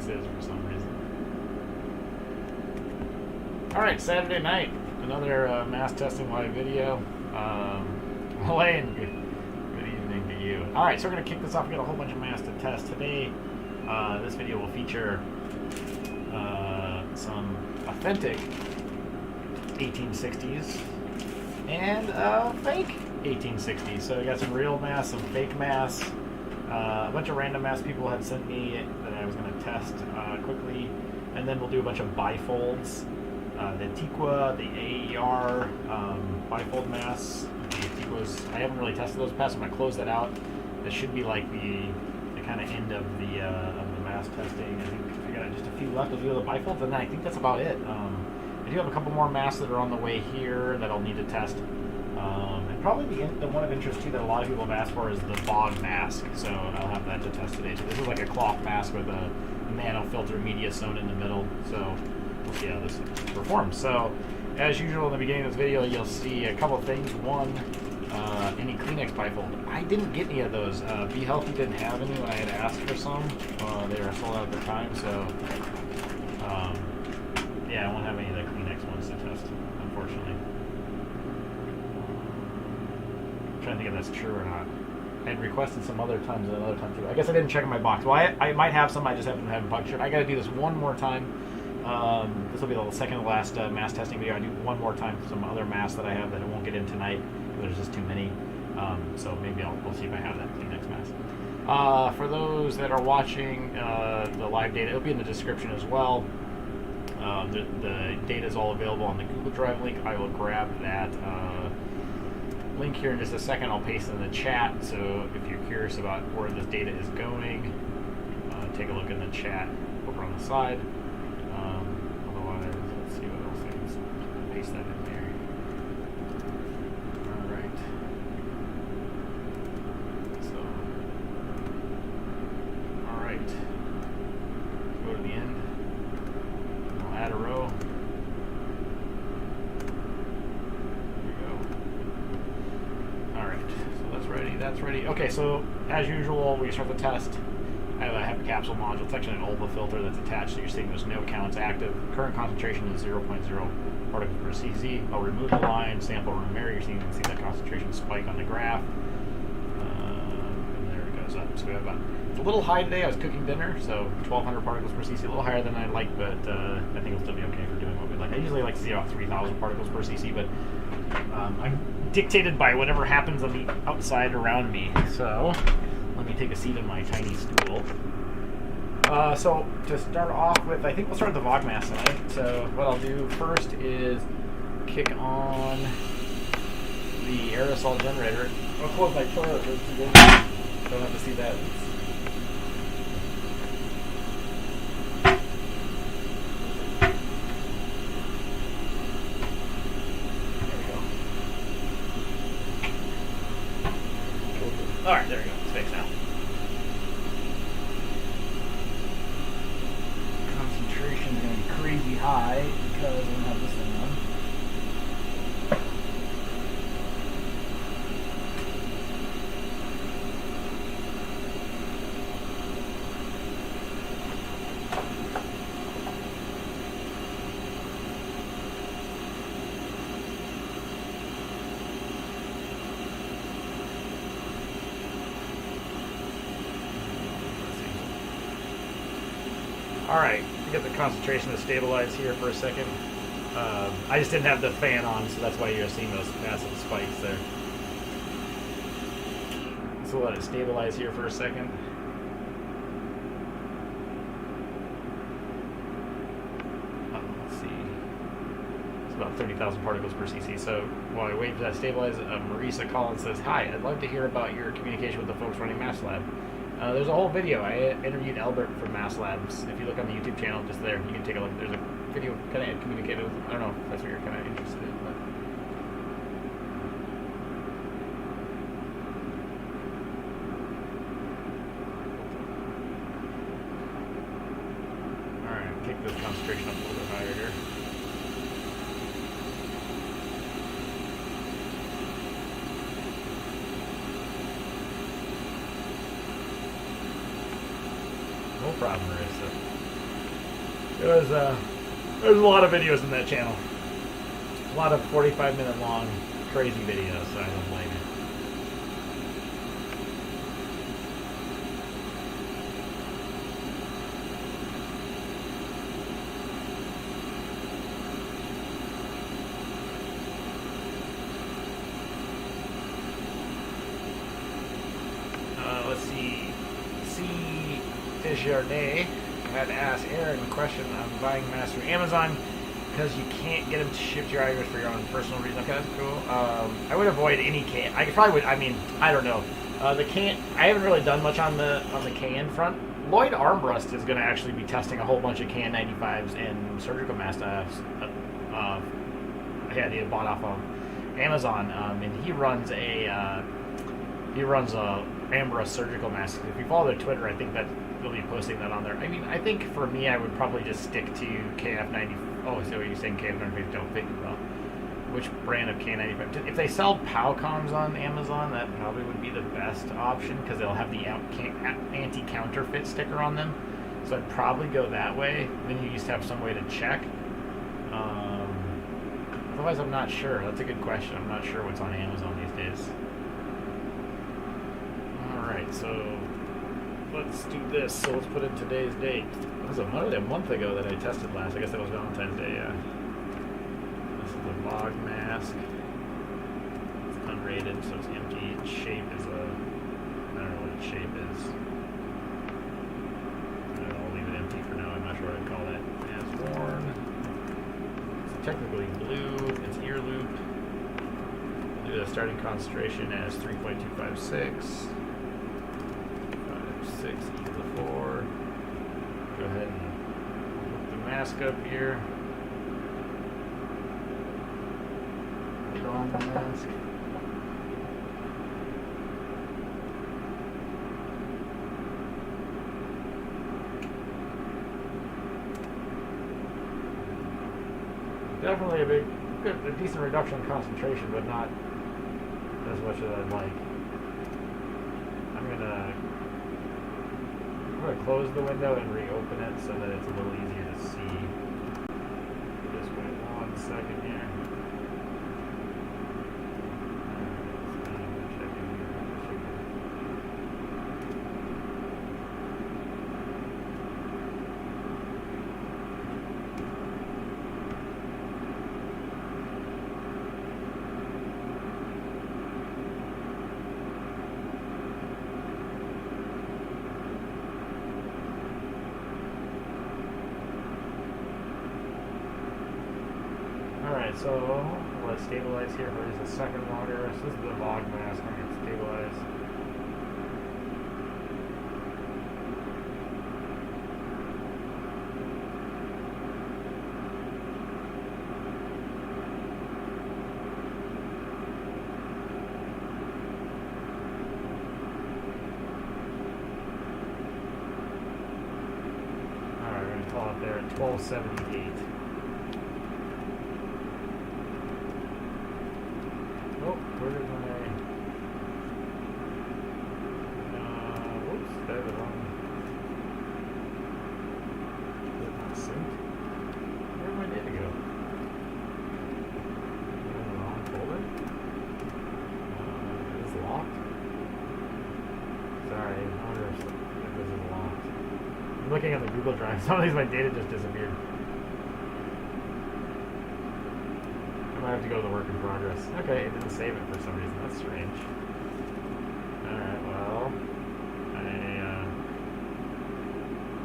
is for some reason. Alright, Saturday night. Another mass testing live video. Elaine, good evening to you. Alright, so we're going to kick this off. We've got a whole bunch of mass to test today. This video will feature some authentic 1860s and fake 1860s. So we got some real mass, some fake mass, a bunch of random mass people had sent me that I was going to test quickly, and then we'll do a bunch of bifolds. The Antiqua, the AER, bifold mass. The Antiquas, I haven't really tested those past. I'm going to close that out. This should be like the kind of end of the mass testing. I think I got just a few left to do the bifolds, and then I think that's about it. I do have a couple more masks that are on the way here that I'll need to test. And probably the one of interest too that a lot of people have asked for is the fog mask. So I'll have that to test today. So this is like a cloth mask with a nano filter media sewn in the middle. So we'll see how this performs. So as usual in the beginning of this video, you'll see a couple of things. One, any Kleenex bifold. I didn't get any of those. Be Healthy didn't have any when I had asked for some. They were sold out at the time. So yeah, I won't have any of the Kleenex ones to test, unfortunately. I'm trying to think if that's true or not. I had requested some other times and another time too. I guess I didn't check in my box. Well, I might have some. I just haven't had a box sure. I got to do this one more time. This will be the second to last mass testing video. I do one more time for some other masks that I have that I won't get in tonight. There's just too many. So maybe we'll see if I have that Kleenex mask. For those that are watching the live data, it'll be in the description as well. The data is all available on the Google Drive link. I will grab that link here in just a second. I'll paste it in the chat. So if you're curious about where this data is going, take a look in the chat over on the side. Otherwise, let's see what else I can paste that in there. All right. So, all right. Go to the end. Add a row. There we go. Alright, so that's ready, that's ready. Okay, so as usual, we start the test. I have a HEPA capsule module. It's actually an ULPA filter that's attached, so you're seeing there's no counts active. Current concentration is 0.0 particles per cc. I'll remove the line, sample room air. You can see that concentration spike on the graph. And there it goes up. So we have about, it's a little high today. I was cooking dinner, so 1,200 particles per cc, a little higher than I like, but I think it'll still be okay for doing what we like. I usually like to see about 3,000 particles per cc, but I'm dictated by whatever happens on the outside around me. So let me take a seat in my tiny stool. So to start off with, I think we'll start with the Vlogmas tonight. So what I'll do first is kick on the aerosol generator. I'll close my toilet so you don't have to see that. Alright, there we go. It's fixed now. Concentration is going to be crazy high because I don't have this thing on. Alright, we got the concentration to stabilize here for a second. I just didn't have the fan on, so that's why you're seeing those massive spikes there. So we'll let it stabilize here for a second. Let's see. It's about 30,000 particles per cc. So while I wait for that to stabilize, Marisa Collins says, "Hi, I'd love to hear about your communication with the folks running Mass Lab." There's a whole video. I interviewed Albert from Mass Labs. If you look on the YouTube channel, just there, you can take a look. There's a video kind of communicated with. I don't know if that's what you're kind of interested in, but. All right, kick this concentration up a little bit higher here. No problem, Marissa. It was there's a lot of videos in that channel. A lot of 45-minute long crazy videos, so I don't blame you. Let's see. C. Desjardins had asked Aaron a question on buying masks through Amazon because you can't get them shipped to your items for your own personal reason. Okay, that's cool. I would avoid any can. I probably would. I mean, I don't know. The can. I haven't really done much on the can front. Lloyd Armbrust is going to actually be testing a whole bunch of KN95s and surgical masks. He bought off of Amazon, and he runs a Ambrust surgical mask. If you follow their Twitter, I think that they'll be posting that on there. I mean, I think for me, I would probably just stick to KF90. Oh, so you're saying KF95s don't fit you well? Which brand of K95? If they sell Powcoms on Amazon, that probably would be the best option because they'll have the anti-counterfeit sticker on them. So I'd probably go that way. Then you just have some way to check. Otherwise, I'm not sure. That's a good question. I'm not sure what's on Amazon these days. Alright, so let's do this. So let's put in today's date. It was a month ago that I tested last. I guess that was Valentine's Day, yeah. This is the Vlog mask. It's unrated, so it's empty. Its shape is I don't know what its shape is. I'll leave it empty for now. I'm not sure what I'd call that. As worn. It's technically blue. It's ear loop. We'll do the starting concentration as 3.256. 6 e to the 4. Go ahead and hook the mask up here. Put on the mask. Definitely a decent reduction in concentration, but not as much as I'd like. I'm gonna close the window and reopen it so that it's a little easier to see. Just wait 1 second here. Alright, so let's stabilize here for just a second longer. So this is the Vlogmas. I'm going to stabilize. Alright, we're going to call it there at 1278. Oh, where did my... whoops, that was wrong. Did it not sync? Where did my data go? In the wrong folder? Is this locked? Sorry, I wonder if this is locked. I'm looking at the Google Drive. Some of these, my data just disappeared. I have to go to the work in progress. Okay, it didn't save it for some reason. That's strange. Alright, well...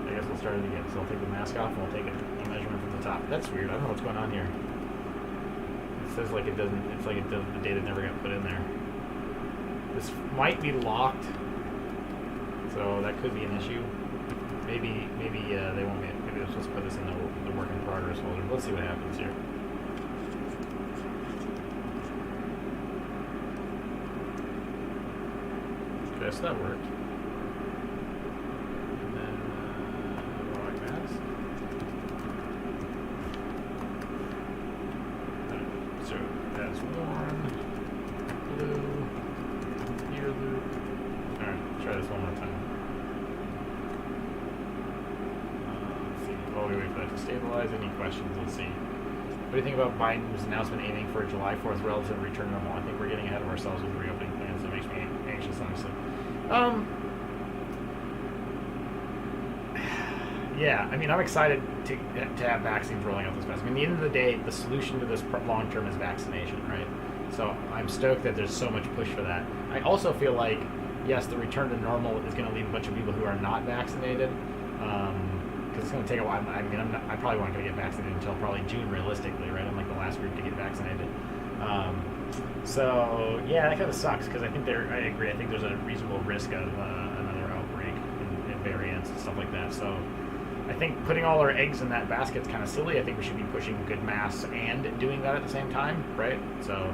I guess we'll start it again. So I'll take the mask off and we'll take a measurement from the top. That's weird. I don't know what's going on here. It says like it doesn't... It's like it does, the data never got put in there. This might be locked. So that could be an issue. Maybe they won't be... Maybe they're supposed to put this in the work in progress folder. Let's see what happens here. Okay, so that worked. And then, Vlogmas. So, that's worn, blue, ear loop. Alright, try this one more time. Let's see. Oh, we wait for that to stabilize. Any questions? Let's see. What do you think about Biden's announcement aiming for a July 4th relative return to normal? I think we're getting ahead of ourselves with reopening plans. That makes me anxious, honestly. Yeah, I mean, I'm excited to have vaccines rolling out this fast. I mean, at the end of the day, the solution to this long term is vaccination, right? So I'm stoked that there's so much push for that. I also feel like, yes, the return to normal is going to leave a bunch of people who are not vaccinated, because it's going to take a while. I mean, I probably won't going to get vaccinated until probably June, realistically, right? I'm like the last group to get vaccinated. So yeah, that kind of sucks because I agree. I think there's a reasonable risk of another outbreak and variants and stuff like that. So I think putting all our eggs in that basket is kind of silly. I think we should be pushing good masks and doing that at the same time, right? So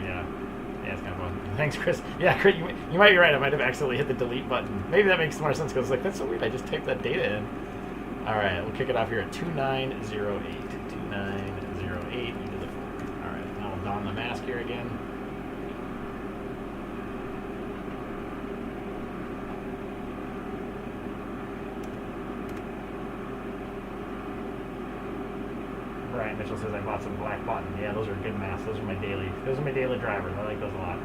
yeah, it's kind of fun. Thanks, Chris. Yeah, Chris, you might be right. I might have accidentally hit the delete button. Maybe that makes more sense because like that's so weird. I just typed that data in. All right, we'll kick it off here at 2908. 2908 into the 4. All right, now we'll don the mask here again. Brian Mitchell says I bought some black button. Yeah, those are good masks. Those are my daily drivers. I like those a lot.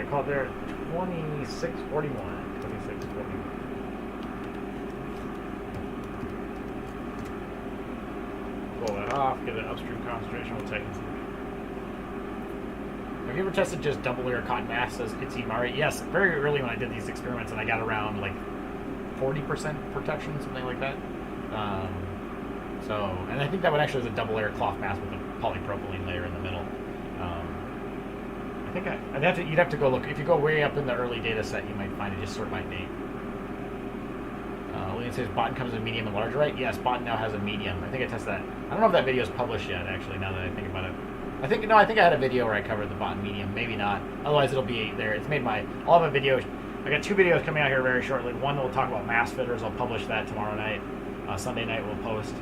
Called there 2641. 2641. Pull that off, get an upstream concentration. We'll take it. Have you ever tested just double layer cotton masks as it's Imari? Yes, very early when I did these experiments, and I got around like 40% protection, something like that. And I think that one actually is a double layer cloth mask with a polypropylene layer in the middle. I think you'd have to go look. If you go way up in the early data set, you might find it just sort by date. Lillian says Botan comes in medium and large, right? Yes, Botan now has a medium. I think I tested that. I don't know if that video is published yet, actually, now that I think about it. I think I had a video where I covered the Botan medium. Maybe not. Otherwise, it'll be there. I'll have a video. I got 2 videos coming out here very shortly. One that will talk about mask fitters. I'll publish that tomorrow night. Sunday night we'll post.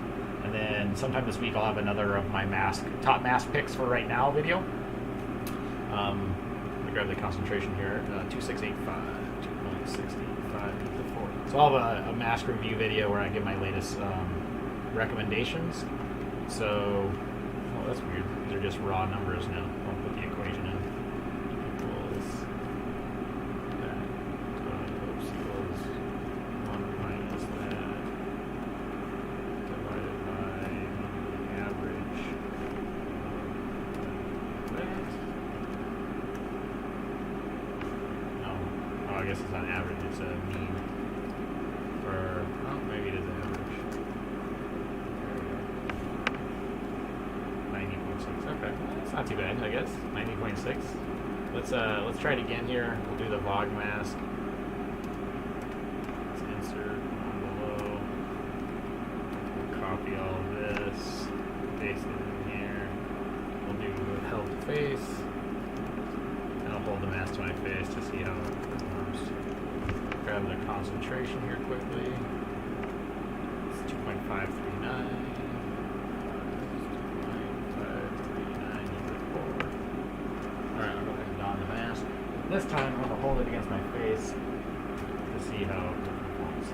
And then sometime this week I'll have another of my top mask picks for right now video. Let me grab the concentration here. 2685, 2.65 to 40. So I'll have a mask review video where I give my latest recommendations. So, oh, that's weird. These are just raw numbers now. I'll put the equation in. Equals that. Equals 1 minus that divided by the average of that. I guess it's not average, it's a mean for, maybe it is an average. There we go. 90.6, okay. It's not too bad, I guess. 90.6. Let's try it again here. We'll do the Vlogmas. Let's insert on below. We'll copy all of this. Paste it in here. We'll do held face. And I'll hold the mask to my face to see how it performs. Grab the concentration here quickly. It's 2.539. 2.539 over 4. Alright, I'll go ahead and don the mask. This time I'm going to hold it against my face to see how it performs.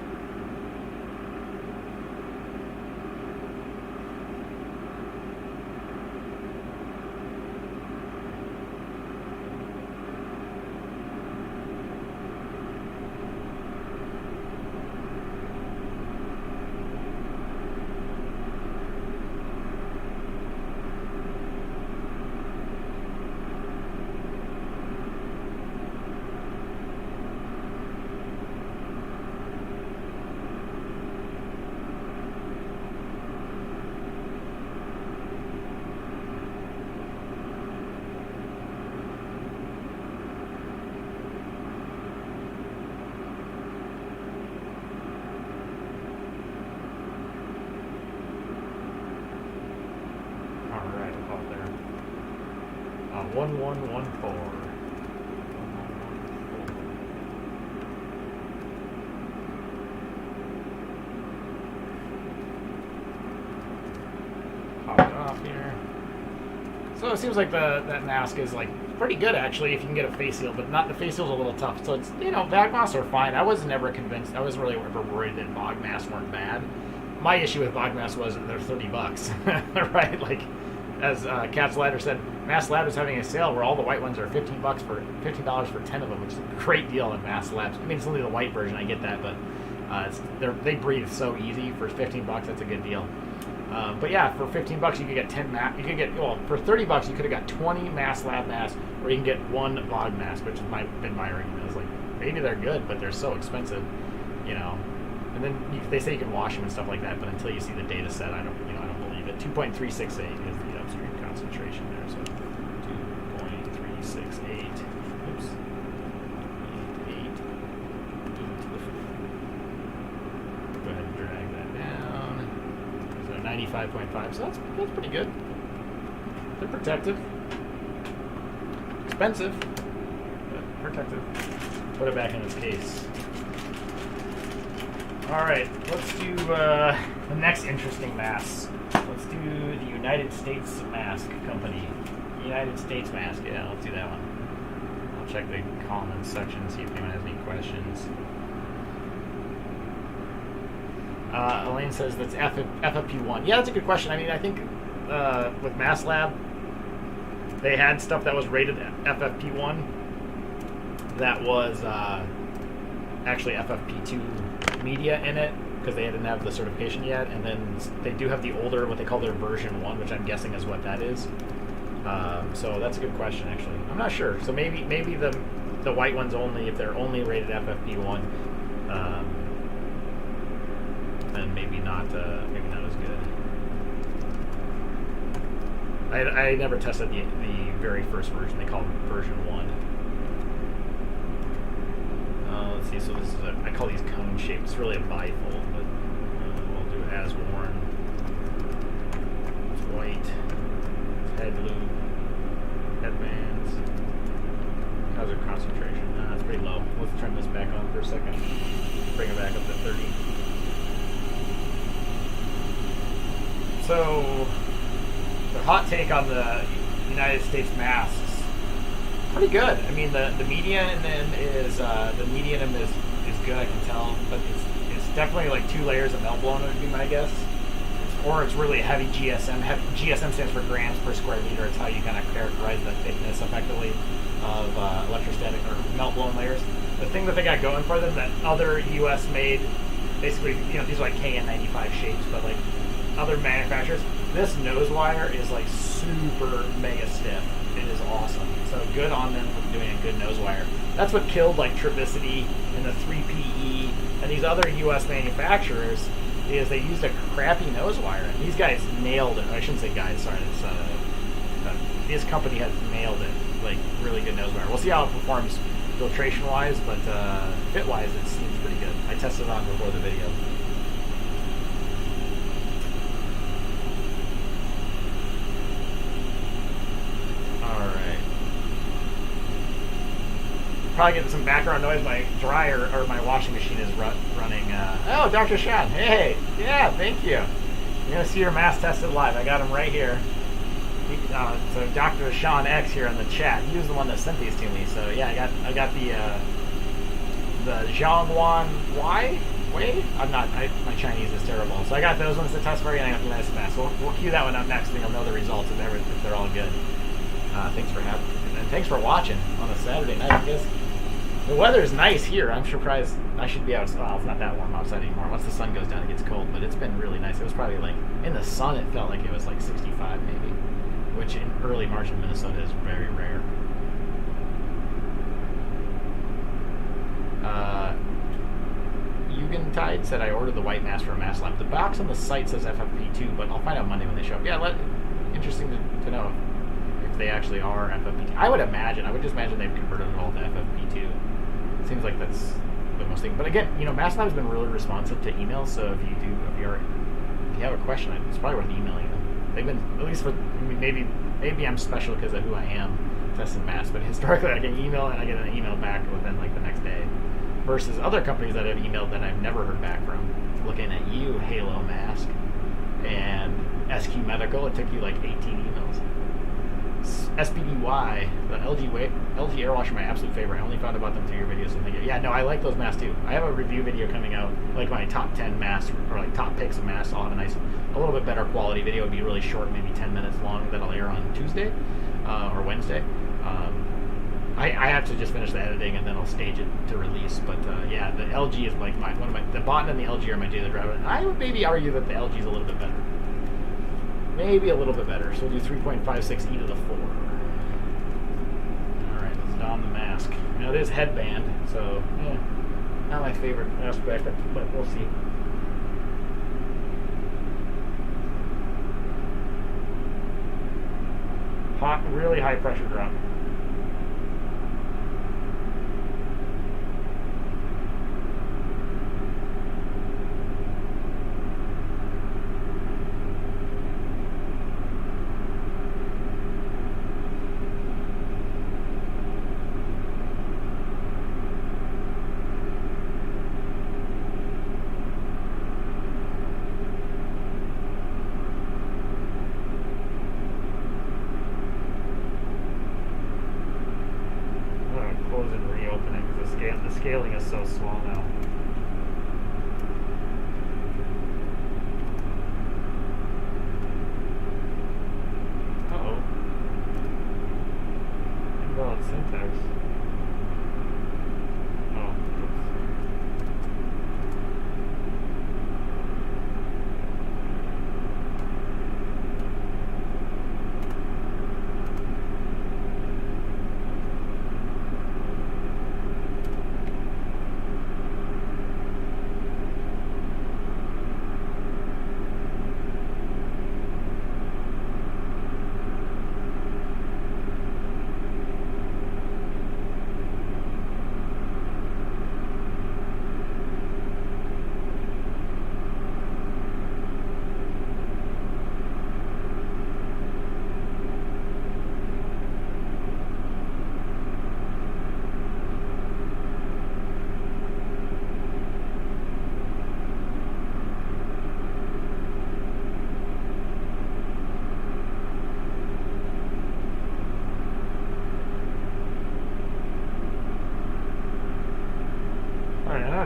1114. Pop it off here. So it seems like that mask is like pretty good actually if you can get a face seal, but not the face seal's a little tough. So it's, you know, bag masks are fine. I was never convinced. I wasn't really ever worried that bog masks weren't bad. My issue with bog masks was that they're $30, right? Like as Cat's Ladder said, Mass Lab is having a sale where all the white ones are $15 for $10 of them, which is a great deal on Mass Labs. I mean, it's only the white version. I get that, but they breathe so easy for $15. That's a good deal. But yeah, for $15 you could get 10 masks. You could get, well, for $30 you could have got 20 Mass Lab masks, or you can get one Vlog mask, which has been my argument. I was like, maybe they're good, but they're so expensive, you know. And then they say you can wash them and stuff like that, but until you see the data set, I don't believe it. 2.368 is the upstream concentration there. So 2.368. Oops. 8. Go ahead and drag that down. 95.5, so that's pretty good. They're protective. Expensive, but protective. Put it back in its case. Alright, let's do the next interesting mask. Let's do the United States Mask Company. United States Mask, yeah, let's do that one. I'll check the comments section and see if anyone has any questions. Elaine says that's FFP1. Yeah, that's a good question. I mean, I think with Mass Lab, they had stuff that was rated FFP1 that was actually FFP2 media in it because they didn't have the certification yet. And then they do have the older, what they call their version 1, which I'm guessing is what that is. So that's a good question, actually. I'm not sure. So maybe the white ones only, if they're only rated FFP1, then maybe not as good. I never tested the very first version. They call it version 1. Let's see. So this is I call these cone shaped. It's really a bifold, but we'll do as worn. It's white. Head loop. Headbands. How's their concentration? It's pretty low. Let's turn this back on for a second. Bring it back up to 30. So, the hot take on the United States masks, pretty good. I mean, the median is good. I can tell, but it's definitely like 2 layers of melt blown would be my guess, or it's really heavy GSM. GSM stands for grams per square meter. It's how you kind of characterize the thickness effectively of electrostatic or melt blown layers. The thing that they got going for them that other U.S. made, basically, you know, these are like KN95 shapes, but like other manufacturers, this nose wire is like super mega stiff. It is awesome. So good on them for doing a good nose wire. That's what killed like Trivicity and the 3PE and these other U.S. manufacturers, is they used a crappy nose wire. And these guys nailed it. I shouldn't say guys, sorry. This company has nailed it. Like really good nose wire. We'll see how it performs filtration wise, but fit wise it seems pretty good. I tested it on before the video. Probably getting some background noise. My dryer or my washing machine is running. Oh, Dr. Sean. Hey, yeah, thank you. You're gonna see your mask tested live. I got him right here. So Dr. Sean X here in the chat. He was the one that sent these to me. So yeah, I got the Zhongwan Wei. My Chinese is terrible. So I got those ones to test for you, and I got the nice mask. We'll cue that one up next, and you'll know the results if they're all good. Thanks for having, and thanks for watching on a Saturday night, I guess. The weather is nice here. I'm surprised. I should be out. Well, it's not that warm outside anymore. Once the sun goes down, it gets cold. But it's been really nice. It was probably like in the sun. It felt like it was like 65 maybe, which in early March in Minnesota is very rare. Tide said I ordered the white mask for a mask lab. The box on the site says FFP2, but I'll find out Monday when they show up. Yeah, interesting to know if they actually are FFP2. I would just imagine they've converted it all to FFP2. It seems like that's the most thing. But again, you know, Mass Lab's been really responsive to emails, so if you have a question, it's probably worth emailing them. They've been, at least for, I mean, maybe I'm special because of who I am. testing masks, but historically I get an email and I get an email back within like the next day. Versus other companies that have emailed that I've never heard back from. Looking at you, Halo Mask, and SQ Medical, it took you like 18 emails. SPDY, the LG Air Washer, my absolute favorite. I only found about them through your videos. And yeah, no, I like those masks too. I have a review video coming out, like my top 10 masks, or like top picks of masks. I'll have a little bit better quality video. It'll be really short, maybe 10 minutes long, that'll air on Tuesday or Wednesday. I have to just finish the editing and then I'll stage it to release. But yeah, the LG is like the Botan and the LG are my daily driver. And I would maybe argue that the LG is a little bit better. Maybe a little bit better. So we'll do 3.56 e to the 4. Alright, let's don the mask. Now it is headband, so not my favorite aspect, but we'll see. Hot, really high pressure drop. The scaling is so small now. Uh-oh. Invalid syntax. Oh, oops.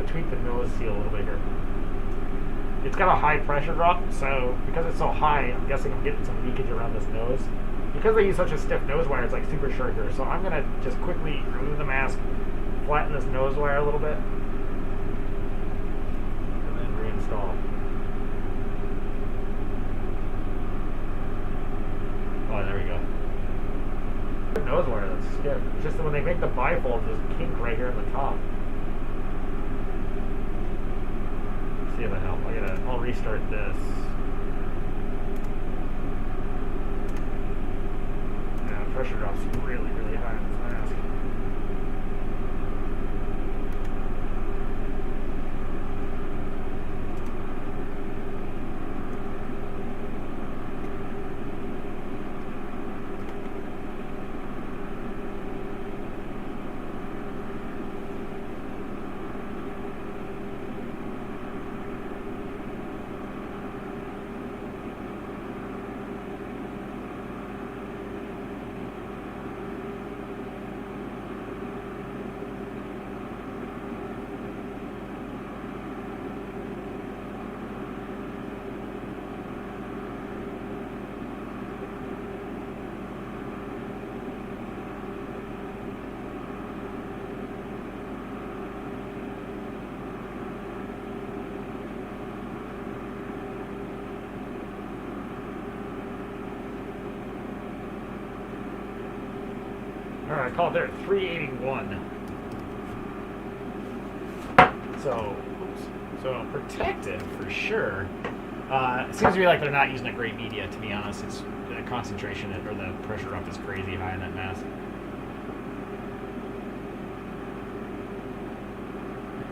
Tweak the nose seal a little bit here. It's got a high pressure drop, so because it's so high, I'm guessing I'm getting some leakage around this nose. Because I use such a stiff nose wire, it's like super short here. So I'm gonna just quickly remove the mask, flatten this nose wire a little bit, and then reinstall. Oh, there we go. Nose wire that's stiff. It's just that when they make the bifold, there's a kink right here at the top. See if that helps. I'll restart this. Yeah, pressure drop's really, really high on this mask. Alright, I call it there at 381. So protected for sure. It seems to me like they're not using a great media, to be honest. It's the concentration or the pressure drop is crazy high in that mask.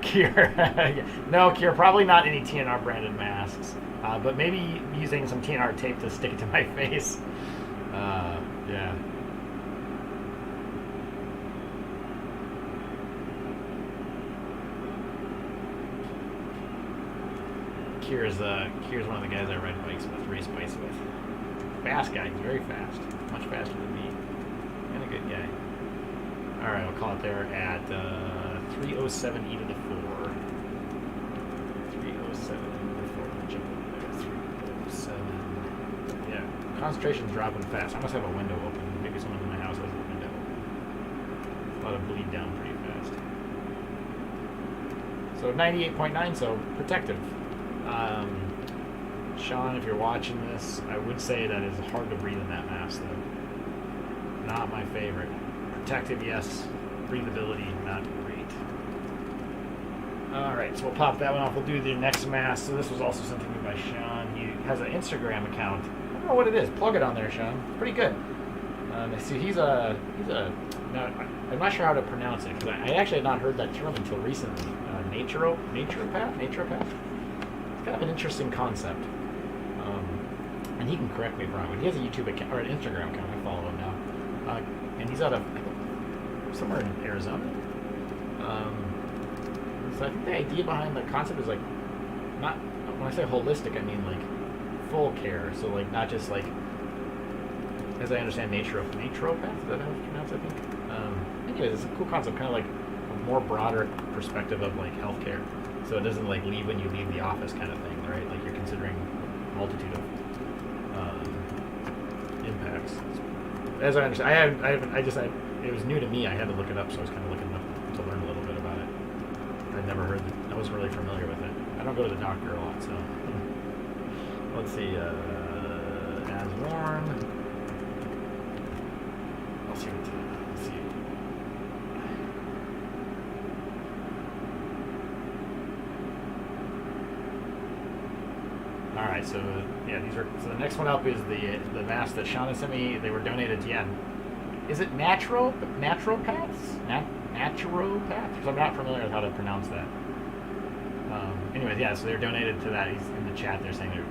Cure. No, Cure, probably not any TNR branded masks. But maybe using some TNR tape to stick it to my face. Yeah. here's one of the guys I ride race bikes with. Fast guy, he's very fast, much faster than me, and a good guy. All right, I'll call it there at 307 e to the 4. 307 e to the 4. Let me jump over there. 307. Yeah, concentration's dropping fast. I must have a window open. Maybe someone in my house has a window open. A lot of bleed down pretty fast. So 98.9, so protective. Sean, if you're watching this, I would say that it's hard to breathe in that mask, though. Not my favorite. Protective, yes. Breathability, not great. Alright, so we'll pop that one off. We'll do the next mask. So this was also sent to me by Sean. He has an Instagram account. I don't know what it is. Plug it on there, Sean. Pretty good. See, he's a. No, I'm not sure how to pronounce it, because I actually had not heard that term until recently. Naturopath? It's kind of an interesting concept. And he can correct me if I'm wrong, but he has a YouTube account, or an Instagram account. I follow him now. And he's out of, I think, somewhere in Arizona. So I think the idea behind the concept is like, not, when I say holistic, I mean like full care. So like not just like, as I understand, naturopath, is that how it's pronounced, I think? Anyways, it's a cool concept, kind of like a more broader perspective of like healthcare. So it doesn't like leave when you leave the office kind of thing, right? Like you're considering a multitude of impacts. As I understand, it was new to me. I had to look it up, so I was kind of looking up to learn a little bit about it. I'd never heard it. I wasn't really familiar with it. I don't go to the doctor a lot, so. Let's see, as worn. Let's see. Alright, so yeah, so the next one up is the mask that Shauna sent me. They were donated to Yen. Is it naturopaths? Naturopath? So I'm not familiar with how to pronounce that. Anyways, yeah, so they're donated to that. He's in the chat. They're saying they're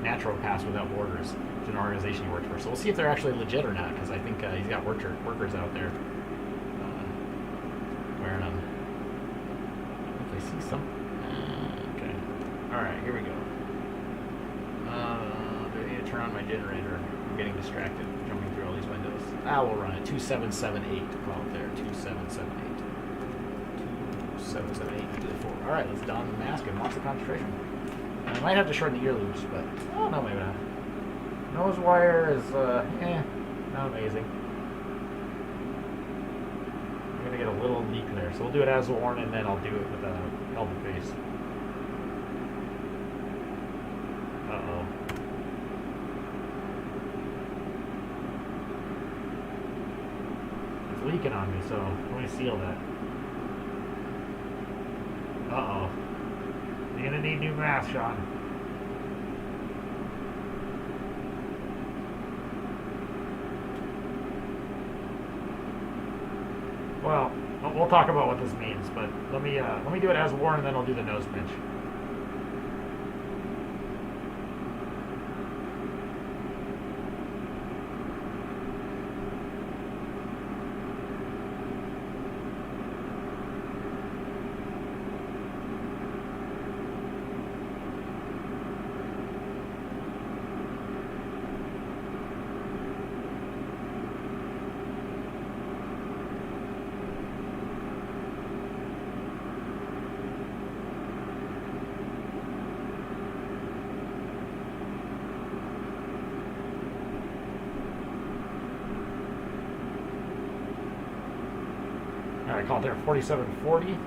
Naturopaths Without Borders. It's an organization he worked for. So we'll see if they're actually legit or not, because I think he's got workers out there wearing them. If I see some. Okay. All right, here we go. Do I need to turn on my generator? I'm getting distracted jumping through all these windows. We'll run it. 2778. Call it there. 2778. 2778 to the 4. Alright, let's don the mask and watch the concentration. I might have to shorten the ear loops, but oh no, maybe not. Nose wire is not amazing. I'm gonna get a little leak there, so we'll do it as worn, and then I'll do it with a helmet face. Uh-oh. It's leaking on me, so let me seal that. Uh-oh. You're gonna need new masks, Sean. Well, we'll talk about what this means, but let me do it as worn, and then I'll do the nose pinch. I call it there 4740.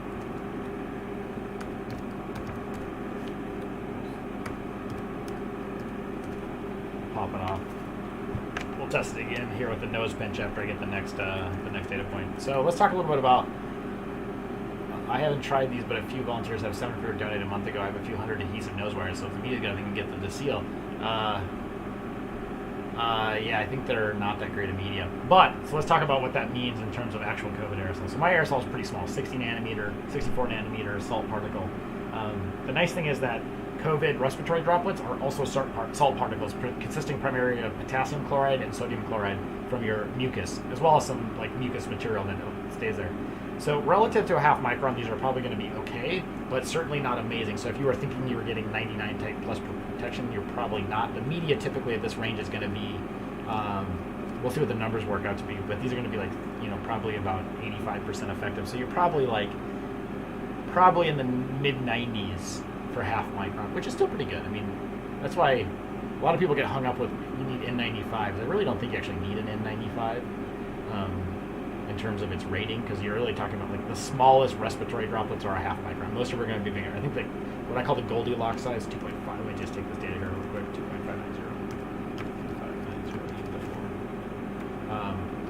Pop it off. We'll test it again here with the nose pinch after I get the next data point. So let's talk a little bit about. I haven't tried these, but a few volunteers have 700 donated a month ago. I have a few hundred adhesive nose wires, so if the media guy can get the seal. Yeah, I think they're not that great a medium. But, so let's talk about what that means in terms of actual COVID aerosol. So my aerosol is pretty small, 60 nanometer, 64 nanometer salt particle. The nice thing is that COVID respiratory droplets are also salt particles consisting primarily of potassium chloride and sodium chloride from your mucus, as well as some like mucus material that stays there. So relative to a half micron, these are probably going to be okay, but certainly not amazing. So if you were thinking you were getting 99 type plus protection, you're probably not. The media typically at this range is going to be, we'll see what the numbers work out to be, but these are going to be like, probably about 85% effective. So you're probably in the mid 90s for half micron, which is still pretty good. I mean, that's why a lot of people get hung up with you need N95s. I really don't think you actually need an N95 in terms of its rating, because you're really talking about like the smallest respiratory droplets are a half micron. Most of them are going to be bigger. I think what I call the Goldilocks size, 2.5. Let me just take this data here real quick. 2.590.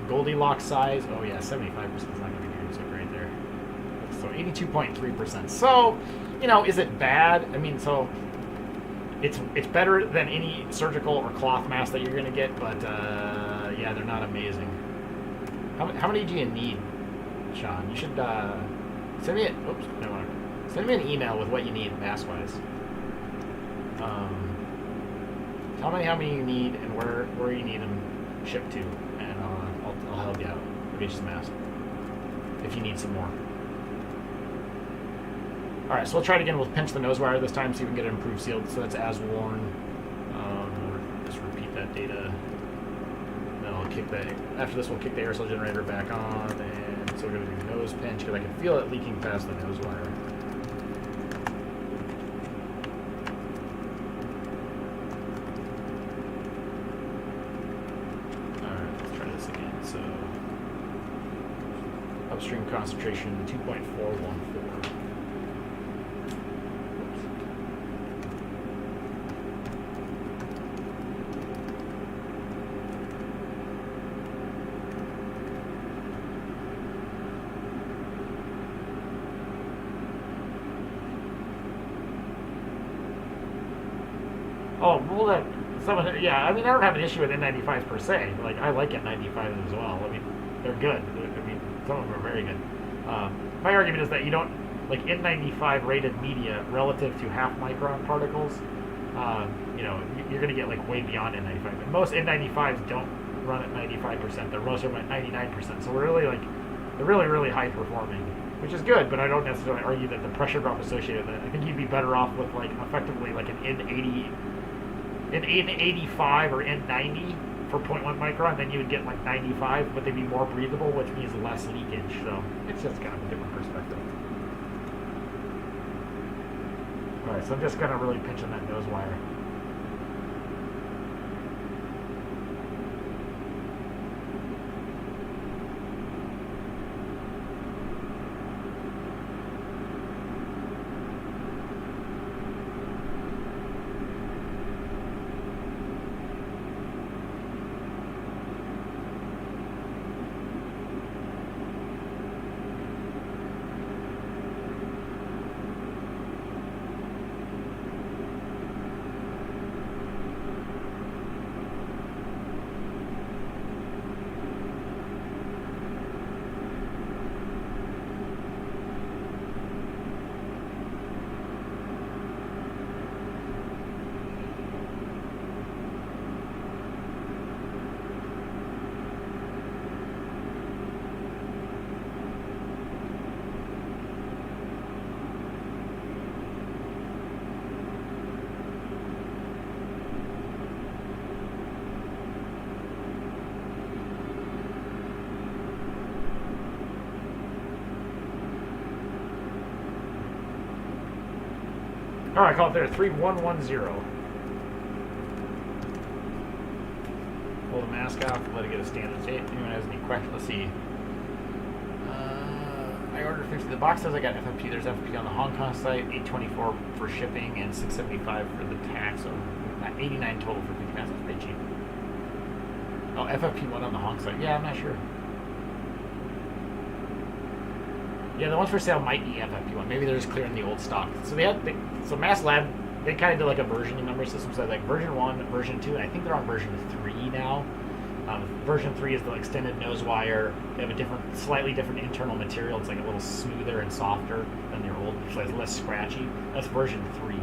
Goldilocks size. Oh yeah, 75% is not going to be good. So right there. So 82.3%. So, is it bad? I mean, so it's better than any surgical or cloth mask that you're going to get, but yeah, they're not amazing. How many do you need, Sean? You should send me an email with what you need mask-wise. Tell me how many you need and where you need them shipped to, and I'll help you out. I'll get you some masks if you need some more. All right, so we'll try it again. We'll pinch the nose wire this time, see if we can get it improved sealed. So that's as worn. Just repeat that data. Then I'll kick that. After this, we'll kick the aerosol generator back on, and so we're going to do nose pinch because I can feel it leaking past the nose wire. All right, let's try this again. So upstream concentration 2.414. Oh, well, yeah, I mean, I don't have an issue with N95s per se. Like, I like N95s as well. I mean, they're good. I mean, some of them are very good. My argument is that you don't, like, N95 rated media relative to half micron particles, you're going to get, like, way beyond N95. And most N95s don't run at 95%. They're most of them at 99%. So we're really, they're really, really high performing, which is good, but I don't necessarily argue that the pressure drop associated with it. I think you'd be better off with, like, effectively, like, an N85 or N90 for 0.1 micron, then you would get like 95, but they'd be more breathable, which means less leakage. So it's just kind of a different perspective. All right, so I'm just kind of really pinching that nose wire. All right, call it there, 3110. Pull the mask off, let it get a standard state. Anyone has any questions? Let's see. I ordered 50. The box says I got FFP. There's FFP on the Hong Kong site, $824 for shipping, and $675 for the tax. So $89 total for 50 masks. That's pretty cheap. Oh, FFP one on the Hong site. Yeah, I'm not sure. Yeah, the ones for sale might be FFP1. Maybe they're just clearing the old stock. So so Mass Lab, they kind of did like a versioning number system. So like version 1, version 2, and I think they're on version 3 now. Version 3 is the extended nose wire. They have a slightly different internal material. It's like a little smoother and softer than their old, so it's less scratchy. That's version 3.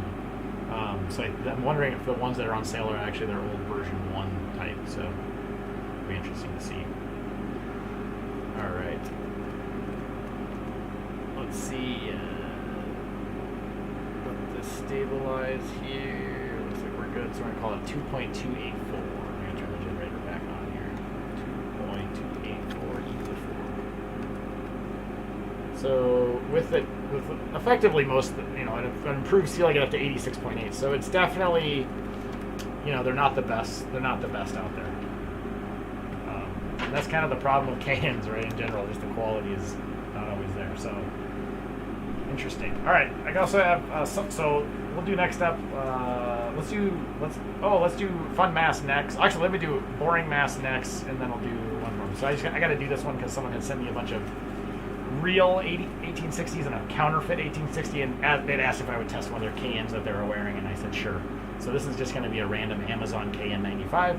So I'm wondering if the ones that are on sale are actually their old version 1 type. So it'll be interesting to see. All right. Let's see. Let this stabilize here. Looks like we're good. So we're gonna call it 2.284. I'm gonna turn the generator back on here. 2.284 equals 4. So with effectively most, an improved seal, I get up to 86.8. So it's definitely, they're not the best. They're not the best out there. And that's kind of the problem with cans, right? In general, just the quality is not always there. So interesting. All right, I also have so we'll do next up. Let's do fun mask next. Actually, let me do boring mask next, and then I'll do one more. So I got to do this one because someone had sent me a bunch of real 1860s and a counterfeit 1860, and they'd asked if I would test one of their KNs that they were wearing, and I said sure. So this is just going to be a random Amazon KN95.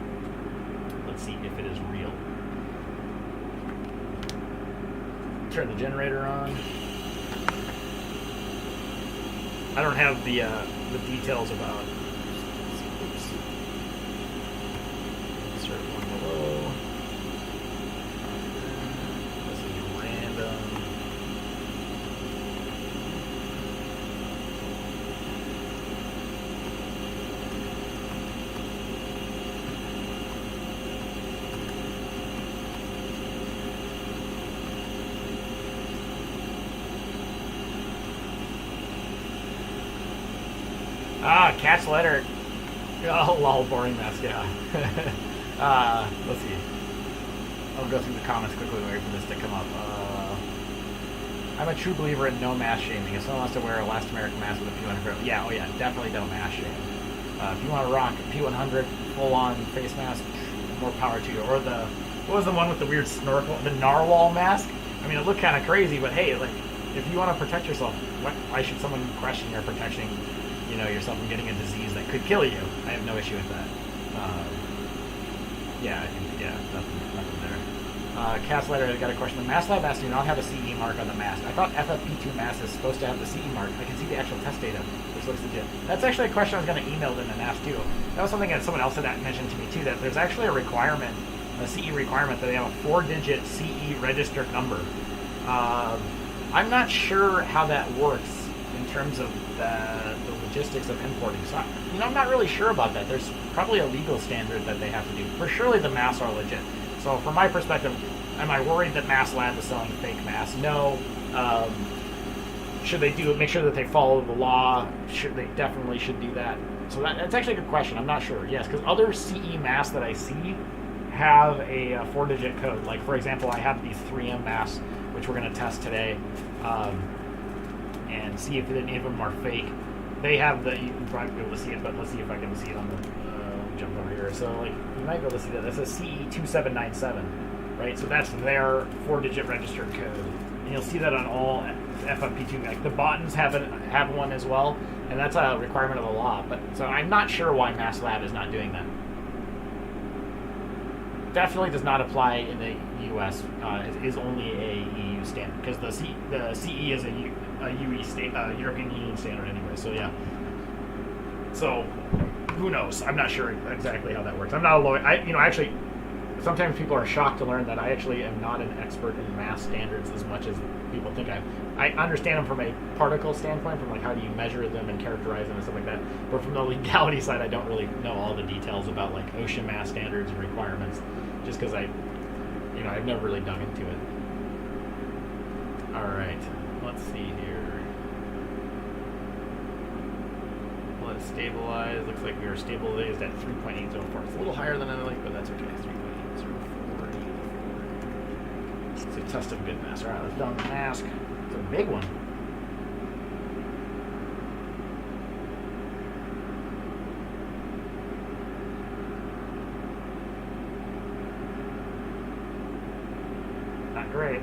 Let's see if it is real. Turn the generator on. I don't have the details about. Oops. Insert one below. This is random. Cat's letter. Oh, lol, boring mask, yeah. Let's see. I'll go through the comments quickly, wait for this to come up. I'm a true believer in no mask shaming. If someone wants to wear a elastomeric mask with a P100, yeah, oh yeah, definitely don't mask shame. If you want to rock a P100 full-on face mask, more power to you. Or what was the one with the weird snorkel? The narwhal mask? I mean, it looked kind of crazy, but hey, like, if you want to protect yourself, why should someone question your protection? Yourself from getting a disease that could kill you. I have no issue with that. Nothing there. Cat's letter, I got a question. The mask lab masks do not have a CE mark on the mask. I thought FFP2 mask is supposed to have the CE mark. I can see the actual test data, which looks legit. That's actually a question I was going to email them and ask too. That was something that someone else had mentioned to me too, that there's actually a CE requirement that they have a 4-digit CE registered number. I'm not sure how that works in terms of the logistics of importing. So, I'm not really sure about that. There's probably a legal standard that they have to do. For surely the masks are legit. So from my perspective, am I worried that Mass Lab is selling fake masks? No. Should they make sure that they follow the law? They definitely should do that. So that's actually a good question. I'm not sure. Yes, because other CE masks that I see have a 4-digit code. Like, for example, I have these 3M masks, which we're going to test today. And see if any of them are fake. They have you can probably be able to see it, but let's see if I can see it on the jump over here. So, like, you might be able to see that. That's a CE2797, right? So that's their 4-digit registered code. And you'll see that on all FFP2. Like, the Bottons have one as well, and that's a requirement of the law. But so I'm not sure why Mass Lab is not doing that. Definitely does not apply in the U.S. It is only a EU standard because the CE is a UE European Union standard anyway. So yeah. So who knows? I'm not sure exactly how that works. I'm not a lawyer. Actually, sometimes people are shocked to learn that I actually am not an expert in mass standards as much as people think I understand them from a particle standpoint, from like how do you measure them and characterize them and stuff like that. But from the legality side, I don't really know all the details about like OSHA mass standards and requirements, just because I've never really dug into it. All right, let's see here. Let's stabilize. Looks like we are stabilized at 3.804. It's a little higher than I like, but that's okay. 3.804. It's a test of good mask. All right, let's down the mask. It's a big one. Not great.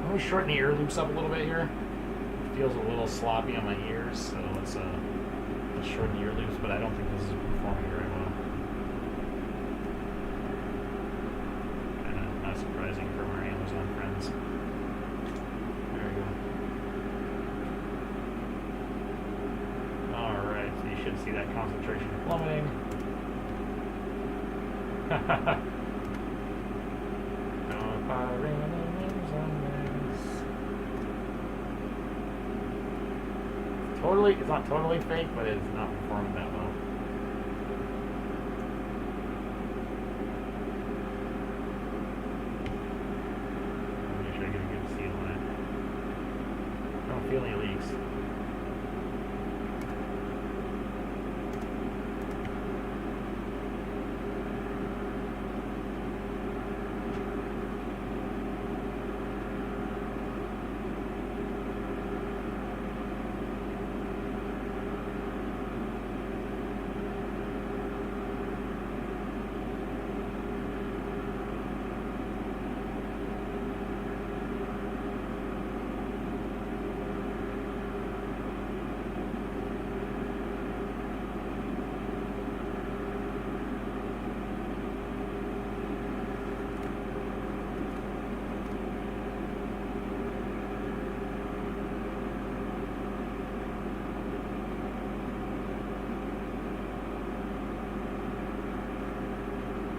Let me shorten the ear loops up a little bit here. It feels a little sloppy on my ears, so let's shorten the ear loops, but I don't think this is performing very well. Kind of not surprising from our Amazon friends. There we go. Alright, got concentration plummeting. It's not totally fake, but it's not performing that well. Make sure I get a good seal on it. I don't feel any leaks.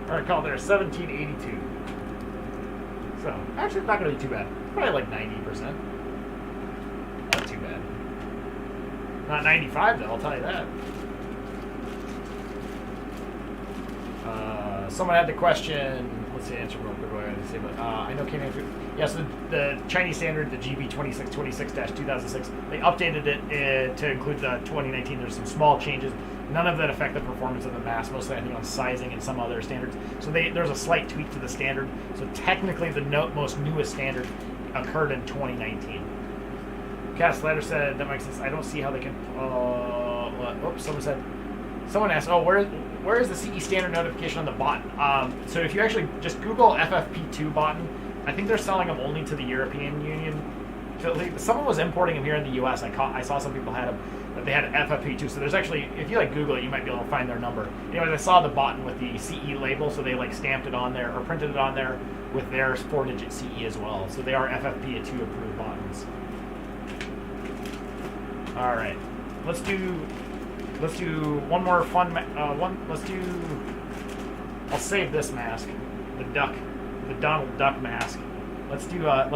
I call there 1782. So actually, it's not going to be too bad. Probably like 90%. Not too bad. Not 95 though. I'll tell you that. Someone had the question. Let's see, answer real quick. What I had to say, but I know yes, the Chinese standard, the GB 2626-2006, they updated it to include the 2019. There's some small changes. None of that affect the performance of the mask, mostly I think on sizing and some other standards. So there's a slight tweak to the standard. So technically the most newest standard occurred in 2019. Cass Letter said, that makes sense. I don't see how they can, someone asked, where is the CE standard notification on the button? So if you actually just Google FFP2 button, I think they're selling them only to the European Union. Someone was importing them here in the US. I saw some people had them, but they had FFP2. So there's actually, if you Google it, you might be able to find their number. Anyways, I saw the button with the CE label, so they stamped it on there or printed it on there with their 4-digit CE as well. So they are FFP2 approved buttons. All right, let's do one more fun. I'll save this mask, the Donald Duck mask. Let's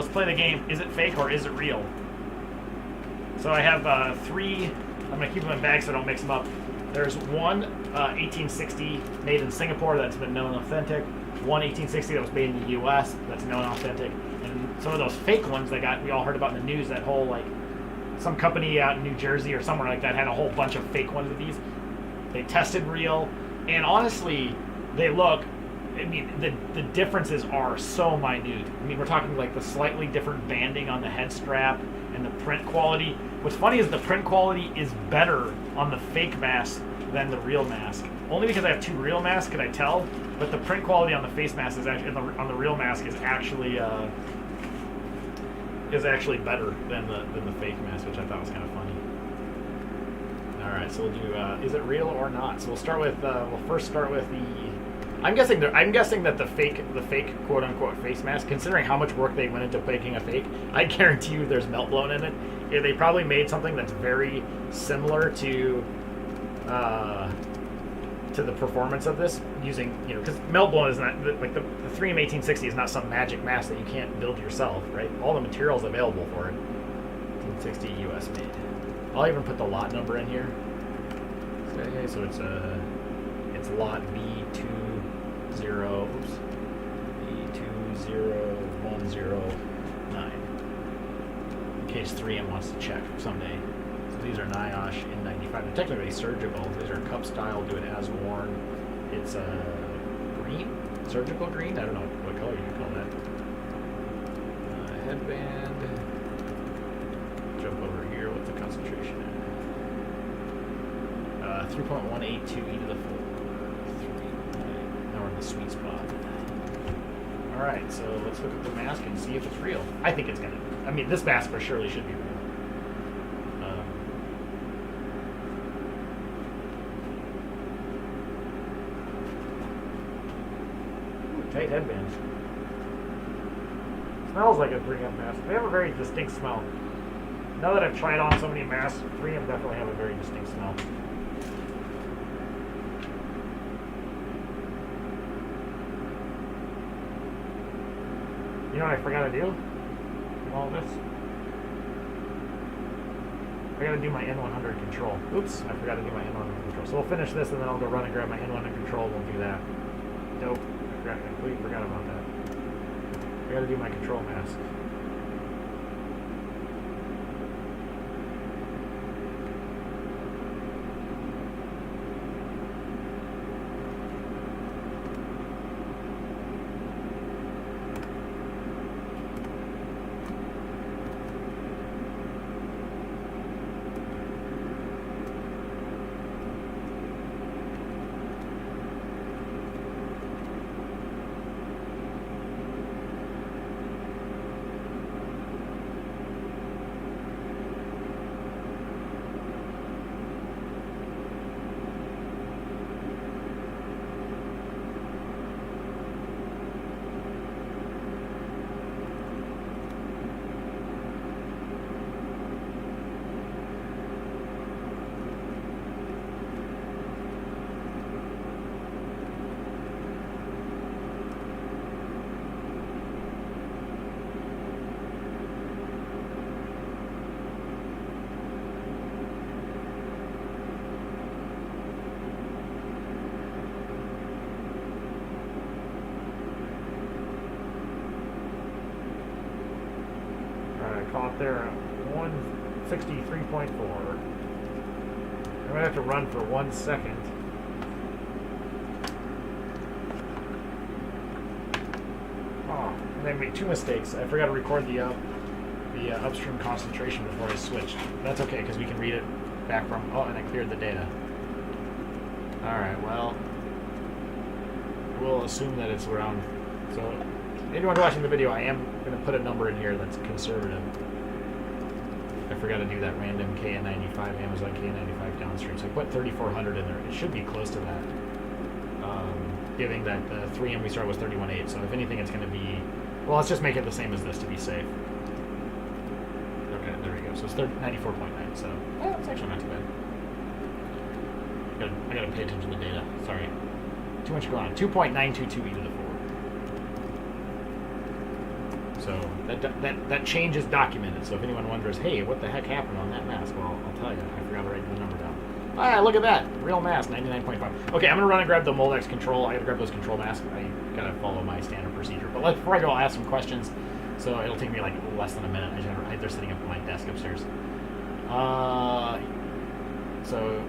play the game. Is it fake or is it real? So I have 3. I'm gonna keep them in bags so I don't mix them up. There's one 1860 made in Singapore that's been known authentic. One 1860 that was made in the U.S. that's known authentic, and some of those fake ones that we all heard about in the news. That whole some company out in New Jersey or somewhere like that had a whole bunch of fake ones of these. They tested real, and honestly, they look. I mean, the differences are so minute. I mean, we're talking the slightly different banding on the head strap and the print quality. What's funny is the print quality is better on the fake mask than the real mask. Only because I have 2 real masks can I tell, but the print quality on the face mask is actually on the real mask is actually better than the fake mask, which I thought was kind of funny. All right, so we'll do is it real or not? So we'll start with we'll first start with the. I'm guessing that the fake quote unquote face mask, considering how much work they went into making a fake, I guarantee you there's melt blown in it. They probably made something that's very similar to the performance of this using, because melt blown is not the 3M 1860 is not some magic mask that you can't build yourself, right? All the materials available for it. 1860 US made. I'll even put the lot number in here. Okay, so it's lot B20. B20109. In case 3M wants to check someday. So these are NIOSH N95. They're technically surgical. These are cup style. Do it as worn. It's green, surgical green. I don't know what color you call that. Headband. Jump over here. What's the concentration at? 3.182 e to the 4. Now we're in the sweet spot. All right, so let's look at the mask and see if it's real. I think it's gonna. I mean, this mask for surely should be real. Tight headband. Smells like a 3M mask. They have a very distinct smell. Now that I've tried on so many masks, 3M definitely have a very distinct smell. You know what I forgot to do in all this? I gotta do my N100 control. Oops, I forgot to do my N100 control. So we'll finish this and then I'll go run and grab my N100 control. We'll do that. Dope. I completely forgot about that. I gotta do my control mask. Caught there at 163.4. I'm gonna have to run for 1 second. Oh, and I made 2 mistakes. I forgot to record the upstream concentration before I switched. That's okay because we can read it back from. Oh, and I cleared the data. All right. Well, we'll assume that it's around. So, anyone watching the video, I am going to put a number in here that's conservative. I forgot to do that random KN95, Amazon KN95 downstream. So I put 3,400 in there. It should be close to that. Given that the 3M we started was 31.8. So if anything, it's going to be... Well, let's just make it the same as this to be safe. Okay, there we go. So it's 94.9. So it's actually not too bad. I got to pay attention to the data. Sorry. Too much going on. 2.922 e to the 4. So that change is documented. So if anyone wonders, hey, what the heck happened on that mask? Well, I'll tell you. I forgot to write the number down. Ah, look at that. Real mask, 99.5. Okay, I'm going to run and grab the Moldex control. I got to grab those control masks. I got to follow my standard procedure. But before I go, I'll ask some questions. So it'll take me like less than a minute. They're sitting up at my desk upstairs. So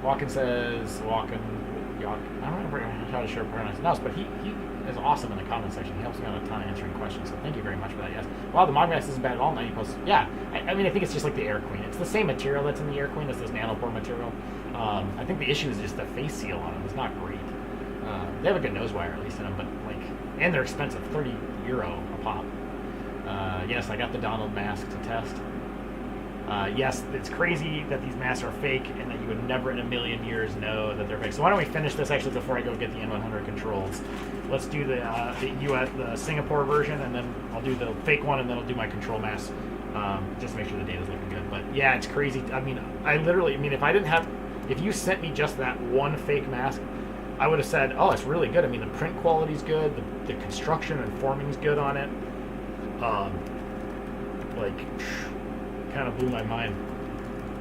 Walken says, I don't remember how to share pronounce mouse, but he is awesome in the comment section. He helps me out a ton answering questions, so thank you very much for that. Yes. Wow, the Mog mask isn't bad at all. 90 plus. Yeah, I mean, I think it's just like the Air Queen. It's the same material that's in the Air Queen as this nanopore material. I think the issue is just the face seal on them. It's not great. They have a good nose wire at least in them, but and they're expensive, €30 a pop. Yes, I got the Donald mask to test. Yes, it's crazy that these masks are fake and that you would never in a million years know that they're fake. So why don't we finish this actually before I go get the N100 controls. Let's do the Singapore version, and then I'll do the fake one, and then I'll do my control mask. Just to make sure the data's looking good. But yeah, it's crazy. I mean, if you sent me just that one fake mask, I would have said, oh, it's really good. I mean, the print quality's good, the construction and forming's good on it. Kind of blew my mind.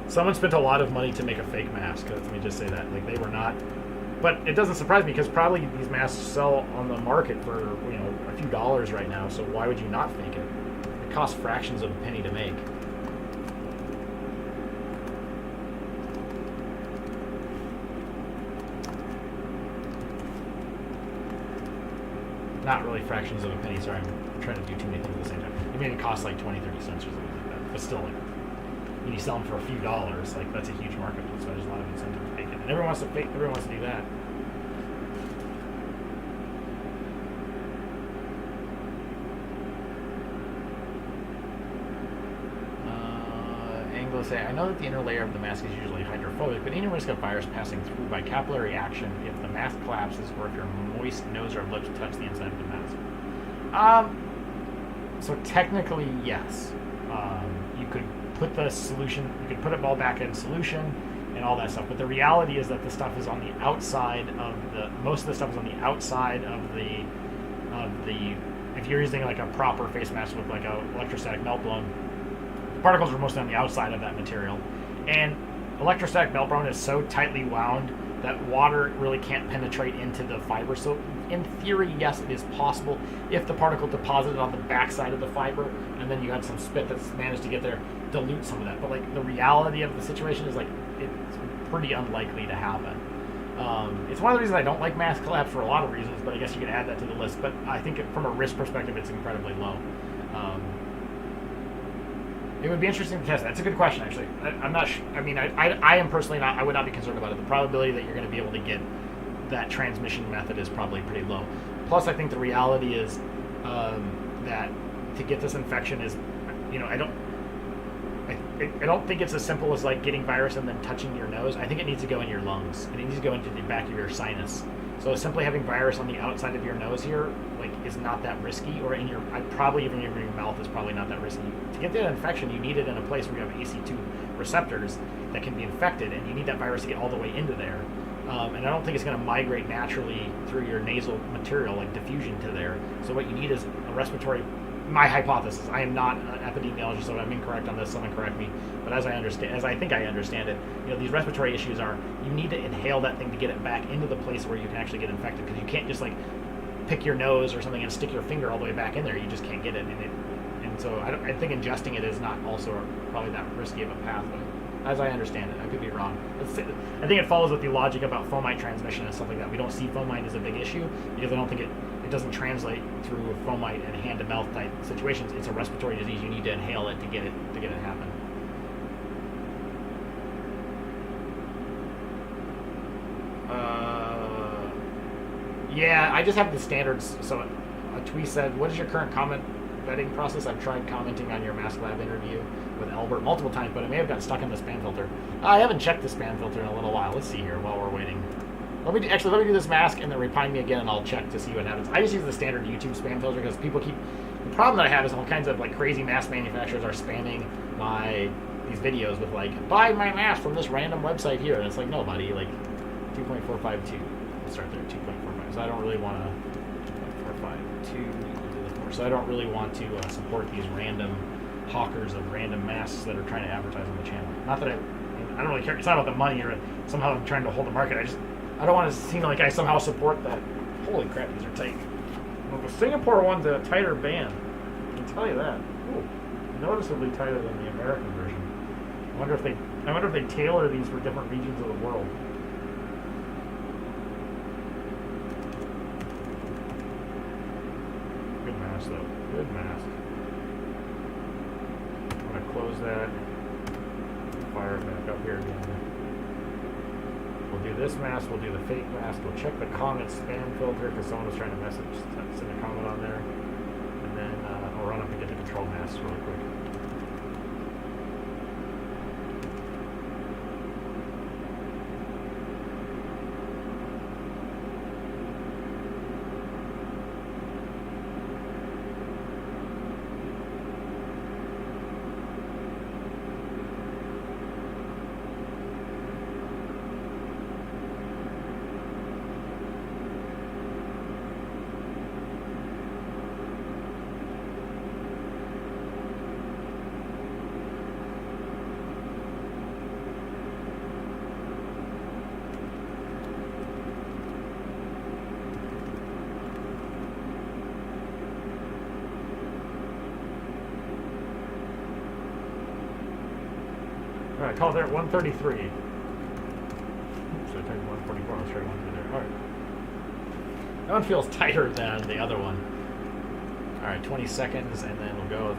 Someone spent a lot of money to make a fake mask. Let me just say that. They were not. But it doesn't surprise me because probably these masks sell on the market for a few dollars right now. So why would you not fake it? It costs fractions of a penny to make. Not really fractions of a penny. Sorry, I'm trying to do too many things at the same time. I mean, it costs like 20, 30 cents or something like that. But still, when you sell them for a few dollars, that's a huge market. So there's a lot of incentive to fake it. And everyone wants to do that. Anglo say, I know that the inner layer of the mask is usually hydrophobic, but any risk of virus passing through by capillary action if the mask collapses or if your moist nose or lips touch the inside of the mask? So technically, yes. You could put the solution, you could put it all back in solution and all that stuff. But the reality is that the stuff is on the outside of most of the stuff is on the outside of the if you're using like a proper face mask with like a electrostatic melt blown, the particles are mostly on the outside of that material. And electrostatic melt blown is so tightly wound that water really can't penetrate into the fiber. So in theory, yes, it is possible if the particle deposited on the backside of the fiber and then you had some spit that's managed to get there, dilute some of that. But like the reality of the situation is like it's pretty unlikely to happen. It's one of the reasons I don't like mass collapse for a lot of reasons, but I guess you could add that to the list. But I think from a risk perspective, it's incredibly low. It would be interesting to test. That's a good question, actually. I'm not. I mean, I am personally not. I would not be concerned about it. The probability that you're going to be able to get that transmission method is probably pretty low. Plus, I think the reality is that to get this infection is, I don't think it's as simple as like getting virus and then touching your nose. I think it needs to go in your lungs and it needs to go into the back of your sinus. So simply having virus on the outside of your nose here, like, is not that risky, or in your, probably even in your mouth is probably not that risky. To get that infection, you need it in a place where you have AC2 receptors that can be infected, and you need that virus to get all the way into there. And I don't think it's going to migrate naturally through your nasal material, like diffusion to there. So what you need is a respiratory. My hypothesis. I am not an epidemiologist, so if I'm incorrect on this, someone correct me. But as I think I understand it, these respiratory issues are, you need to inhale that thing to get it back into the place where you can actually get infected, because you can't just like pick your nose or something and stick your finger all the way back in there. You just can't get it. And so I think ingesting it is not also probably that risky of a pathway. As I understand it, I could be wrong. I think it follows with the logic about fomite transmission and stuff like that. We don't see fomite as a big issue because I don't think it doesn't translate through fomite and hand-to-mouth type situations. It's a respiratory disease. You need to inhale it to get it happen. Yeah, I just have the standards. So a tweet said, "What is your current comment vetting process? I've tried commenting on your Mask Lab interview with Albert multiple times, but it may have gotten stuck in the spam filter." I haven't checked the spam filter in a little while. Let's see here while we're waiting. Let me do this mask and then repine me again, and I'll check to see what happens. I just use the standard YouTube spam filter because people keep. The problem that I have is all kinds of like crazy mask manufacturers are spamming these videos with like, "Buy my mask from this random website here," and it's like, no, buddy, like 2.452. Let's start there, 2.45. So I don't really want to 2.452. So I don't really want to support these random hawkers of random masks that are trying to advertise on the channel. Not that I don't really care. It's not about the money or somehow I'm trying to hold the market. I don't want to seem like I somehow support that. Holy crap, these are tight. Well, the Singapore one's a tighter band. I can tell you that. Ooh, noticeably tighter than the American version. I wonder if they tailor these for different regions of the world. Good mask though. Good mask. I'm gonna close that. Fire it back up here again. We'll do this mask, we'll do the fake mask, we'll check the comment spam filter because someone was trying to send a comment on there. And then I'll run up and get the control masks really quick. Alright, call there at 133. Oops, so I typed 144. Let's try 133 there. Alright. That one feels tighter than the other one. Alright, 20 seconds, and then we'll go.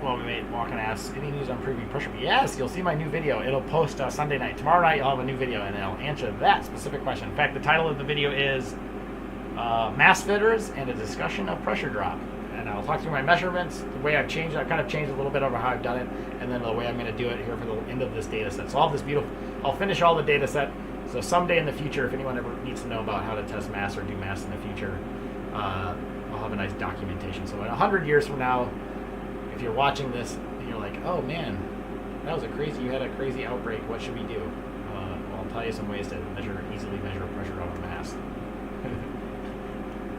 Well, we made walking ass. Any news on preview pressure? Yes, you'll see my new video. It'll post Sunday night. Tomorrow night, you'll have a new video, and it'll answer that specific question. In fact, the title of the video is Mask Fitters and a Discussion of Pressure Drop. And I'll talk through my measurements, the way I've changed. I've kind of changed a little bit over how I've done it, and then the way I'm going to do it here for the end of this data set. So I'll finish all the data set. So someday in the future, if anyone ever needs to know about how to test masks or do masks in the future, I'll have a nice documentation. So in 100 years from now, if you're watching this and you're like, "Oh man, you had a crazy outbreak, what should we do?" Well, I'll tell you some ways to easily measure pressure on a mask.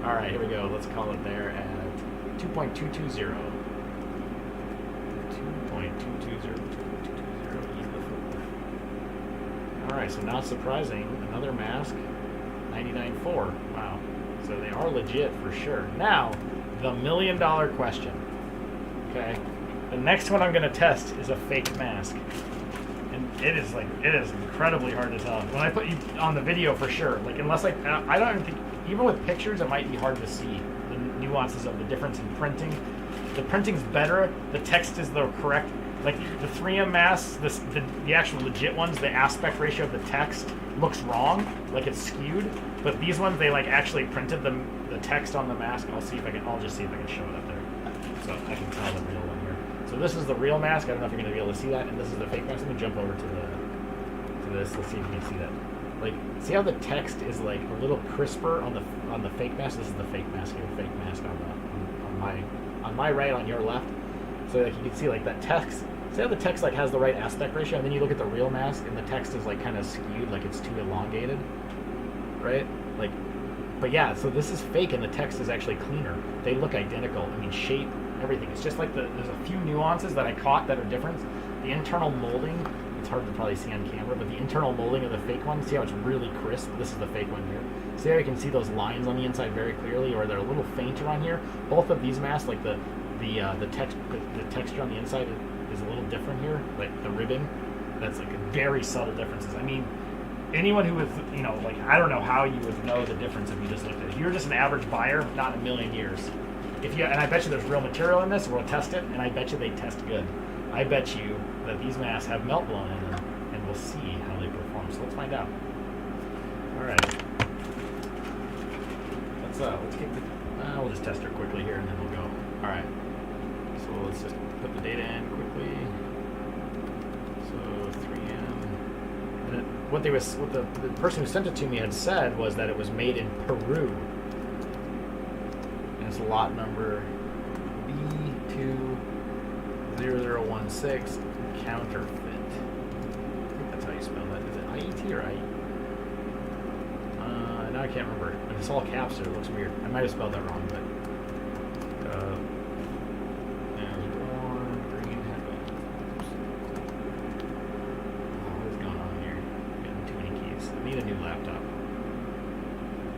All right, here we go. Let's call it there at 2.220. 2.220. All right, so not surprising, another mask, 99.4. Wow. So they are legit for sure. Now, the $1 million question. Okay. The next one I'm going to test is a fake mask. And it is incredibly hard to tell. When I put you on the video for sure, like unless I don't even think, even with pictures, it might be hard to see the nuances of the difference in printing. The printing's better, the text is the correct, like the 3M masks, the actual legit ones, the aspect ratio of the text looks wrong, like it's skewed. But these ones, they like actually printed the text on the mask. I'll just see if I can show it up there, so I can tell the real one here. So this is the real mask. I don't know if you're going to be able to see that, and this is the fake mask. Let me jump over to this. Let's see if you can see that. Like, see how the text is like a little crisper on the fake mask. This is the fake mask here. Fake mask on my right, on your left. So like you can see like that text. See how the text like has the right aspect ratio, and then you look at the real mask, and the text is like kind of skewed, like it's too elongated, right? Like, but yeah. So this is fake, and the text is actually cleaner. They look identical. I mean, shape, everything. It's just like there's a few nuances that I caught that are different. The internal molding. It's hard to probably see on camera, but the internal molding of the fake one, see how it's really crisp? This is the fake one here. See how you can see those lines on the inside very clearly, or they're a little fainter on here? Both of these masks, like the texture on the inside is a little different here, like the ribbing. That's like very subtle differences. I mean, anyone who is, like, I don't know how you would know the difference if you just looked at it. If you're just an average buyer, not in a million years. And I bet you there's real material in this, we'll test it, and I bet you they test good. I bet you that these masks have melt blown in them, and we'll see how they perform. So let's find out. All right. Let's get we'll just test her quickly here, and then we'll go. All right. So let's just put the data in quickly. So 3M. And what the person who sent it to me had said was that it was made in Peru, and it's lot number B20016 Counterfeit. I think that's how you spell that. Is it IET or IE? Now I can't remember. But it's all caps, so it looks weird. I might have spelled that wrong, but green headband. What's going on here? I'm getting too many keys. I need a new laptop.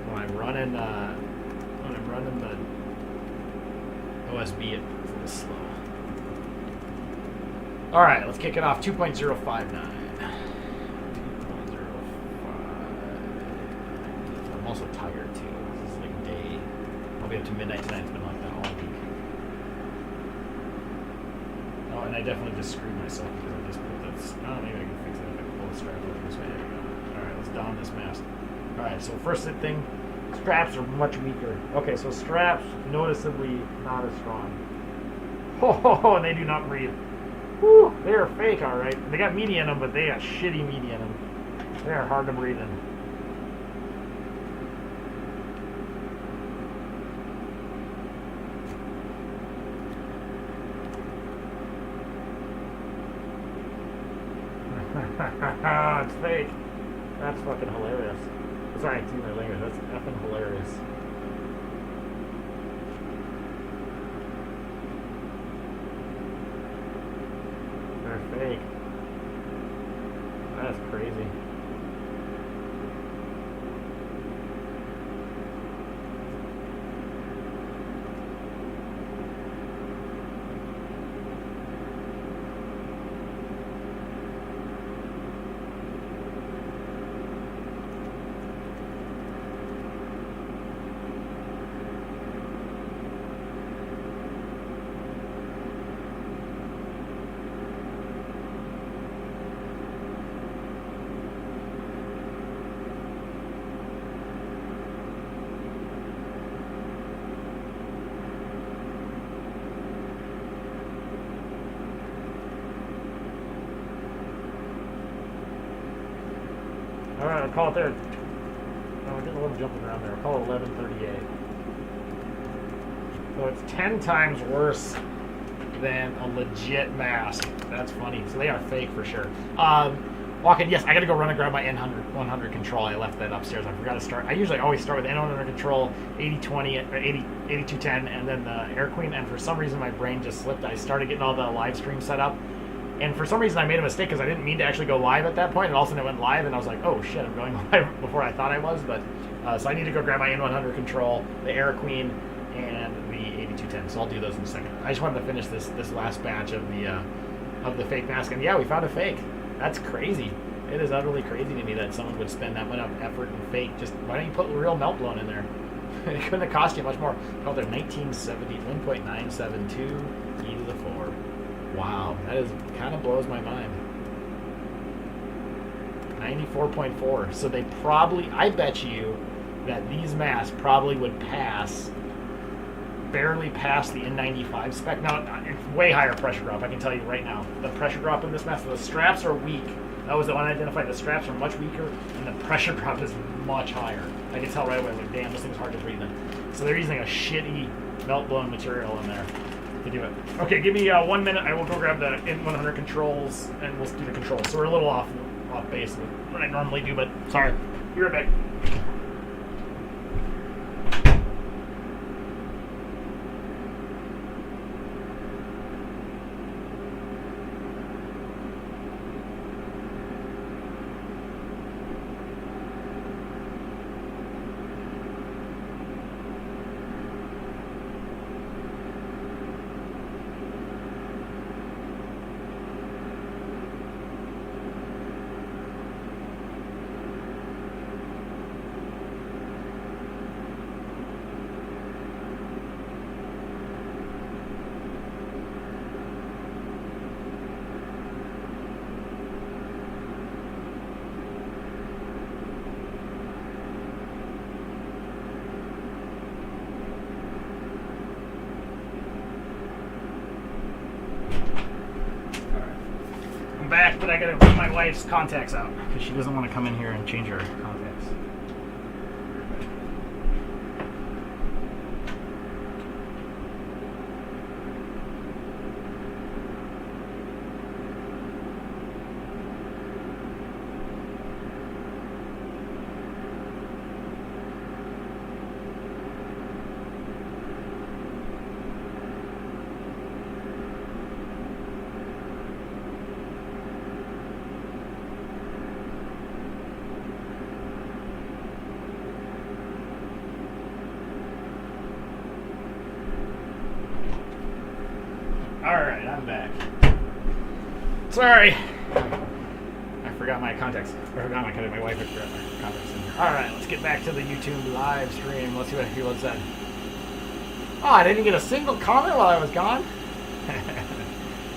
When I'm running the OSB, it's a little slow. All right, let's kick it off. 2.059. I'm also tired too. This is like day. I'll be up to midnight tonight. It's been like that all week. Oh, and I definitely just screwed myself because I just put this. Oh, maybe I can fix it if I pull the strap over this way. There we go. All right, let's don this mask. All right, so first thing, straps are much weaker. Okay, so straps noticeably not as strong. Oh, and they do not breathe. Whew, they are fake, all right. They got media in them, but they got shitty media in them. They are hard to breathe in. It's fake. That's fucking hilarious. Sorry, it's my language. That's effing hilarious. They're fake. That's crazy. Alright, I'll call it there. Oh, we're getting a little jumping around there. I'll call it 11:38. So it's 10 times worse than a legit mask. That's funny. So they are fake for sure. Walking, yes, I gotta go run and grab my N100 control. I left that upstairs. I forgot to start. I usually always start with N100 control, 8020, or 8210, and then the Air Queen. And for some reason, my brain just slipped. I started getting all the live stream set up. And for some reason, I made a mistake because I didn't mean to actually go live at that point. And all of a sudden, it went live, and I was like, oh shit, I'm going live before I thought I was. But so I need to go grab my N100 control, the Air Queen, and the 8210. So I'll do those in a second. I just wanted to finish this last batch of the fake mask. And yeah, we found a fake. That's crazy. It is utterly crazy to me that someone would spend that much effort and fake. Just why don't you put real melt blown in there? It couldn't have cost you much more. Oh, they're 1970, 1.972 e to the 4. Wow, that is kind of blows my mind. 94.4. So they probably, I bet you that these masks probably would barely pass the N95 spec. Now, it's way higher pressure drop, I can tell you right now. The pressure drop in this mask, the straps are weak. That was the one I identified. The straps are much weaker, and the pressure drop is much higher. I can tell right away, like, damn, this thing's hard to breathe in. So they're using a shitty melt-blown material in there to do it. Okay, give me 1 minute. I will go grab the N100 controls, and we'll do the controls. So we're a little off base with what I normally do, but sorry. Be right back. Back, but I gotta put my wife's contacts out because she doesn't want to come in here and change her contacts. Alright, I'm back. Sorry. I forgot my contacts. I forgot my wife had my contacts in here. Alright, let's get back to the YouTube live stream. Let's see what he said. Oh, I didn't get a single comment while I was gone?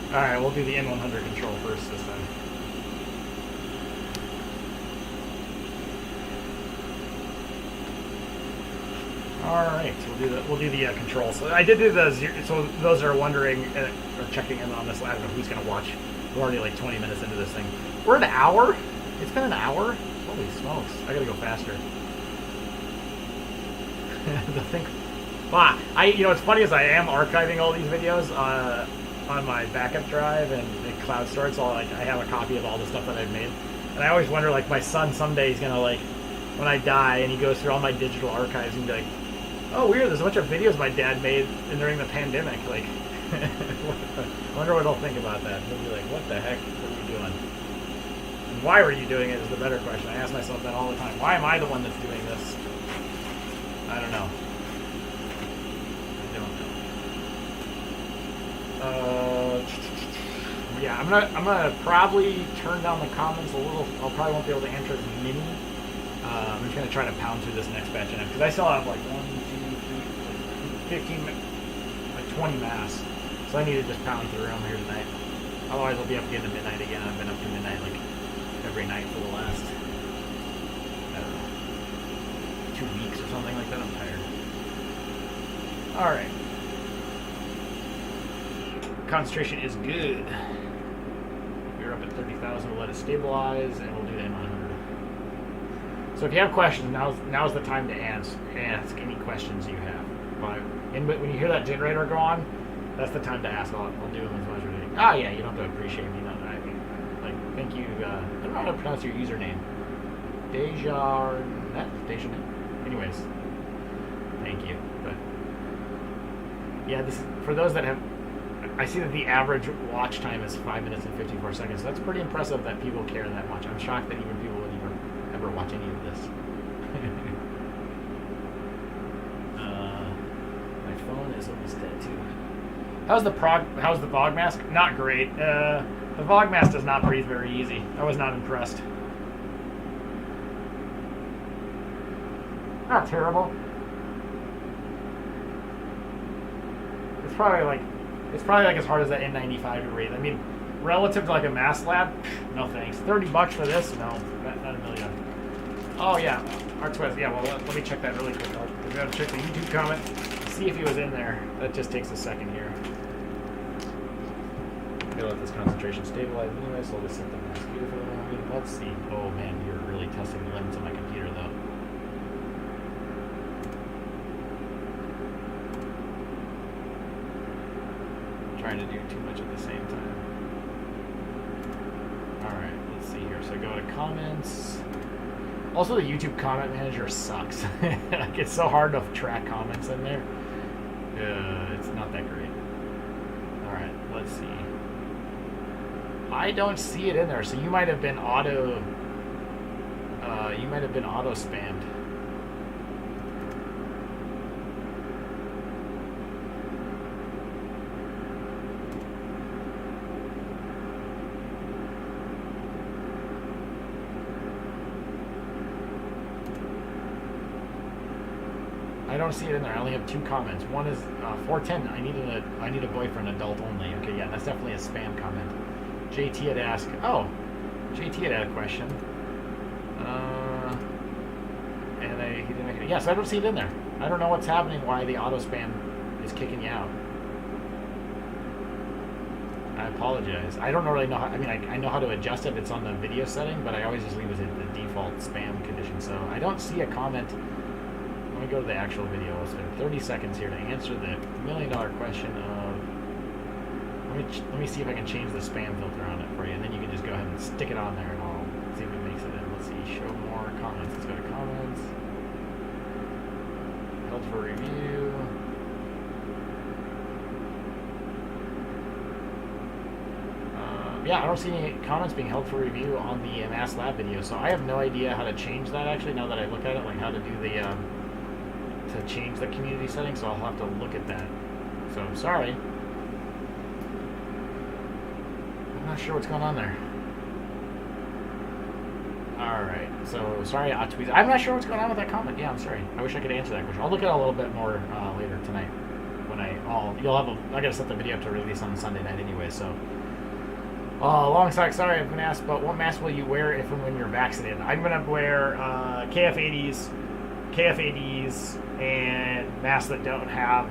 Alright, we'll do the N100 control first this time. All right, so we'll do the controls. So I did do the so those are wondering or checking in on this. I don't know who's gonna watch. We're already like 20 minutes into this thing. We're an hour. It's been an hour. Holy smokes! I gotta go faster. The thing. Wow. What's funny is I am archiving all these videos on my backup drive and the cloud storage. So I have a copy of all the stuff that I've made, and I always wonder, like, my son someday is gonna, like, when I die and he goes through all my digital archives and be like, oh, weird, there's a bunch of videos my dad made during the pandemic. Like, I wonder what he'll think about that. He'll be like, what the heck were you doing? And why were you doing it is the better question. I ask myself that all the time. Why am I the one that's doing this? I don't know. Yeah, I'm gonna probably turn down the comments a little. I probably won't be able to answer as many. I'm just gonna try to pound through this next batch in because I still have like 15, like 20 masks. So I need to just pound through them here tonight. Otherwise, I'll be up again to midnight again. I've been up to midnight like every night for the last, I don't know, 2 weeks or something like that. I'm tired. All right. Concentration is good. We're up at 30,000. We'll let it stabilize, and we'll do the N100. So if you have questions, now's the time to ask any questions you have. But when you hear that generator go on, that's the time to ask. I'll do them as much as I can. Oh yeah, you don't have to appreciate me. No, I mean, like Thank you. I don't know how to pronounce your username. Dejarnet? Anyways, thank you. But yeah, this is, for those that have, I see that the average watch time is 5 minutes and 54 seconds. So that's pretty impressive that people care that much. I'm shocked that even people would ever watch any of this. My phone is almost dead too. How's the Vlogmas? Not great. The Vlogmas does not breathe very easy. I was not impressed. Not terrible. It's probably like as hard as that N95 to breathe. I mean, relative to like a mass lab, no thanks. $30 for this? No, not a million. Oh yeah, Artswest. Yeah, well let me check that really quick. We gotta check the YouTube comment, see if he was in there. That just takes a second here. Gotta let this concentration stabilize anyway, so I'll just set the mask here for a moment. Let's see. Oh man, you're really testing the limits of my computer though. Trying to do too much at the same time. Alright, let's see here. So go to comments. Also, the YouTube comment manager sucks. Like, it's so hard to track comments in there. It's not that great. Alright, let's see. I don't see it in there, so you might have been auto spammed. I don't see it in there. I only have 2 comments. One is 410. I need a boyfriend, adult only. Okay, yeah, that's definitely a spam comment. JT had asked. Oh, JT had a question. And he didn't make it. Yes, I don't see it in there. I don't know what's happening. Why the auto spam is kicking you out. I apologize. I don't really know how. I mean, I know how to adjust it. It's on the video setting, but I always just leave it at the default spam condition. So I don't see a comment. Let me go to the actual video. I'll spend 30 seconds here to answer the $1 million question of. Let me see if I can change the spam filter on it for you, and then you can just go ahead and stick it on there, and I'll see if it makes it in. Let's see. Show more comments. Let's go to comments. Held for review. Yeah, I don't see any comments being held for review on the Mass Lab video, so I have no idea how to change that. Actually, now that I look at it, like how to do the to change the community settings, so I'll have to look at that. So I'm sorry. I'm not sure what's going on there. Alright, so sorry, Atweez. I'm not sure what's going on with that comment. Yeah, I'm sorry. I wish I could answer that question. I'll look at it a little bit more later tonight. When I gotta set the video up to release on Sunday night anyway, so. Long stock, sorry, I've been asked, but what mask will you wear if and when you're vaccinated? I'm gonna wear KF80s, and masks that don't have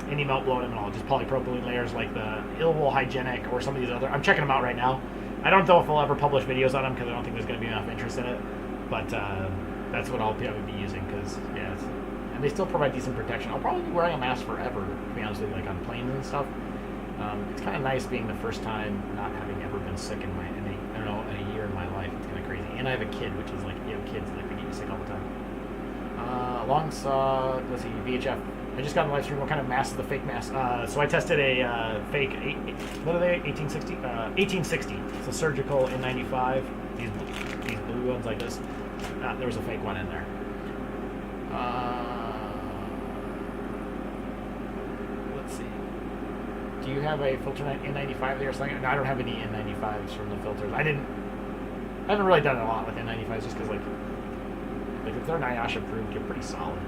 any melt blow in them at all, just polypropylene layers like the Illwool Hygienic or some of these other. I'm checking them out right now. I don't know if we'll ever publish videos on them because I don't think there's going to be enough interest in it, but that's what I'll probably be using because, yeah, and they still provide decent protection. I'll probably be wearing a mask forever, to be honest with you, like on planes and stuff. It's kind of nice being the first time not having ever been sick in a year in my life. It's kind of crazy. And I have a kid, which is like, you know, kids, like, they get you sick all the time. Alongside, let's see, VHF. I just got in the live stream. What kind of mask is the fake mask? So I tested a fake, what are they, 1860? 1860. It's a surgical N95. These blue ones like this. There was a fake one in there. Let's see. Do you have a filter N95 there or something? No, I don't have any N95s from the filters. I haven't really done a lot with N95s just because, like if they're NIOSH approved, they're pretty solid.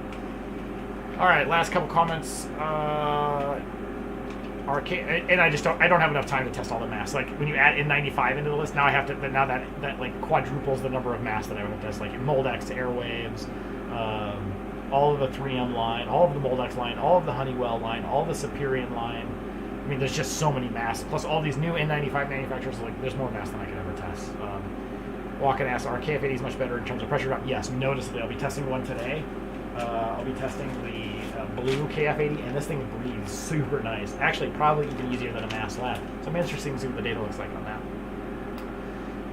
All right, last couple comments. And I don't have enough time to test all the masks. Like when you add N95 into the list, now I have to. Now that like quadruples the number of masks that I would have to test. Like Moldex, Airwaves, all of the 3M line, all of the Moldex line, all of the Honeywell line, all of the Superior line. I mean, there's just so many masks. Plus all these new N95 manufacturers. Like there's more masks than I could ever test. Walken asks, are KF80s much better in terms of pressure drop? Yes, noticeably. I'll be testing one today. I'll be testing the blue KF80, and this thing breathes super nice. Actually, probably even easier than a mass lab. So I'm interested to see what the data looks like on that.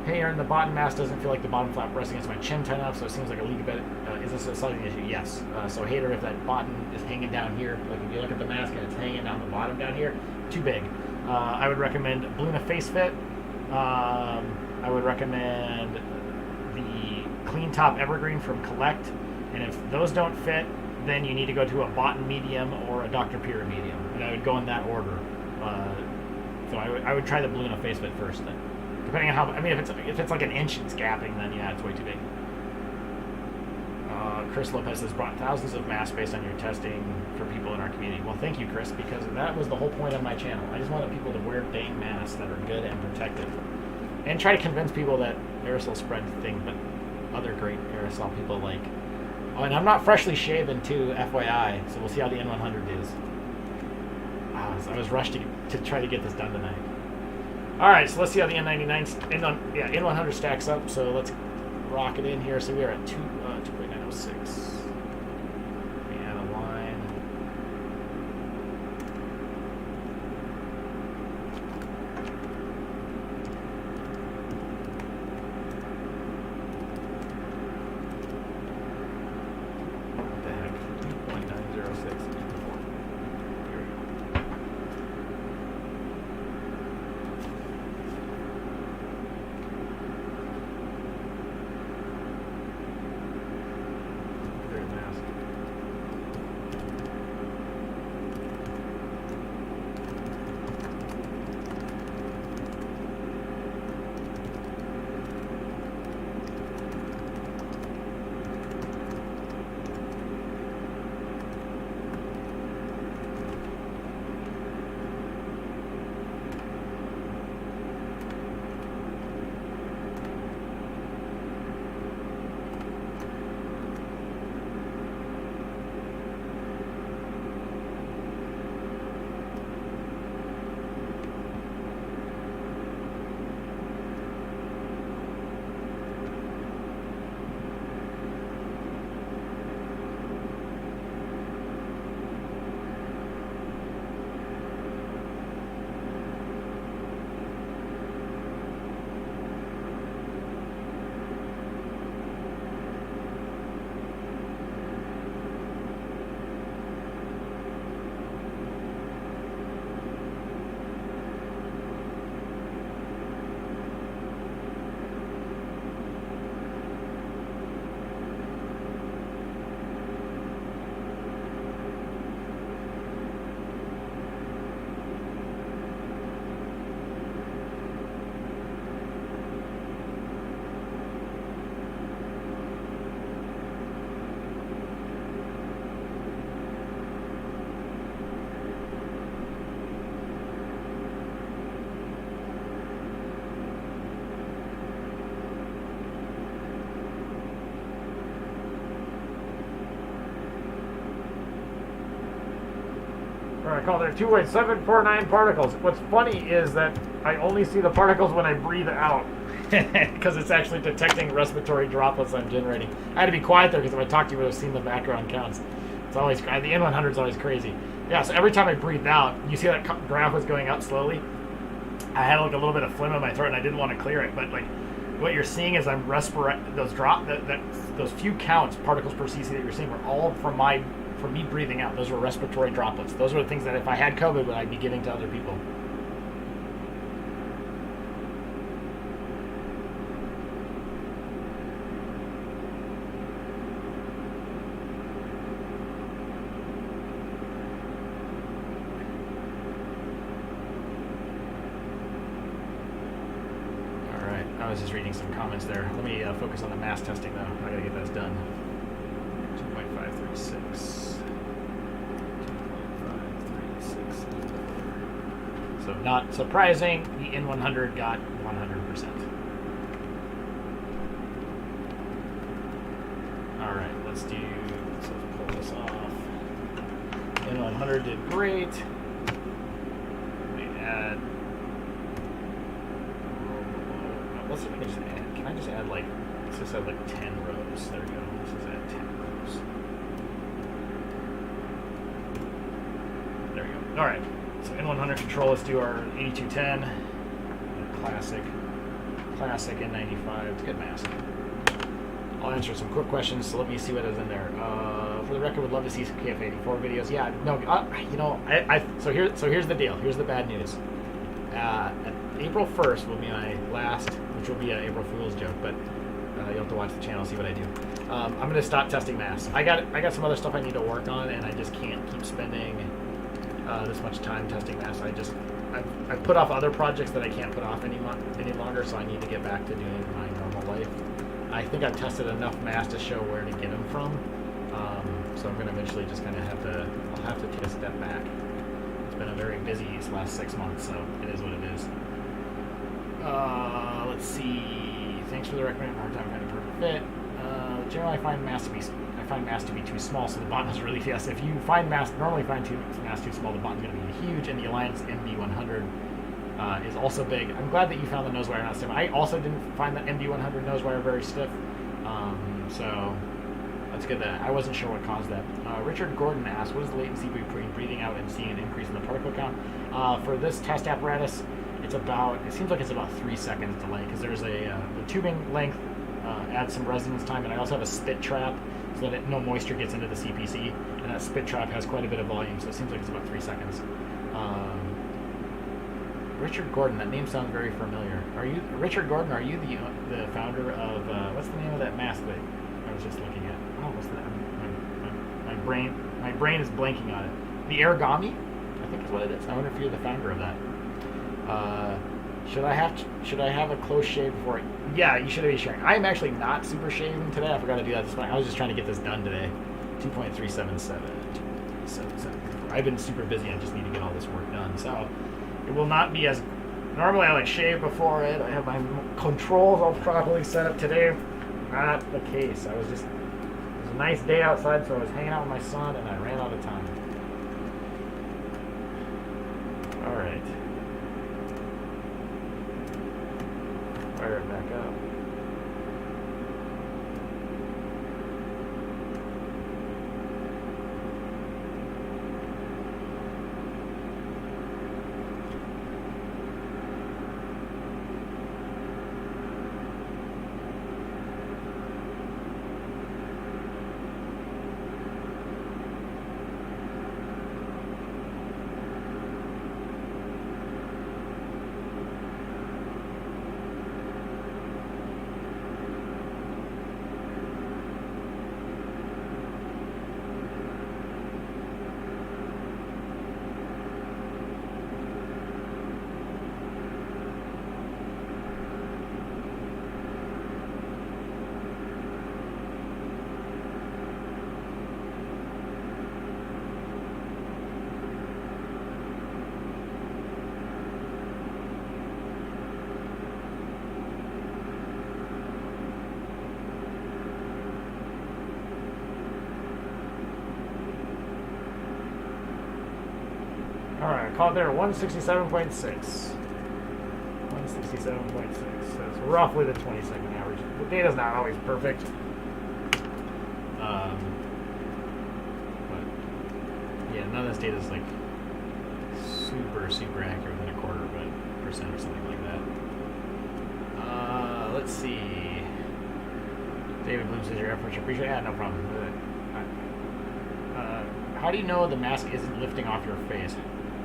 Hey, Aaron, the bottom mask doesn't feel like the bottom flap rests against my chin tight enough, so it seems like a leak a bit. Is this a sizing issue? Yes. So hater, if that bottom is hanging down here, like if you look at the mask and it's hanging down the bottom down here, too big. I would recommend Bluna Face Fit. I would recommend the Clean Top Evergreen from Collect. And if those don't fit, then you need to go to a Botan medium or a Dr. Pira medium. And I would go in that order. So I would try the Bluna Face Fit first then. Depending on how, I mean, if it's like an inch it's gapping, then yeah, it's way too big. Chris Lopez has brought thousands of masks based on your testing for people in our community. Well, thank you, Chris, because that was the whole point of my channel. I just wanted people to wear dang masks that are good and protective. And try to convince people that aerosol spread the thing, but other great aerosol people like... Oh, and I'm not freshly shaven too, FYI, so we'll see how the N100 is. So I was rushed to try to get this done tonight. Alright, so let's see how the N100 stacks up. So let's rock it in here. So we are at 2.906. We add a line. What the heck? 2.906. I call there 2.749 particles. What's funny is that I only see the particles when I breathe out because it's actually detecting respiratory droplets I'm generating. I had to be quiet there because if I talked to you, you would have seen the background counts. It's always, the N100 is always crazy. Yeah, so every time I breathed out, you see that graph was going up slowly. I had like a little bit of phlegm in my throat and I didn't want to clear it, but like what you're seeing is I'm those few counts, particles per cc that you're seeing were all from me breathing out. Those were respiratory droplets. Those were the things that if I had COVID, would I be giving to other people. All right, I was just reading some comments there. Let me focus on the mass testing though. I gotta get this done. 2.536. So not surprising, the N100 got 100%. All right, let's pull this off. N100 did great. We add. Let's see if I can just add. Can I just add like? Let's just add like 10 rows. There we go. Let's just add 10 rows. There we go. All right. So N100 control, let's do our 8210, classic Classic N95. It's a good mask. I'll answer some quick questions, so let me see what is in there. For the record, would love to see some KF84 videos. Yeah, no, you know, so here's the deal. Here's the bad news. April 1st will be my last, which will be an April Fool's joke, but you'll have to watch the channel, see what I do. I'm going to stop testing masks. I got some other stuff I need to work on, and I just can't keep spending this much time testing masks. I've put off other projects that I can't put off any longer, so I need to get back to doing my normal life. I think I've tested enough masks to show where to get them from, so I'm going to eventually just kind of I'll have to take a step back. It's been a very busy last 6 months, so it is what it is. Let's see. Thanks for the recommendation. Hard time finding perfect fit. Generally, I find masks to be too small, so the bottom is really fast. If you normally find masks too small, the bottom's going to be huge, and the Alliance MD100 is also big. I'm glad that you found the nose wire not stiff. I also didn't find the MD100 nose wire very stiff, so that's good. That I wasn't sure what caused that. Richard Gordon asked, what is the latency between breathing out and seeing an increase in the particle count? For this test apparatus, it seems like it's about 3 seconds delay, because there's the tubing length adds some resonance time, and I also have a spit trap so that no moisture gets into the CPC, and that spit trap has quite a bit of volume, so it seems like it's about 3 seconds. Richard Gordon, that name sounds very familiar. Richard Gordon, are you the founder of, what's the name of that mask that I was just looking at? Oh, what's that? My brain is blanking on it. The Origami, I think is what it is. I wonder if you're the founder of that. Should I have a close shave before I... Yeah, you should be sharing. I am actually not super shaving today. I forgot to do that this morning. I was just trying to get this done today. 2.377. I've been super busy. I just need to get all this work done. So it will not be as... Normally I shave before it. I have my controls all properly set up today. Not the case. It was a nice day outside, so I was hanging out with my son, and I ran out of time. All right. Fire it back up. Alright, call it there 167.6. 167.6. That's roughly the 20-second average. The data's not always perfect. But yeah, none of this data is super accurate within a quarter of a percent or something like that. Let's see. David Bloom says your efforts are appreciated. Yeah, no problem. How do you know the mask isn't lifting off your face?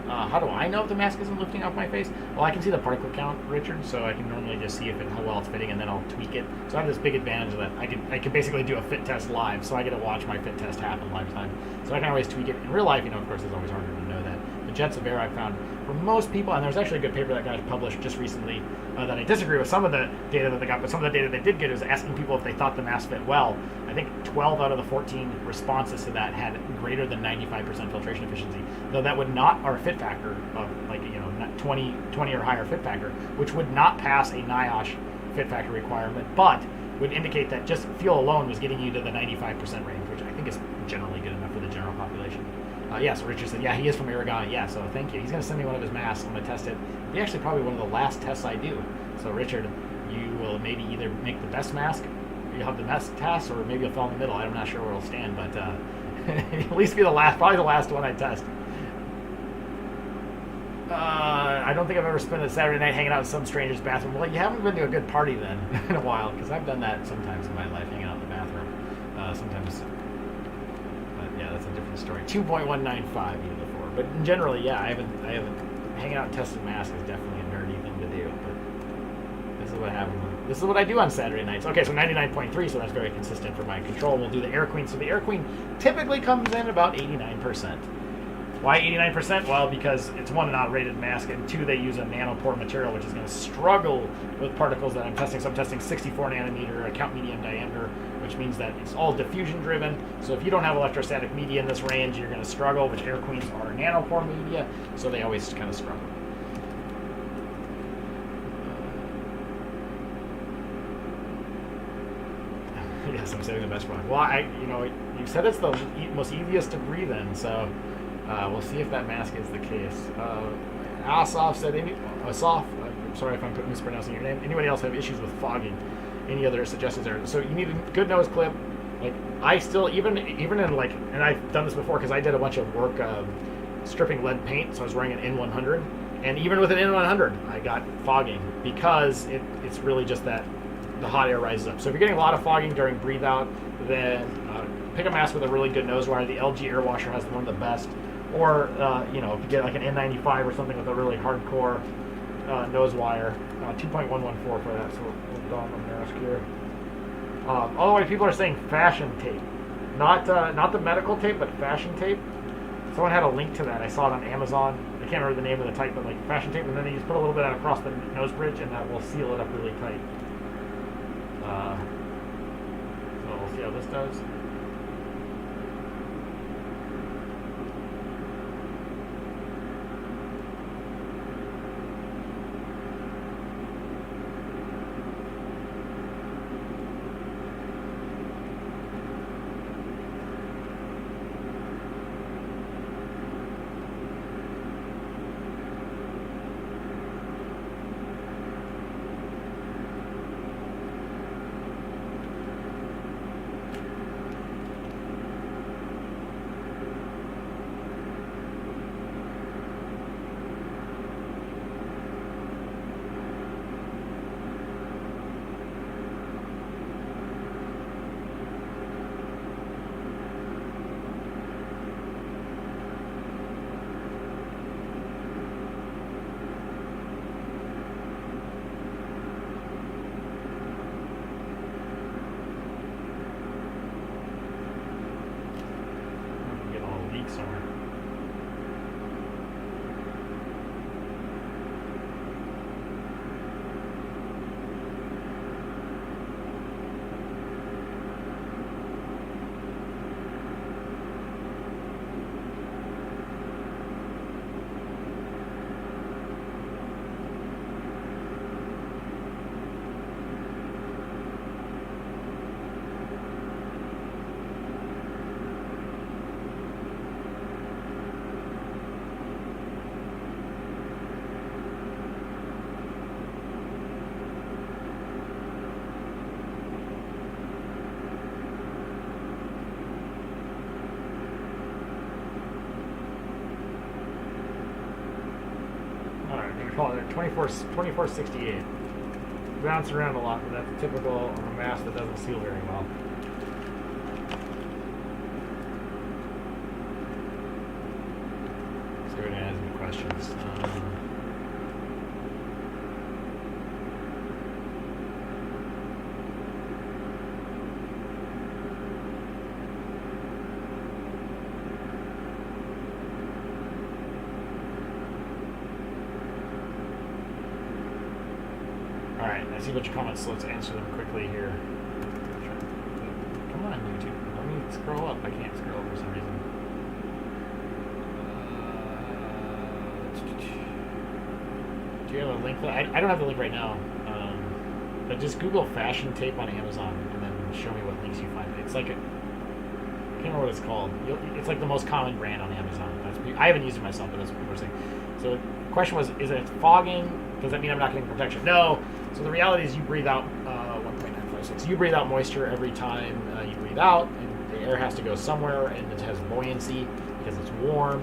How do I know if the mask isn't lifting off my face? Well, I can see the particle count, Richard, so I can normally just see how well it's fitting, and then I'll tweak it. So I have this big advantage that I can basically do a fit test live, so I get to watch my fit test happen live time. So I can always tweak it. In real life, of course, it's always harder to know that. The jets of air I found, for most people, and there's actually a good paper that got published just recently that I disagree with some of the data that they got, but some of the data they did get is asking people if they thought the mask fit well. I think 12 out of the 14 responses to that had greater than 95% filtration efficiency, though that would not, or a fit factor of 20 or higher fit factor, which would not pass a NIOSH fit factor requirement, but would indicate that just fuel alone was getting you to the 95% range, which I think is generally good enough for the general population. Yeah, so Richard said, yeah, he is from Oregon. Yeah, so thank you. He's going to send me one of his masks. I'm going to test it. It'll be actually probably one of the last tests I do. So Richard, you will maybe either make the best mask, or you'll have the best test, or maybe you'll fall in the middle. I'm not sure where it'll stand, but at least be probably the last one I test. I don't think I've ever spent a Saturday night hanging out in some stranger's bathroom. Well, you haven't been to a good party then in a while, because I've done that sometimes in my life, hanging out in the bathroom. Sometimes, but yeah, that's a different story. 2.195 even before, but in generally, yeah, I haven't. Hanging out and testing masks is definitely a nerdy thing to do. But this is what happens. This is what I do on Saturday nights. Okay, so 99.3, so that's very consistent for my control. We'll do the Air Queen. So the Air Queen typically comes in about 89%. Why 89%? Well, because it's one, an autorated mask, and two, they use a nanopore material, which is going to struggle with particles that I'm testing. So I'm testing 64 nanometer, count medium diameter, which means that it's all diffusion driven. So if you don't have electrostatic media in this range, you're going to struggle, which Air Queens are nanopore media, so they always kind of struggle. Yes, I'm saving the best one. Well, you said it's the most easiest to breathe in, so we'll see if that mask is the case. Aerosol said, Asaf, I'm sorry if I'm mispronouncing your name. Anybody else have issues with fogging? Any other suggestions there? So you need a good nose clip. Like I still, even in like, and I've done this before because I did a bunch of work stripping lead paint, so I was wearing an N100, and even with an N100, I got fogging because it's really just that the hot air rises up. So if you're getting a lot of fogging during breathe out, then pick a mask with a really good nose wire. The LG Air Washer has one of the best. Or if you get like an N95 or something with a really hardcore nose wire, 2.114 for that. So we'll don the mask here. Otherwise, people are saying fashion tape, not the medical tape, but fashion tape. Someone had a link to that. I saw it on Amazon. I can't remember the name of the type, but like fashion tape, and then you just put a little bit across the nose bridge, and that will seal it up really tight. So we'll see how this does. Somewhere. Call it 2468. Bounce around a lot, but that's typical of a mask that doesn't seal very well. Let's go ahead and ask any questions. I see a bunch of comments, so let's answer them quickly here. Come on, YouTube. Let me scroll up. I can't scroll for some reason. Do you have a link? I don't have the link right now. But just Google fashion tape on Amazon and then show me what links you find. It's like I can't remember what it's called. It's like the most common brand on Amazon. I haven't used it myself, but that's what people are saying. So the question was, is it fogging? Does that mean I'm not getting protection? No. So the reality is you breathe out 1.956. You breathe out moisture every time you breathe out, and the air has to go somewhere, and it has buoyancy because it's warm.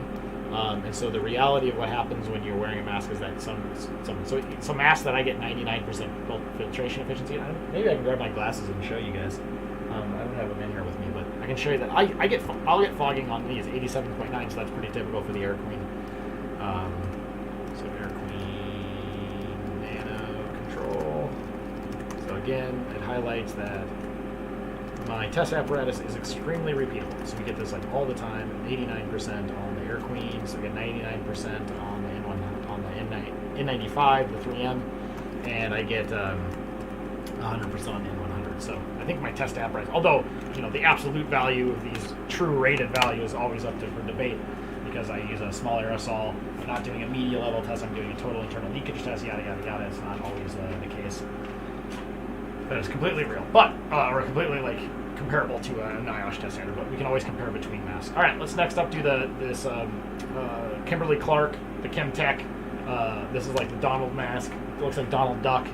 And so the reality of what happens when you're wearing a mask is that some masks that I get 99% filtration efficiency. Maybe I can grab my glasses and show you guys. I don't have them in here with me, but I can show you that I'll get fogging on these 87.9, so that's pretty typical for the Air Queen. So Air Queen Nano Control. So again, it highlights that my test apparatus is extremely repeatable. So we get this like all the time. 89% on the Air Queen. So we get 99% on the N1 on the N95, the 3M, and I get 100% on N100. So I think my test apparatus, although the absolute value of these true rated value is always up for debate, because I use a small aerosol. I'm not doing a media level test. I'm doing a total internal leakage test. Yada yada yada. It's not always the case. But it's completely real, or completely comparable to a NIOSH test standard. But we can always compare between masks. All right, let's next up do this Kimberly Clark, the Chemtech. This is like the Donald mask. It looks like Donald Duck.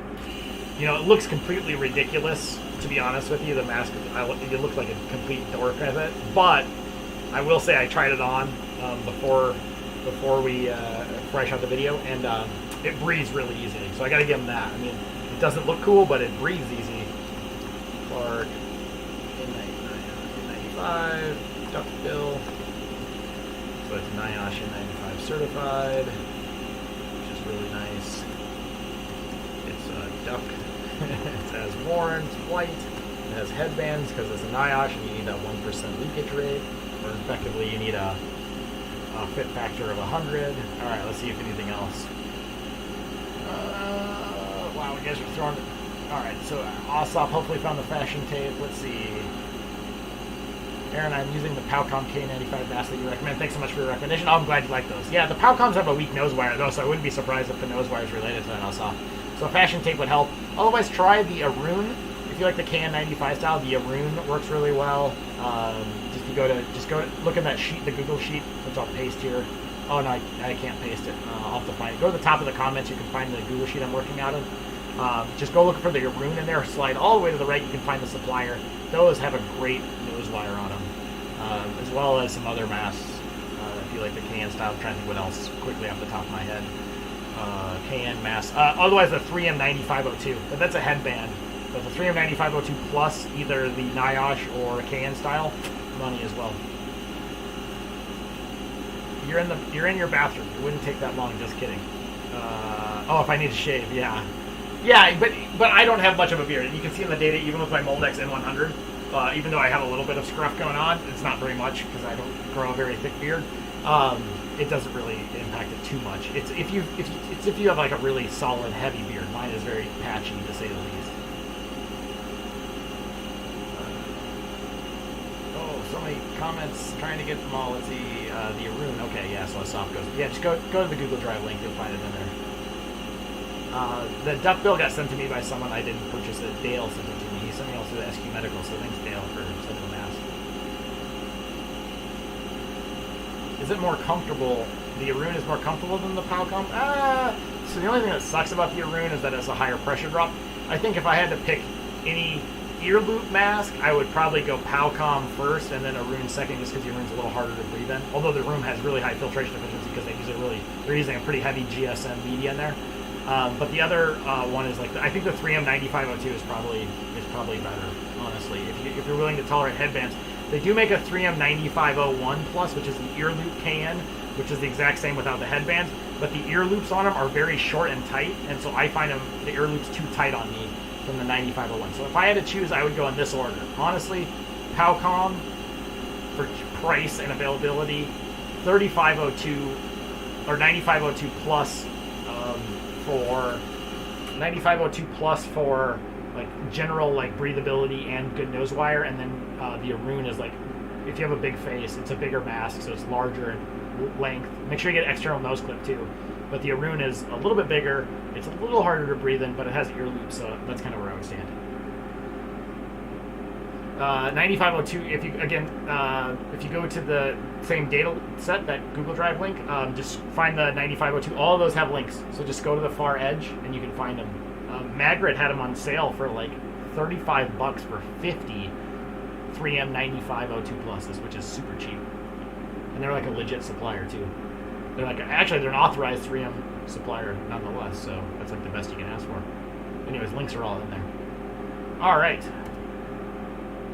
It looks completely ridiculous, to be honest with you. The mask, it looks like a complete dork with it. But I will say I tried it on before I shot the video, and it breathes really easily. So I got to give them that. I mean, it doesn't look cool, but it breathes easy. Clark, N95, duckbill. So it's NIOSH N95 certified, which is really nice. It's a duck. It has warrant, it's white. It has headbands because it's a NIOSH and you need a 1% leakage rate, or effectively you need a fit factor of 100. All right, let's see if anything else. Wow, you guys are throwing it. All right, so Osop hopefully found the fashion tape. Let's see. Aaron, I'm using the Powcom K95 mask that you recommend. Thanks so much for your recommendation. Oh, I'm glad you like those. Yeah, the Powcoms have a weak nose wire, though, so I wouldn't be surprised if the nose wire is related to that Osop. So fashion tape would help. Otherwise, try the Arun. If you like the KN95 style, the Arun works really well. Just go look at that sheet, the Google sheet, which I'll paste here. Oh, no, I can't paste it. I'll have to find it. Go to the top of the comments. You can find the Google sheet I'm working out of. Just go look for the Arun in there. Slide all the way to the right. You can find the supplier. Those have a great nose wire on them, as well as some other masks. If you like the KN style, I'm trying to think what else quickly off the top of my head. KN mask. Otherwise, the 3M 9502. But that's a headband. But the 3M 9502 plus either the NIOSH or KN style, money as well. You're in your bathroom. It wouldn't take that long. Just kidding. If I need to shave, yeah. Yeah, but I don't have much of a beard. You can see in the data, even with my Moldex N100, even though I have a little bit of scruff going on, it's not very much because I don't grow a very thick beard. It doesn't really impact it too much. It's if you have like a really solid heavy beard. Mine is very patchy to say the least. So many comments trying to get them all. Let's see, the Arun. Okay, yeah, so soft goes. Yeah, just go to the Google Drive link. You'll find it in there. The duckbill got sent to me by someone. I didn't purchase it. Dale sent it to me. He sent me also to SQ Medical, so thanks Dale for sending the mask. Is it more comfortable? The Arun is more comfortable than the Powcom? So the only thing that sucks about the Arun is that it's a higher pressure drop. I think if I had to pick any ear loop mask, I would probably go Powcom first and then Arun second, just because the Arun's a little harder to breathe in. Although the Arun has really high filtration efficiency because they're using a pretty heavy GSM media in there. But the other one is I think the 3M 9502 is probably better, honestly. If you're willing to tolerate headbands, they do make a 3M 9501 plus, which is an ear loop KN, which is the exact same without the headbands. But the ear loops on them are very short and tight, and so I find the ear loops too tight on me from the 9501. So if I had to choose, I would go in this order. Honestly, Powcom for price and availability, 3502 or 9502 plus. For 9502 plus for general breathability and good nose wire, and then the Arun is if you have a big face, it's a bigger mask, so it's larger in length. Make sure you get external nose clip too. But the Arun is a little bit bigger. It's a little harder to breathe in, but it has ear loops, so that's kind of where I would stand. 9502. If you go to the same data set, that Google Drive link, just find the 9502. All of those have links, so just go to the far edge and you can find them. Magritte had them on sale for $35 for 50 3M 9502 pluses, which is super cheap, and they're a legit supplier too. They're like, actually, they're an authorized 3M supplier nonetheless, so that's like the best you can ask for. Anyways, links are all in there. All right.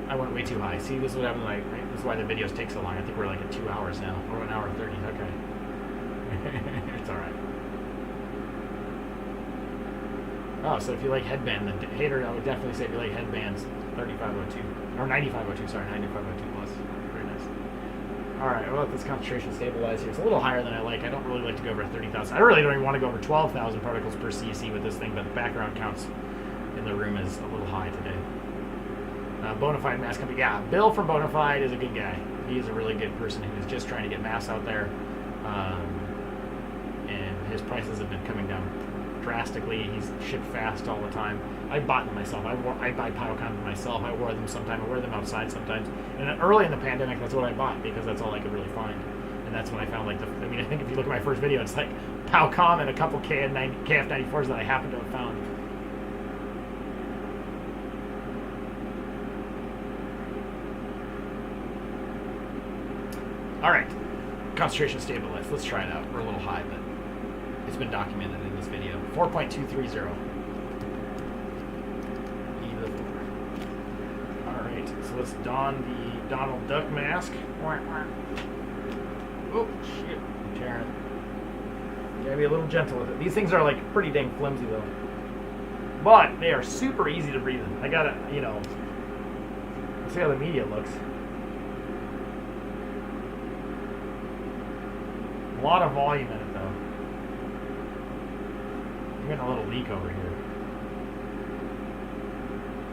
I went way too high. See, this is what happened. Like, right? This is why the videos take so long. I think we're like at 2 hours now, or 1 hour 30. Okay. It's all right. Oh, so if you like headband, the hater, I would definitely say if you like headbands, 3502 or 9502. Sorry, 9502 plus. Very nice. All right, we'll let this concentration stabilize here. It's a little higher than I like. I don't really like to go over 30,000. I really don't even want to go over 12,000 particles per cc with this thing, but the background counts in the room is a little high today. Bonafide Mass Company. Yeah, Bill from Bonafide is a good guy. He's a really good person who's just trying to get mass out there. And his prices have been coming down drastically. He's shipped fast all the time. I bought them myself. I buy Biocondoms myself. I wore them sometimes. I wear them outside sometimes. And early in the pandemic, that's what I bought because that's all I could really find. And that's when I found like I mean, I think if you look at my first video, it's like Powcom and a couple KF94s that I happen to have found. All right, concentration stabilized. Let's try it out. We're a little high, but it's been documented in this video. 4.230. All right, so let's don the Donald Duck mask. Oh, shit, I'm tearing. Gotta be a little gentle with it. These things are like pretty dang flimsy though. But they are super easy to breathe in. I gotta, you know, let's see how the media looks. A lot of volume in it though. I'm getting a little leak over here.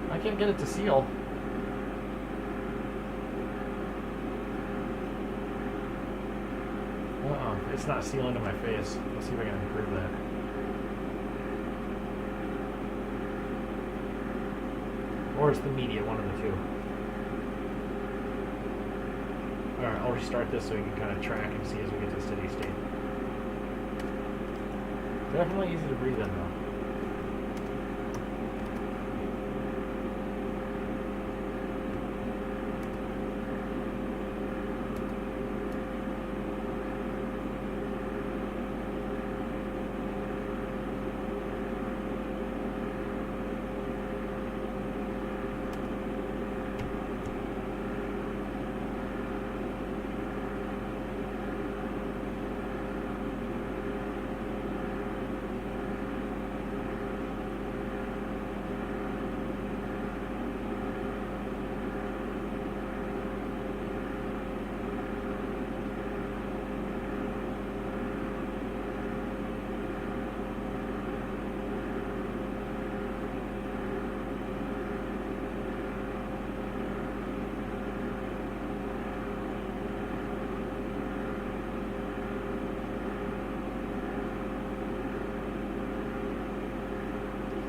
I can't get it to seal. It's not sealing to my face. Let's see if I can improve that. Or it's the media, one of the two. Alright, I'll restart this so we can kind of track and see as we get to steady state. Definitely easy to breathe in though.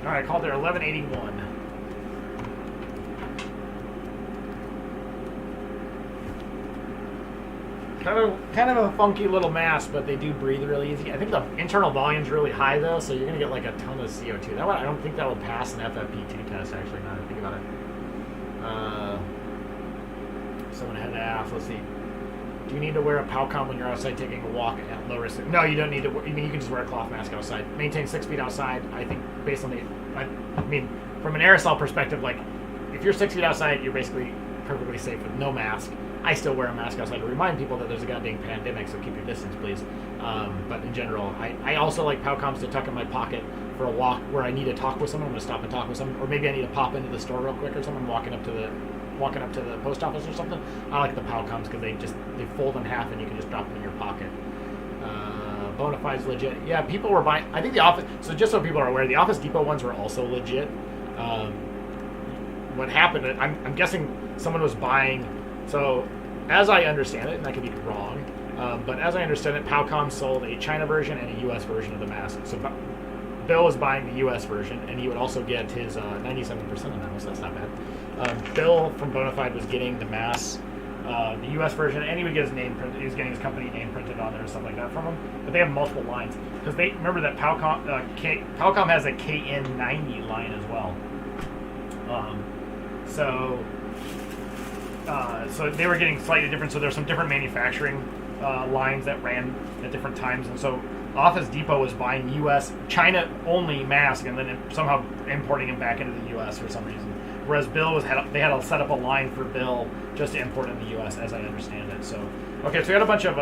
Alright, I called it 1181. Kind of a funky little mask, but they do breathe really easy. I think the internal volume's really high though, so you're gonna get like a ton of CO2. I don't think that would pass an FFP2 test actually, now that I think about it. Someone had asked, let's see. Do you need to wear a Powcom when you're outside taking a walk at low risk? No, you don't need to. I mean, you can just wear a cloth mask outside. Maintain 6 feet outside. I think based on the, I mean, from an aerosol perspective, like if you're 6 feet outside, you're basically perfectly safe with no mask. I still wear a mask outside to remind people that there's a goddamn pandemic, so keep your distance, please. But in general, I also like Powcoms to tuck in my pocket for a walk where I need to talk with someone. I'm gonna stop and talk with someone, or maybe I need to pop into the store real quick or something. Walking up to the post office or something. I like the Powcoms because they fold in half and you can just drop them in your pocket. Bonafide's legit. Yeah, people were buying. I think the Office. So just so people are aware, the Office Depot ones were also legit. What happened? I'm guessing someone was buying. So as I understand it, and I could be wrong, but as I understand it, Powcom sold a China version and a U.S. version of the mask. So Bill was buying the U.S. version, and he would also get his 97% of that, so that's not bad. Bill from Bonafide was getting the mask, the U.S. version, and he would get his name printed. He was getting his company name printed on there and stuff like that from him. But they have multiple lines because they remember that Powcom has a KN90 line as well. So they were getting slightly different. So there's some different manufacturing lines that ran at different times, and so Office Depot was buying U.S. China only masks and then somehow importing them back into the U.S. for some reason. Whereas Bill they had to set up a line for Bill just to import in the U.S. as I understand it. So okay, so we got a bunch of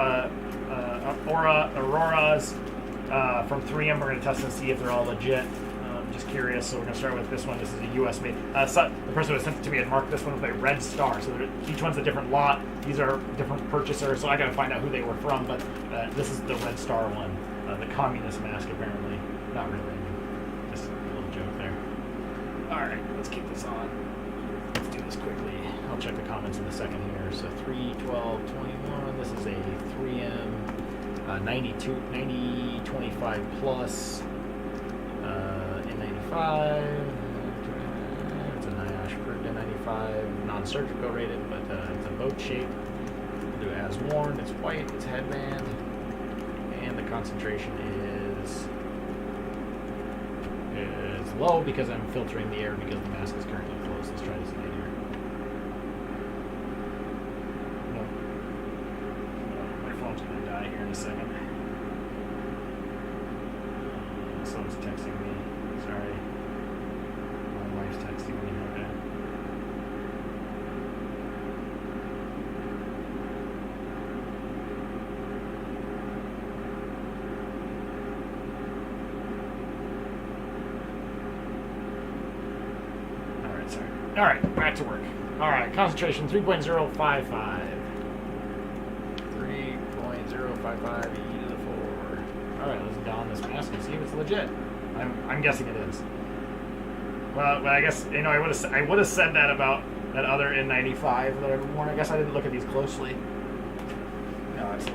Auroras from 3M. We're going to test and see if they're all legit. Just curious, so we're going to start with this one. This is a U.S. made. The person who sent it to me had marked this one with a red star, so each one's a different lot. These are different purchasers, so I got to find out who they were from. But this is the red star one, the communist mask apparently. Not really, just a little joke there. All right, let's keep this on. Let's do this quickly. I'll check the comments in a second here. So 3/12/21. This is a 3M 90/25 plus. It's a NIOSH approved N95, non-surgical rated, but it's a boat shape. We'll do as worn. It's white. It's headband, and the concentration is low because I'm filtering the air because the mask is currently closed. Let's try this again here. No, my phone's gonna die here in a second. Someone's texting me. Sorry. My wife's texting me. Okay. Alright, sorry. Alright, back to work. Alright, concentration 3.055. 3.055 e to the 4. Alright, let's don this mask and see if it's legit. I'm guessing it is. Well, I guess I would have said that about that other N95 that I've worn. I guess I didn't look at these closely. No, it's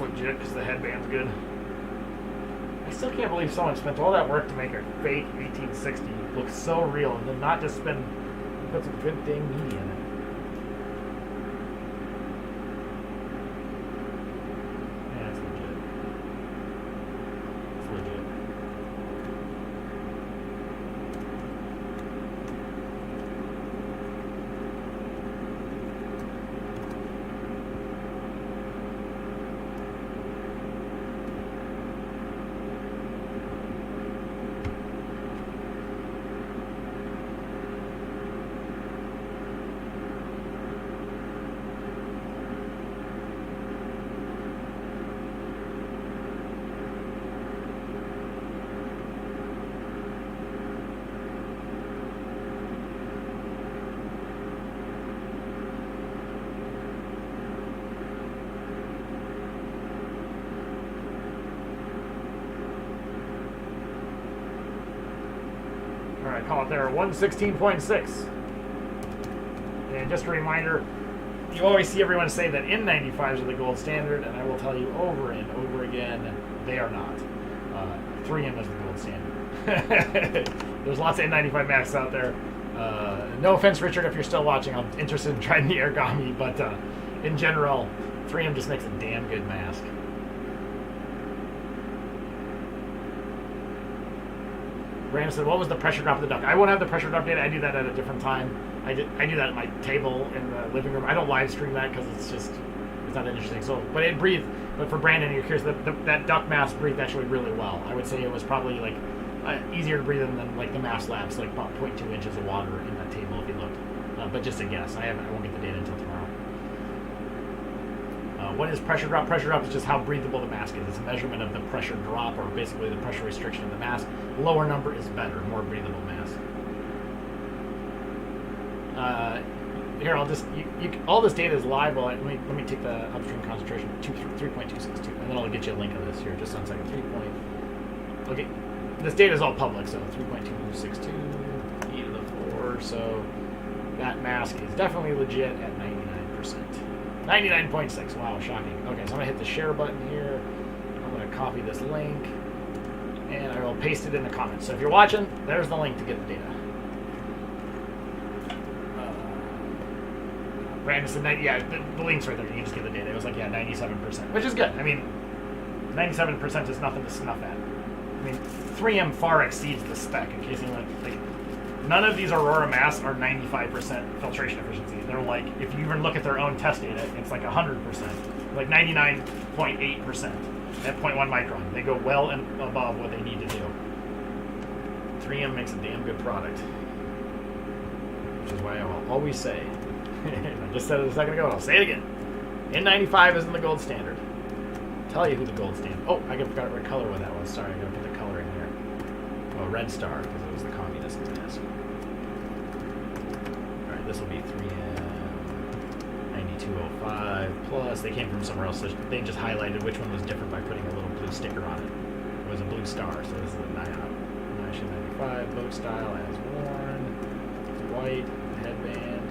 legit because the headband's good. I still can't believe someone spent all that work to make a fake 1860 look so real and then not just put some good dang media in it. Yeah, it's legit. It's legit. Alright, call it there, 116.6. And just a reminder, you always see everyone say that N95s are the gold standard, and I will tell you over and over again, they are not. 3M is the gold standard. There's lots of N95 masks out there. No offense, Richard, if you're still watching, I'm interested in trying the Ergomi, but in general, 3M just makes a damn good mask. Brandon said, what was the pressure drop of the duck? I won't have the pressure drop data. I do that at a different time. I do that at my table in the living room. I don't live stream that because it's not that interesting. So, but it breathed. But for Brandon, you're curious, that duck mask breathed actually really well. I would say it was probably like easier to breathe in than like the Mass Labs, like about 0.2 inches of water in that table if you looked. But just a guess. I won't get the data until tomorrow. What is pressure drop? Pressure drop is just how breathable the mask is. It's a measurement of the pressure drop, or basically the pressure restriction of the mask. Lower number is better, more breathable mask. Here, I'll just all this data is live. Well, let me take the upstream concentration 3.262, and then I'll get you a link of this here. Just one second. Okay, this data is all public, so 3.262 e to the 4. So that mask is definitely legit at 99%. 99.6. Wow, shocking. Okay, so I'm gonna hit the share button here. I'm gonna copy this link, and I will paste it in the comments. So if you're watching, there's the link to get the data. Brandon said, yeah, the link's right there. You can just get the data. It was like, yeah, 97%, which is good. I mean, 97% is nothing to snuff at. I mean, 3M far exceeds the spec. In case anyone, like, none of these Aurora masks are 95% filtration efficiency. They're like, if you even look at their own test data, it's like 100%. like 99.8% at 0.1 micron. They go well and above what they need to do. 3M makes a damn good product, which is why I will always say, I just said it a second ago and I'll say it again, N95 isn't the gold standard. I'll tell you who the gold standard. Oh, I forgot what color that was. Sorry, I gotta put the color in here. Oh, Red Star, because it was the communist mask. Alright, this will be 3M 9205 plus. They came from somewhere else, so they just highlighted which one was different by putting a little blue sticker on it. It was a blue star, so this is a 95 boat style as worn. White headband.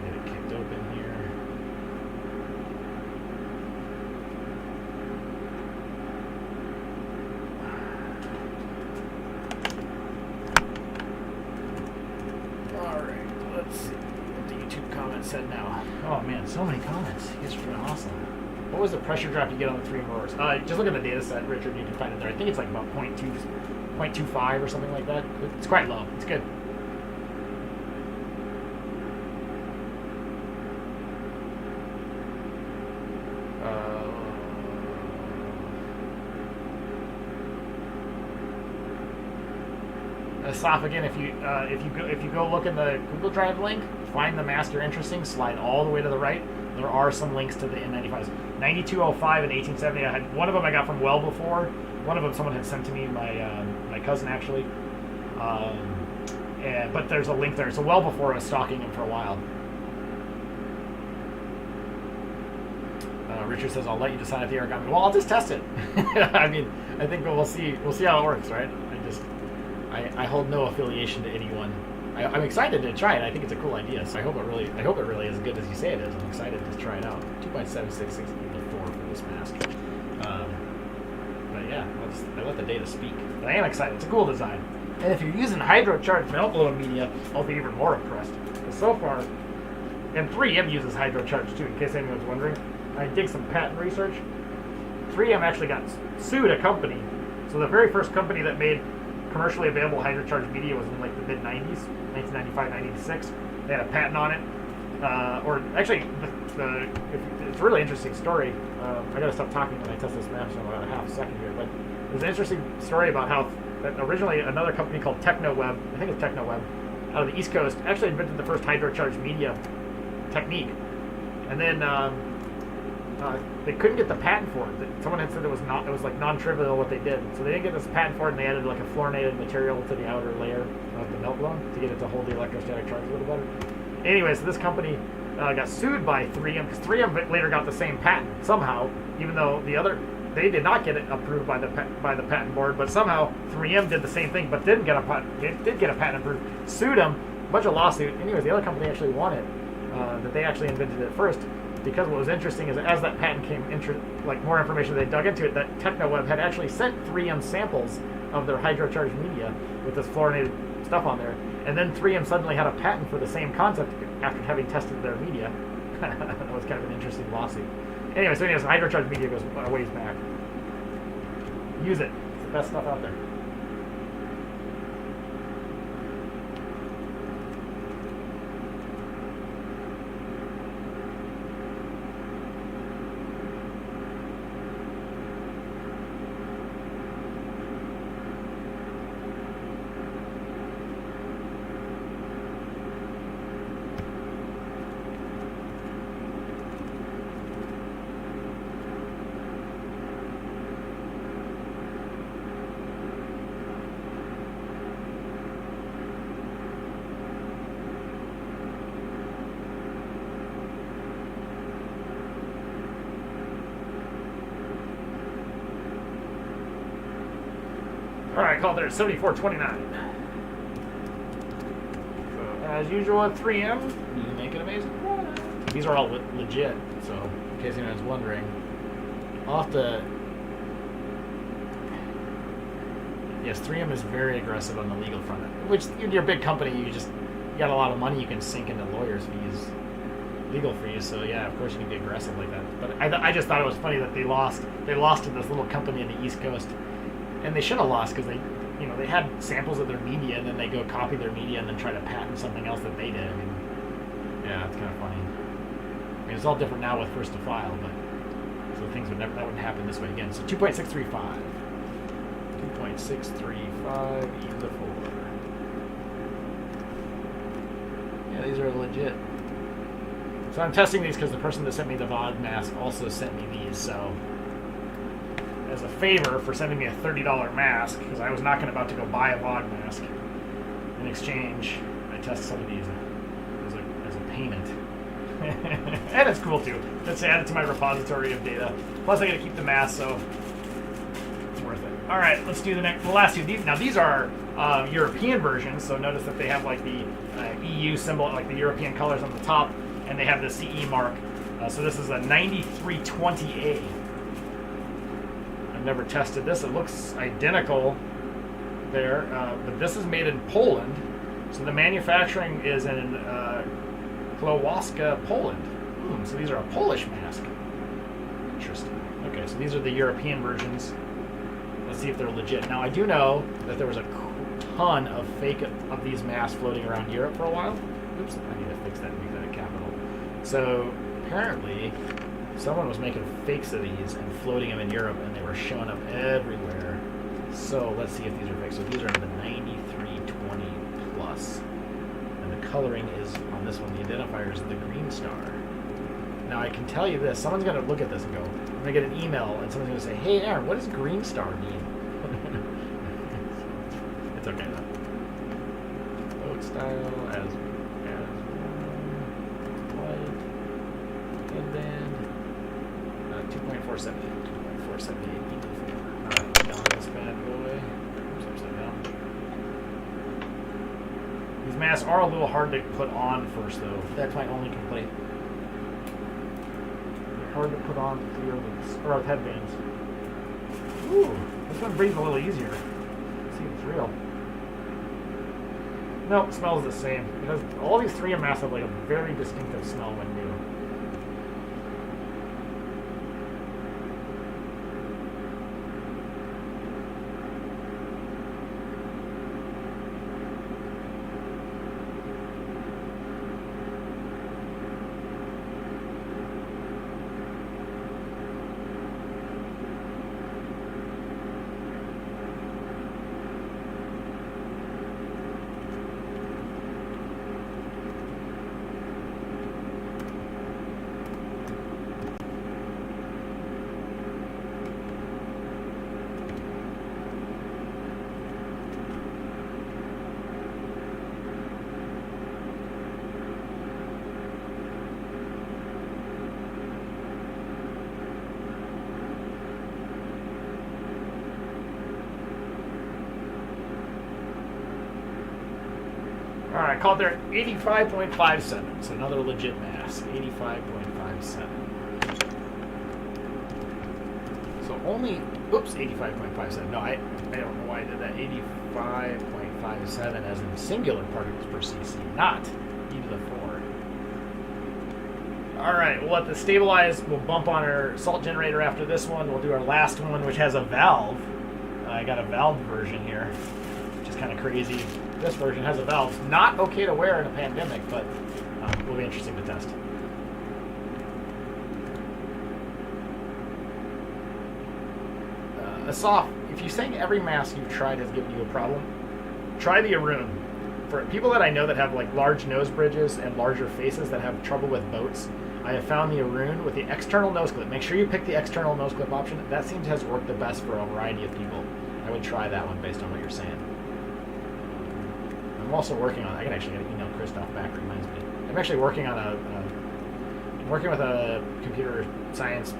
Get it kicked open here. Alright, let's see what the YouTube comments said now. Oh man, so many comments. It's freaking awesome. What was the pressure drop you get on the 3M roars? Just look at the data set, Richard, you can find it there. I think it's like about 0.25 or something like that. It's quite low. It's good. Esophageal. If you go look in the Google Drive link, find the mask you're interested in, slide all the way to the right. There are some links to the N95s. 9205 and 1870. I had one of them I got from well before. One of them someone had sent to me, my cousin actually. But there's a link there. So well before I was stalking him for a while. Richard says, "I'll let you decide if the ergonomic." Well, I'll just test it. I mean, I think we'll see how it works, right? I hold no affiliation to anyone. I'm excited to try it. I think it's a cool idea. So I hope it really is as good as you say it is. I'm excited to try it out. 2.766 4 for this mask. But yeah, I let the data speak. But I am excited. It's a cool design. And if you're using hydrocharged melt blown media, I'll be even more impressed. Because so far, and 3M uses hydrocharged too, in case anyone's wondering. I did some patent research. 3M actually got sued a company. So the very first company that made commercially available hydrocharged media was in like the mid-90s, 1995, 96. They had a patent on it. Or actually, it's a really interesting story. I gotta stop talking when I test this mask in about a half a second here. But there's an interesting story about how originally another company called TechnoWeb, I think it's TechnoWeb, out of the East Coast, actually invented the first hydrocharged media technique. And then they couldn't get the patent for it. Someone had said it was like non-trivial what they did. So they didn't get this patent for it, and they added like a fluorinated material to the outer layer of the melt blown to get it to hold the electrostatic charge a little better. Anyway, so this company got sued by 3M because 3M later got the same patent somehow, even though they did not get it approved by the patent board, but somehow 3M did the same thing, but did get a patent approved. Sued them, a bunch of lawsuit. Anyways, the other company actually won it. That they actually invented it first. Because what was interesting is that as that patent came, more information they dug into it, that TechnoWeb had actually sent 3M samples of their hydrocharged media with this fluorinated stuff on there, and then 3M suddenly had a patent for the same concept after having tested their media. That was kind of an interesting lawsuit. Anyway, so hydrocharged media goes a ways back. Use it. It's the best stuff out there. Alright, called there at 74.29. So, as usual at 3M, you make an amazing product. These are all legit, so in case anyone's wondering, I'll have to. Yes, 3M is very aggressive on the legal front. Which, you're a big company, you got a lot of money you can sink into lawyers' fees, legal fees. So yeah, of course you can be aggressive like that. But I just thought it was funny that they lost to this little company in the East Coast. And they should have lost because they had samples of their media, and then they go copy their media and then try to patent something else that they did. I mean, yeah, it's kind of funny. mean, it's all different now with first to file, but so things would never, that wouldn't happen this way again. So 2.635. 2.635 e to the 4. Yeah, these are legit. So I'm testing these because the person that sent me the VOD mask also sent me these, so as a favor for sending me a $30 mask, because I was not about to go buy a VOD mask, in exchange, I test some of these as a payment. And it's cool too. Let's add it to my repository of data. Plus I gotta keep the mask, so it's worth it. Alright, let's do the last two. Now these are European versions, so notice that they have like the EU symbol, like the European colors on the top, and they have the CE mark. So this is a 9320A. I've never tested this. It looks identical there, but this is made in Poland. So the manufacturing is in Klowaska, Poland. So these are a Polish mask. Interesting. Okay, so these are the European versions. Let's see if they're legit. Now I do know that there was a ton of fake of these masks floating around Europe for a while. Oops, I need to fix that and make that a capital. So apparently someone was making fakes of these and floating them in Europe, and they were showing up everywhere. So let's see if these are fake. So these are the 9320 plus. And the coloring is, on this one, the identifier is the green star. Now I can tell you this, someone's going to look at this and go, I'm going to get an email, and someone's going to say, hey Aaron, what does green star mean? It's okay though. Boat style as white. And then 2.478. 2.478. Alright, down this bad boy. Oops, upside down. These masks are a little hard to put on first though. That's my only complaint. They're hard to put on with the earbuds, or with headbands. Ooh, this one breathes a little easier. Let's see if it's real. Nope, it smells the same. Because all these 3M masks have like a very distinctive smell when new. Alright, I called there 85.57. So another legit mask. 85.57. So only, oops, 85.57. No, I don't know why I did that. 85.57 as in singular particles per cc, not e to the 4. Alright, we'll let this stabilize. We'll bump on our salt generator after this one. We'll do our last one, which has a valve. I got a valve version here, which is kind of crazy. This version has a valve. Not okay to wear in a pandemic, but will be interesting to test. If you're saying every mask you've tried has given you a problem, try the Arun. For people that I know that have like large nose bridges and larger faces that have trouble with boats, I have found the Arun with the external nose clip. Make sure you pick the external nose clip option. That seems to has worked the best for a variety of people. I would try that one based on what you're saying. I'm also working on, I can actually email Christoph back, reminds me. I'm actually working on I'm working with a computer science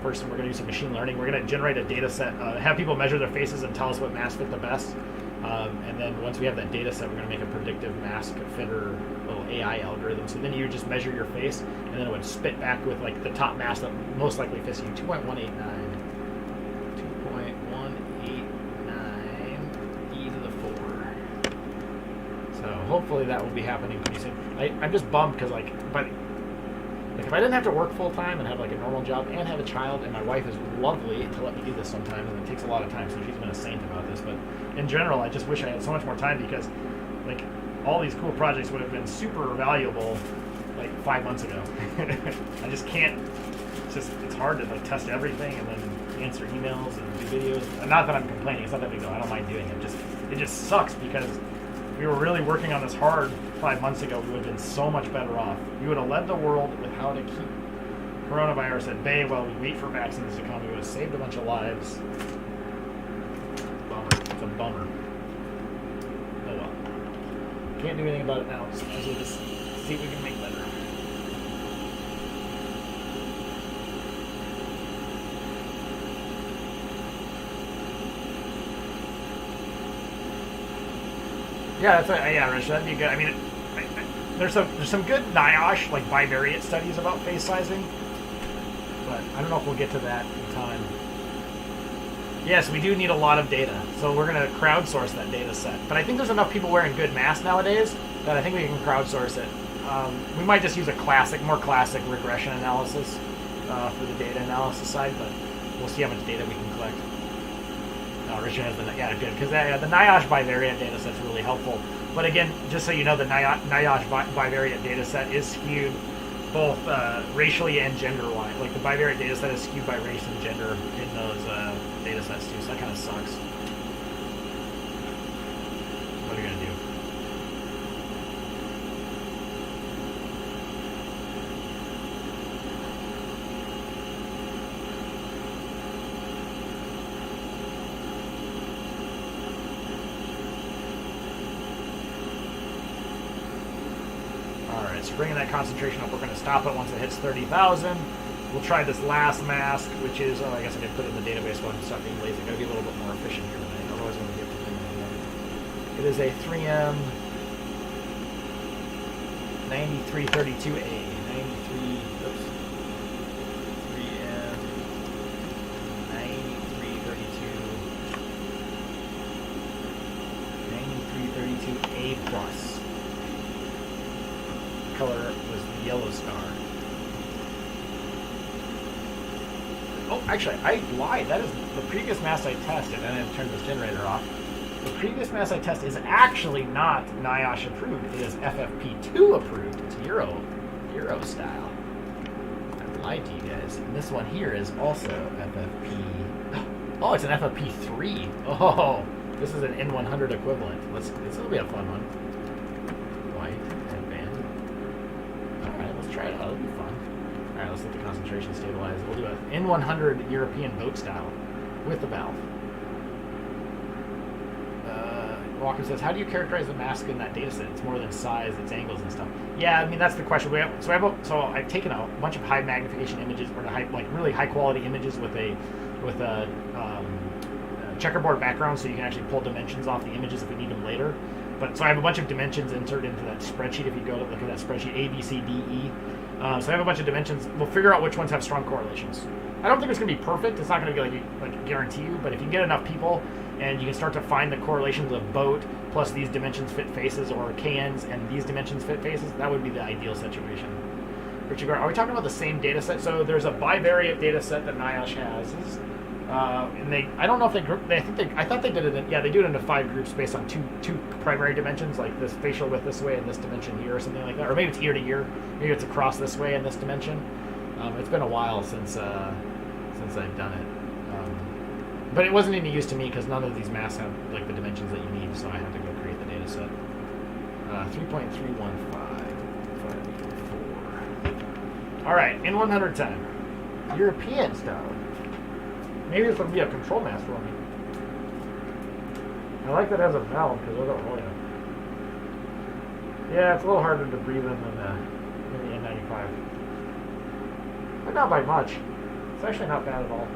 person. We're going to do some machine learning. We're going to generate a data set, have people measure their faces and tell us what masks fit the best. And then once we have that data set, we're going to make a predictive mask fitter little AI algorithm. So then you just measure your face, and then it would spit back with like the top mask that most likely fits you. 2.189. 2.189 e to the 4. So hopefully that will be happening pretty soon. I'm just bummed because like if I didn't have to work full time and have like a normal job and have a child, and my wife is lovely to let me do this sometimes, and it takes a lot of time, so she's been a saint about this. But in general, I just wish I had so much more time, because like all these cool projects would have been super valuable like 5 months ago. I just can't. It's hard to like test everything and then answer emails and do videos. Not that I'm complaining. It's not that big deal. I don't mind doing it. It just sucks because we were really working on this hard 5 months ago. We would have been so much better off. We would have led the world with how to keep coronavirus at bay while we wait for vaccines to come. We would have saved a bunch of lives. Bummer. It's a bummer. Oh well. Can't do anything about it now. So might as well just see what we can make better. Yeah, Rich, that'd be good. I mean, there's some good NIOSH, like bivariate studies about phase sizing, but I don't know if we'll get to that in time. Yes, we do need a lot of data, so we're going to crowdsource that data set. But I think there's enough people wearing good masks nowadays that I think we can crowdsource it. We might just use a more classic regression analysis for the data analysis side, but we'll see how much data we can collect. Richard has good, because the NIOSH bivariate data set is really helpful. But again, just so you know, the NIOSH bivariate data set is skewed both racially and gender-wise. Like the bivariate data set is skewed by race and gender in those data sets too, so that kind of sucks. What are you going to do? So bringing that concentration up, we're going to stop it once it hits 30,000. We'll try this last mask, which is, I guess I did put it in the database so I can stop being lazy. I've got to be a little bit more efficient here tonight, otherwise I'm going to get to it. It is a 3M 9332A. 3M 9332A plus. Color was the yellow star. Oh, actually, I lied. That is the previous mask I tested, and I had to turn this generator off. The previous mask I tested is actually not NIOSH approved. It is FFP2 approved. It's Euro style. I lied to you guys. And this one here is also FFP. Oh, it's an FFP3. Oh, this is an N100 equivalent. This will be a fun one. White and band. Let's try it out. It'll be fun. Alright, let's let the concentration stabilize. We'll do an N100 European boat style with the valve. Walker says, how do you characterize the mask in that data set? It's more than size, it's angles and stuff. Yeah, I mean, that's the question. So I've taken a bunch of high magnification images, or really high quality images with a checkerboard background, so you can actually pull dimensions off the images if we need them later. But so I have a bunch of dimensions inserted into that spreadsheet. If you go to look at that spreadsheet, A, B, C, D, E. So I have a bunch of dimensions. We'll figure out which ones have strong correlations. I don't think it's going to be perfect. It's not going to be like guarantee you. But if you can get enough people and you can start to find the correlations of boat plus these dimensions fit faces, or KNs and these dimensions fit faces, that would be the ideal situation. Richard, are we talking about the same data set? So there's a bivariate data set that NIOSH has. And I don't know if I thought they did it they do it into 5 groups based on two primary dimensions, like this facial width this way and this dimension here, or something like that. Or maybe it's ear to ear, maybe it's across this way and this dimension. It's been a while since I've done it. But it wasn't any use to me because none of these masks have like the dimensions that you need, so I had to go create the data set. 3.315. All right, in 110, European style. Maybe this would be a control mask for me. I like that it has a valve because I don't know. Yeah, it's a little harder to breathe in than the N95, but not by much. It's actually not bad at all.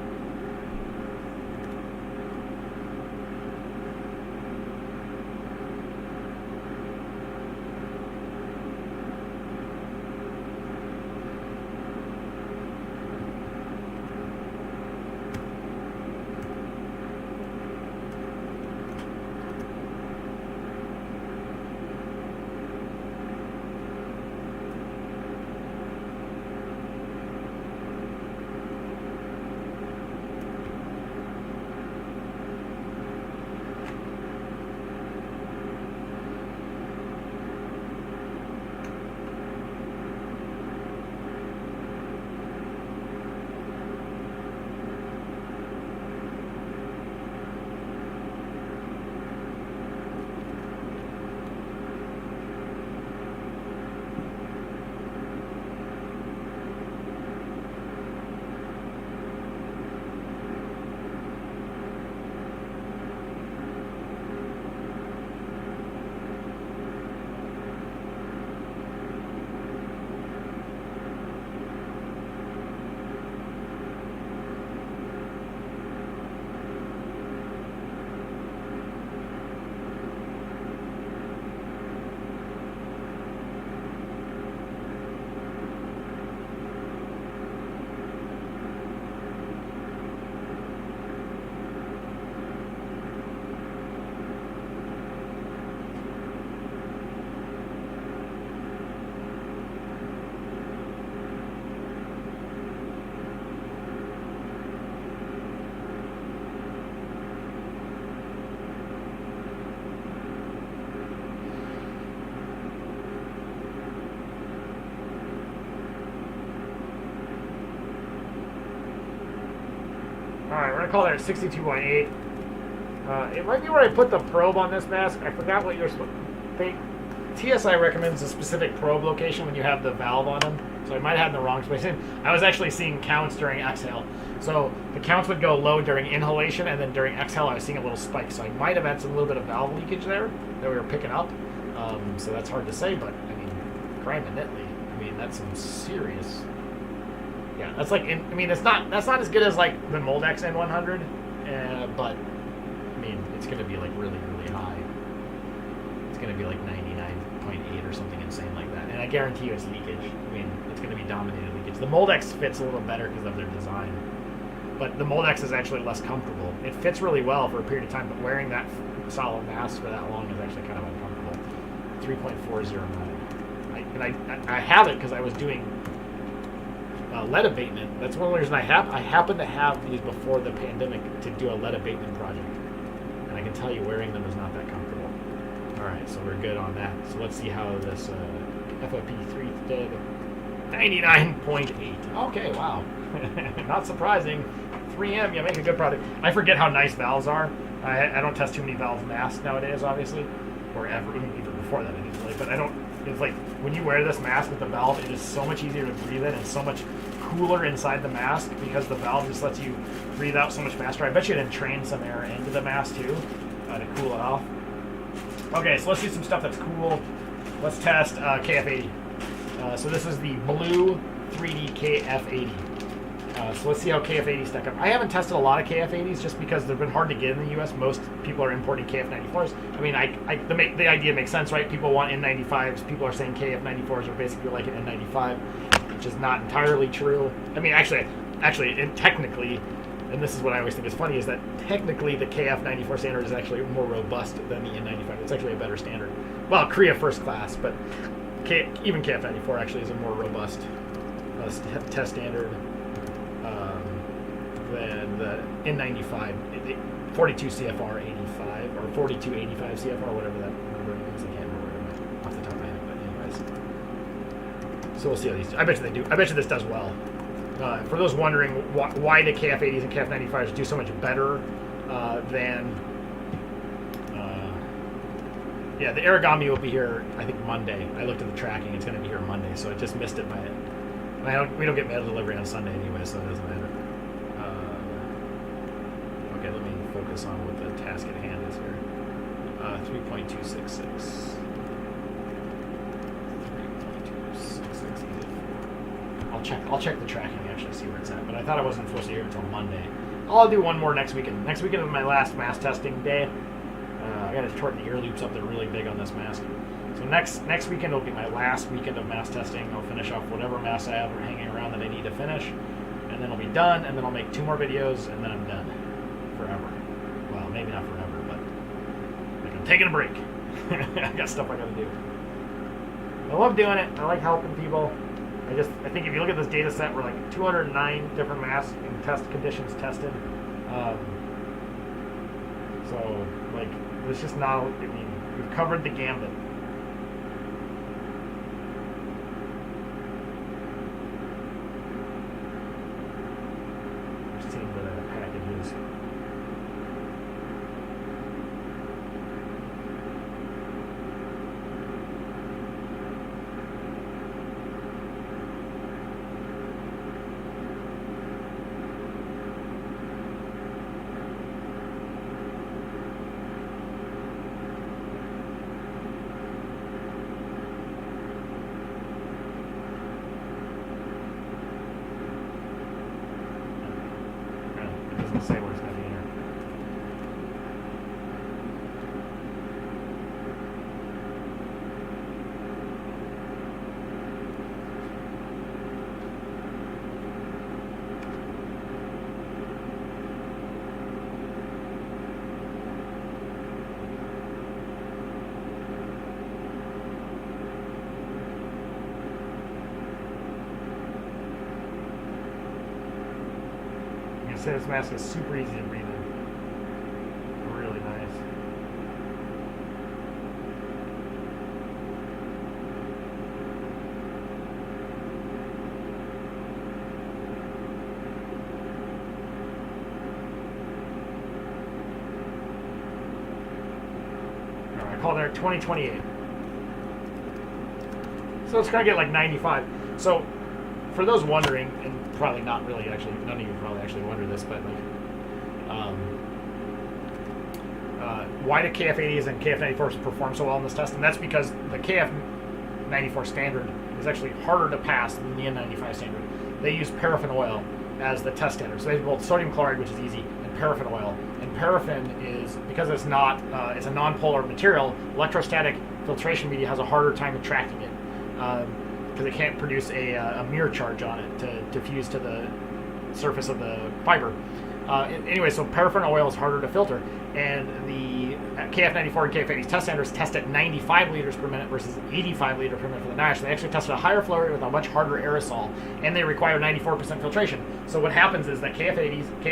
Alright, we're going to call that 62.8. It might be where I put the probe on this mask. I forgot what you're supposed to... TSI recommends a specific probe location when you have the valve on them. So I might have had in the wrong space. I was actually seeing counts during exhale. So the counts would go low during inhalation, and then during exhale I was seeing a little spike. So I might have had some little bit of valve leakage there that we were picking up. So that's hard to say, but I mean, crime initly. I mean, that's some serious... Yeah, that's like... I mean, that's not as good as like the Moldex N100, but I mean, it's going to be like really, really high. It's going to be like 99.8 or something insane like that. And I guarantee you it's leakage. I mean, it's going to be dominated leakage. The Moldex fits a little better because of their design. But the Moldex is actually less comfortable. It fits really well for a period of time, but wearing that solid mask for that long is actually kind of uncomfortable. 3.409. I have it because I was doing lead abatement. That's one reason I happened to have these before the pandemic to do a lead abatement project. And I can tell you wearing them is not that comfortable. Alright, so we're good on that. So let's see how this FOP3 did. 99.8. Okay, wow. Not surprising. 3M, you make a good product. I forget how nice valves are. I don't test too many valve masks nowadays, obviously. Or ever, even before that, I didn't really. But I don't, it's like, when you wear this mask with the valve, it is so much easier to breathe in and so much cooler inside the mask because the valve just lets you breathe out so much faster. I bet you it entrains some air into the mask too to cool it off. Okay, so let's do some stuff that's cool. Let's test KF80. So this is the blue 3D KF80. So let's see how KF80s stack up. I haven't tested a lot of KF80s just because they've been hard to get in the US. Most people are importing KF94s. I mean, the idea makes sense, right? People want N95s. People are saying KF94s are basically like an N95, which is not entirely true. I mean, actually, and technically, and this is what I always think is funny, is that technically the KF94 standard is actually more robust than the N95. It's actually a better standard. Well, Korea first class, but even KF94 actually is a more robust test standard than the N95, 42 CFR 85 or 4285 CFR, whatever that number is. I can't remember off the top of my head, but anyways. So we'll see how these do. I bet you they do. I bet you this does well. For those wondering why the KF80s and KF95s do so much better than... yeah, the Origami will be here, I think, Monday. I looked at the tracking. It's going to be here Monday, so I just missed it by it. We don't get mail delivery on Sunday anyway, so it doesn't matter. Okay, let me focus on what the task at hand is here. 3.266. 3.266. I'll check the tracking and actually see where it's at. But I thought I wasn't supposed to hear it until Monday. I'll do one more next weekend. Next weekend is my last mask testing day. I got to shorten the ear loops up. They're really big on this mask. So next weekend will be my last weekend of mask testing. I'll finish off whatever masks I have hanging around that I need to finish, and then I'll be done. And then I'll make 2 more videos, and then I'm done forever. Well, maybe not forever, but like I'm taking a break. I got stuff I got to do. I love doing it. I like helping people. I think if you look at this data set, we're like 209 different masks in test conditions tested. So like it's just not. I mean, we've covered the gambit. Just seeing the packages. Say where it's going to be here. Say this mask is super easy to breathe in. Really nice. call there 2028. So it's gonna get like 95. So for those wondering, and probably not really actually, none of you probably actually wonder this, but like, why do KF80s and KF94s perform so well in this test? And that's because the KF94 standard is actually harder to pass than the N95 standard. They use paraffin oil as the test standard. So they have both sodium chloride, which is easy, and paraffin oil. And paraffin is, because it's not, it's a non-polar material, electrostatic filtration media has a harder time attracting it because it can't produce a mirror charge on it to diffuse to the surface of the fiber. Anyway, so paraffin oil is harder to filter, and the KF94 and KF80 test standards test at 95 liters per minute versus 85 liters per minute for the NIOSH. They actually tested a higher flow rate with a much harder aerosol, and they require 94% filtration. So what happens is that KF80s and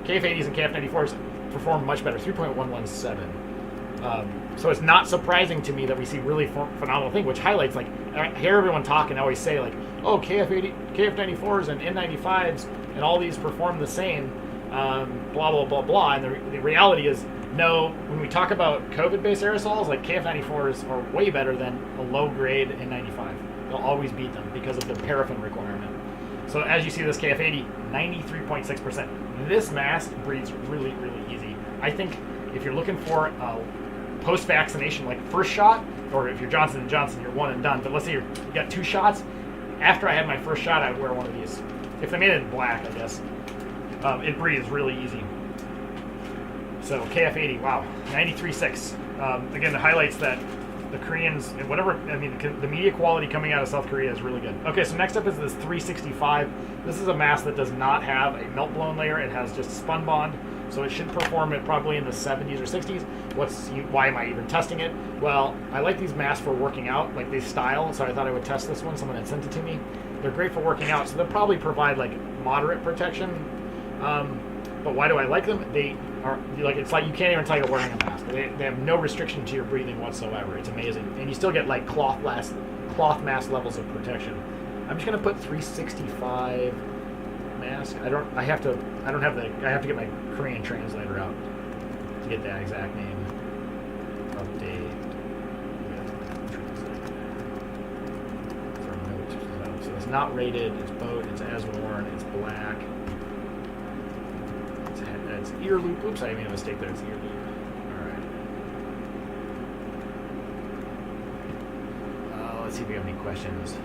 KF94s perform much better, 3.117. So it's not surprising to me that we see really phenomenal thing, which highlights, like, I hear everyone talk and always say, like, oh, KF94s and N95s and all these perform the same, blah, blah, blah, blah. And the reality is, no, when we talk about COVID-based aerosols, like KF94s are way better than a low-grade N95. They'll always beat them because of the paraffin requirement. So as you see this KF80, 93.6%. This mask breathes really, really easy. I think if you're looking for post-vaccination, like first shot, or if you're Johnson & Johnson, you're one and done. But let's say you got 2 shots. After I had my first shot, I would wear one of these. If they made it in black, I guess. It breathes really easy. So KF80, wow, 93.6. Again, it highlights that the Koreans, and whatever, I mean, the media quality coming out of South Korea is really good. Okay, so next up is this 365. This is a mask that does not have a melt-blown layer. It has just spun bond, so it should perform it probably in the 70s or 60s. Why am I even testing it? Well, I like these masks for working out, like they style, so I thought I would test this one. Someone had sent it to me. They're great for working out, so they'll probably provide like moderate protection. But why do I like them? They are like, it's like you can't even tell you're wearing a mask. They have no restriction to your breathing whatsoever. It's amazing, and you still get like cloth mask levels of protection. I'm just gonna put 365 mask. I have to get my Korean translator out to get that exact name. Update. So it's not rated. It's boat. It's as worn. It's black. It's ear loop. Oops, I made a mistake there. It's ear loop. All right. Let's see if we have any questions.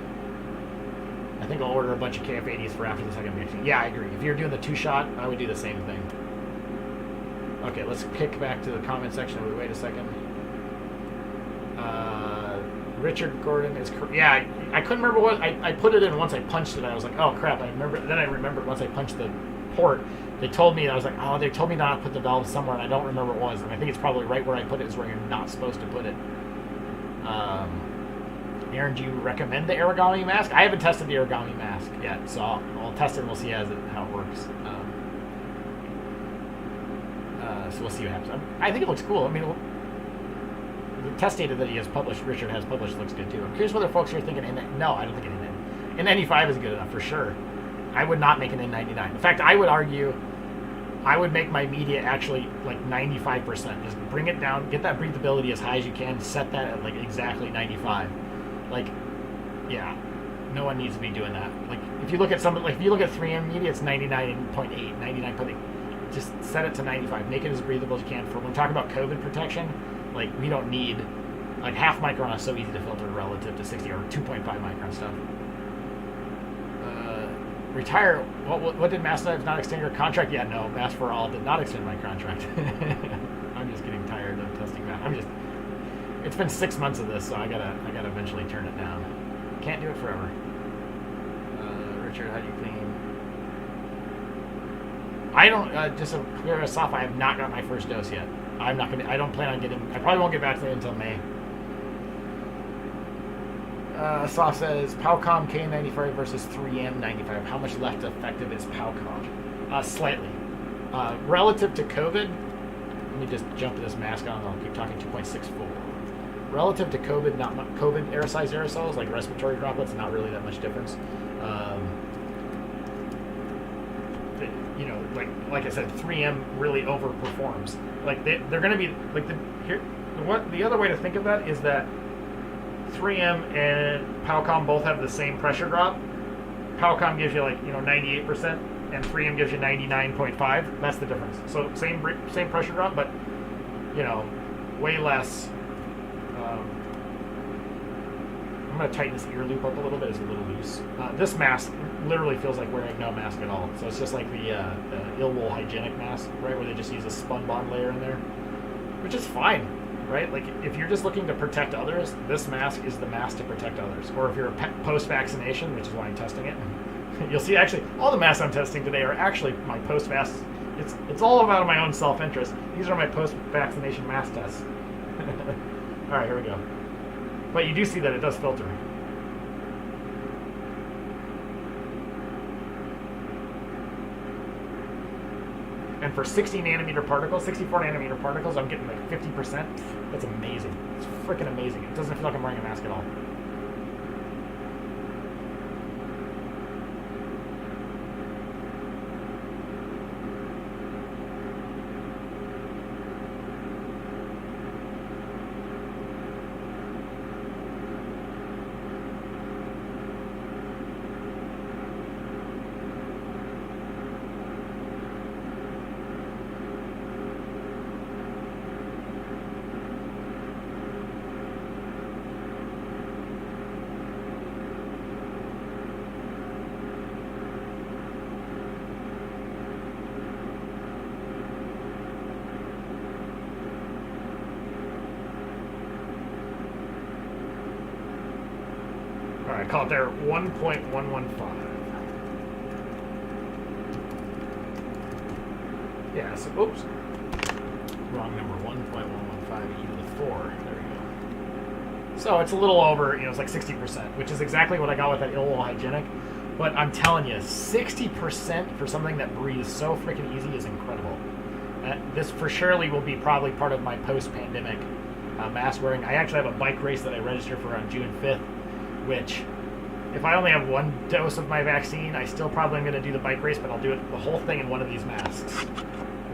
I think I'll order a bunch of KF80s for after the second mixing. Yeah, I agree. If you're doing the 2-shot, I would do the same thing. Okay, let's kick back to the comment section. Wait a second. Richard Gordon is... Yeah, I couldn't remember what... I put it in once I punched it. I was like, oh, crap. Then I remembered once I punched the port. They told me, I was like, oh, they told me not to put the valve somewhere, and I don't remember what it was. And I think it's probably right where I put it is where you're not supposed to put it. Aaron, do you recommend the origami mask? I haven't tested the origami mask yet, so I'll test it and we'll see how it works. So we'll see what happens. I think it looks cool. I mean, the test data that Richard has published, looks good too. I'm curious whether folks are thinking, no, I don't think an N95 is good enough for sure. I would not make an N99. In fact, I would argue I would make my media actually like 95%. Just bring it down, get that breathability as high as you can, set that at like exactly 95. Like, yeah, no one needs to be doing that. Like, if you look at 3M media, it's 99.8, 99.8. Just set it to 95. Make it as breathable as you can. For when we talk about COVID protection, like, we don't need, like, half micron is so easy to filter relative to 60 or 2.5 micron stuff. Retire. What did Mass not extend your contract? Yeah, no, Mass for All did not extend my contract. I'm just getting tired of testing that. It's been 6 months of this, so I gotta eventually turn it down. Can't do it forever. Richard, how do you clean? I don't. Just to clear us off, I have not got my first dose yet. I don't plan on getting. I probably won't get vaccinated until May. Soft says Powcom K95 versus 3M95. How much less effective is Powcom? Slightly. Relative to COVID, let me just jump this mask on. I'll keep talking. 2.64. Relative to COVID, not COVID aerosols like respiratory droplets, not really that much difference. Like I said, 3M really overperforms. Like they're going to be like here. the other way to think of that is that 3M and Powcom both have the same pressure drop. Powcom gives you 98%, and 3M gives you 99.5. That's the difference. So same pressure drop, but way less. I'm going to tighten this ear loop up a little bit. It's a little loose. This mask literally feels like wearing no mask at all. So it's just like the Illwool hygienic mask, right, where they just use a spun bond layer in there, which is fine, right? Like if you're just looking to protect others, this mask is the mask to protect others. Or if you're post-vaccination, which is why I'm testing it, you'll see actually all the masks I'm testing today are actually my post-vax. It's all about my own self-interest. These are my post-vaccination mask tests. All right, here we go. But you do see that it does filter. And for 60 nanometer particles, 64 nanometer particles, I'm getting like 50%. That's amazing. It's freaking amazing. It doesn't feel like I'm wearing a mask at all. I call it there 1.115. Yeah, so, oops. Wrong number, 1.115 e to the 4. There we go. So it's a little over, it's like 60%, which is exactly what I got with that Illwool hygienic. But I'm telling you, 60% for something that breathes so freaking easy is incredible. This for surely will be probably part of my post-pandemic mask wearing. I actually have a bike race that I registered for on June 5th. Which, if I only have one dose of my vaccine, I still probably am going to do the bike race, but I'll do the whole thing in one of these masks.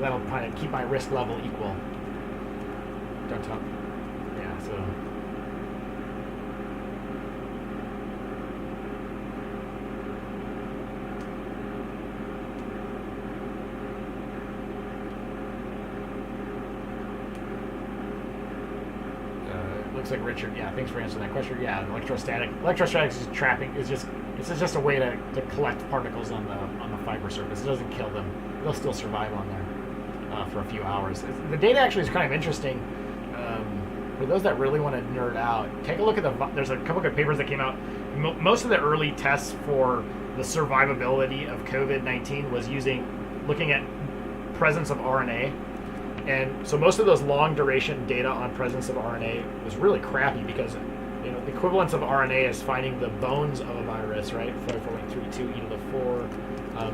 That'll kind of keep my risk level equal. Don't talk. Yeah, so. Looks like Richard. Yeah, thanks for answering that question. Yeah, electrostatic is trapping. It's just a way to collect particles on the fiber surface. It doesn't kill them. They'll still survive on there for a few hours. The data actually is kind of interesting. For those that really want to nerd out, take a look at there's a couple of papers that came out. Most of the early tests for the survivability of COVID-19 was looking at presence of RNA. And so most of those long duration data on presence of RNA was really crappy because the equivalence of RNA is finding the bones of a virus, right? 4.32 e to the 4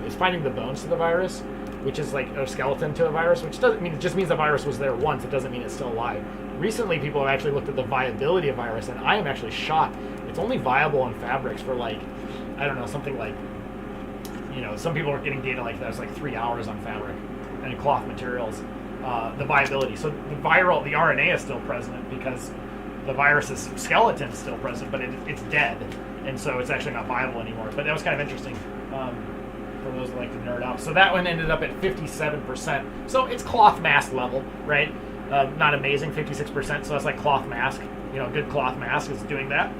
is finding the bones of the virus, which is like a skeleton to a virus, which doesn't mean, it just means the virus was there once. It doesn't mean it's still alive. Recently, people have actually looked at the viability of virus, and I am actually shocked. It's only viable on fabrics for something like, some people are getting data like that. It's like 3 hours on fabric and cloth materials. The viability. So the RNA is still present because the virus's skeleton is still present, but it's dead, and so it's actually not viable anymore. But that was kind of interesting for those that like to nerd out. So that one ended up at 57%. So it's cloth mask level, right? Not amazing, 56%. So that's like cloth mask. Good cloth mask is doing that.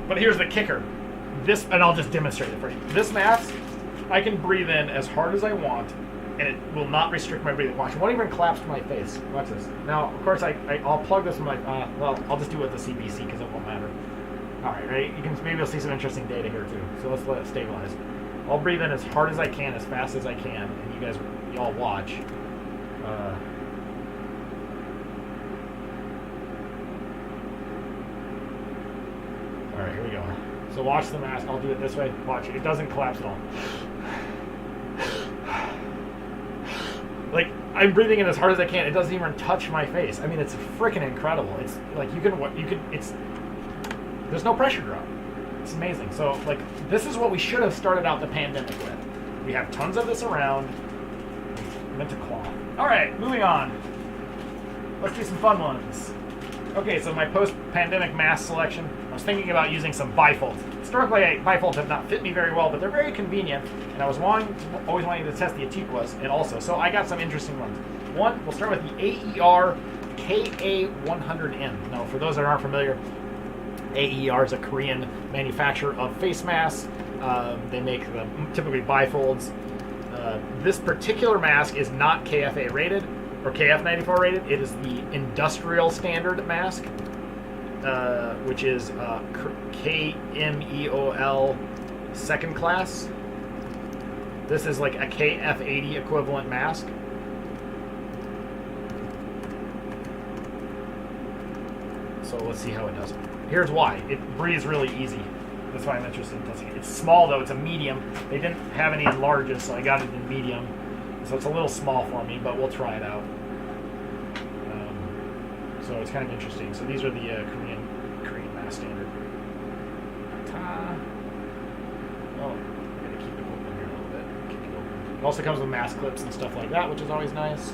But here's the kicker. And I'll just demonstrate it for you. This mask, I can breathe in as hard as I want, and it will not restrict my breathing. Watch, it won't even collapse to my face. Watch this. Now, of course, I'll plug this in my, I'll just do it with the CBC because it won't matter. All right, right? Maybe you'll see some interesting data here too. So let's let it stabilize. I'll breathe in as hard as I can, as fast as I can, and you all watch. All right, here we go. So watch the mask. I'll do it this way. Watch it. It doesn't collapse at all. Like, I'm breathing in as hard as I can. It doesn't even touch my face. I mean, it's freaking incredible. It's like there's no pressure drop. It's amazing. So, like, this is what we should have started out the pandemic with. We have tons of this around. It's meant to cloth. All right, moving on. let's do some fun ones. Okay, so my post-pandemic mask selection, I was thinking about using some Bifold. Historically, Bifolds have not fit me very well, but they're very convenient, and I was always wanting to test the Antiquas, and also, so I got some interesting ones. One, we'll start with the AER KA100M. Now, for those that aren't familiar, AER is a Korean manufacturer of face masks. They make typically bifolds. This particular mask is not KFA rated or KF94 rated. It is the industrial standard mask, which is KMEOL second class. This is like a KF80 equivalent mask. So let's see how it does. Here's why. It breathes really easy. That's why I'm interested in testing it. It's small though, it's a medium. They didn't have any in larges, so I got it in medium. So it's a little small for me, but we'll try it out. So it's kind of interesting. So these are the Korean mask standard. Oh, I'm gonna keep it open here a little bit. Kick it open. It also comes with mask clips and stuff like that, which is always nice.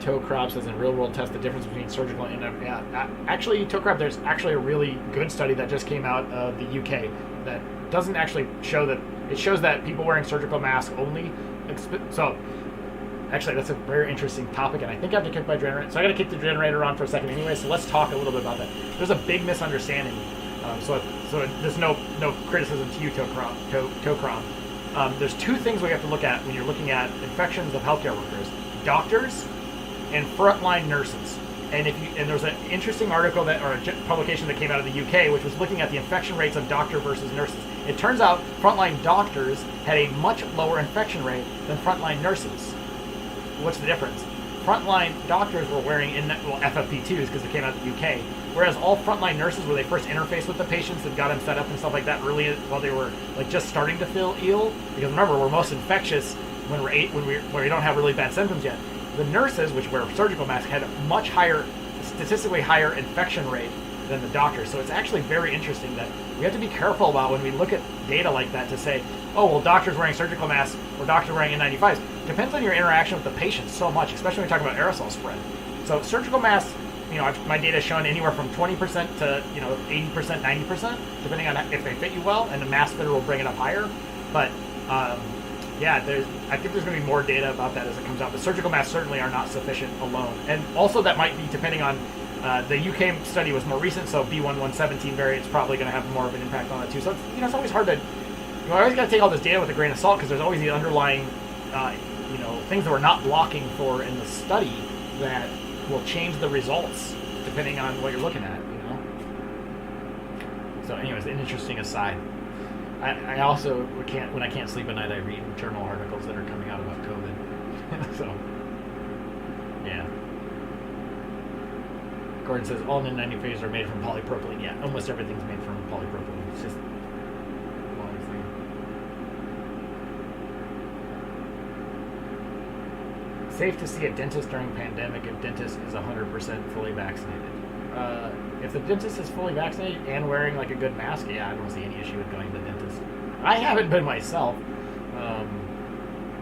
Toe crop says in real world test the difference between surgical and actually toe crop. There's actually a really good study that just came out of the UK that doesn't actually show that. It shows that people wearing surgical masks only. So actually, that's a very interesting topic, and I think I have to kick my generator. So I got to kick the generator on for a second anyway. So let's talk a little bit about that. There's a big misunderstanding. So there's no criticism to you, toe crop. There's two things we have to look at when you're looking at infections of healthcare workers: doctors and frontline nurses. And there's an interesting article or a publication that came out of the UK, which was looking at the infection rates of doctor versus nurses. It turns out frontline doctors had a much lower infection rate than frontline nurses. What's the difference? Frontline doctors were wearing FFP2s because it came out of the UK, whereas all frontline nurses, where they first interfaced with the patients and got them set up and stuff like that early while they were like just starting to feel ill. Because remember, we're most infectious when we don't have really bad symptoms yet. The nurses, which wear surgical masks, had a much higher, statistically higher infection rate than the doctors. So it's actually very interesting that we have to be careful about when we look at data like that to say, oh, well, doctors wearing surgical masks or doctors wearing N95s. Depends on your interaction with the patient so much, especially when we talk about aerosol spread. So surgical masks, my data has shown anywhere from 20% to 80%, 90%, depending on if they fit you well, and the mask fitter will bring it up higher. But I think there's going to be more data about that as it comes out. But surgical masks certainly are not sufficient alone. And also that might be depending on, the UK study was more recent, so B1117 variant's probably going to have more of an impact on it too. So it's always hard to, you always got to take all this data with a grain of salt because there's always the underlying, things that we're not blocking for in the study that will change the results depending on what you're looking at, So anyways, an interesting aside. I also when I can't sleep at night, I read journal articles that are coming out about COVID. So, yeah. Gordon says all N95s are made from polypropylene. Yeah, almost everything's made from polypropylene. It's just one thing. Safe to see a dentist during pandemic if dentist is 100% fully vaccinated. If the dentist is fully vaccinated and wearing like a good mask, yeah, I don't see any issue with going to the dentist. I haven't been myself,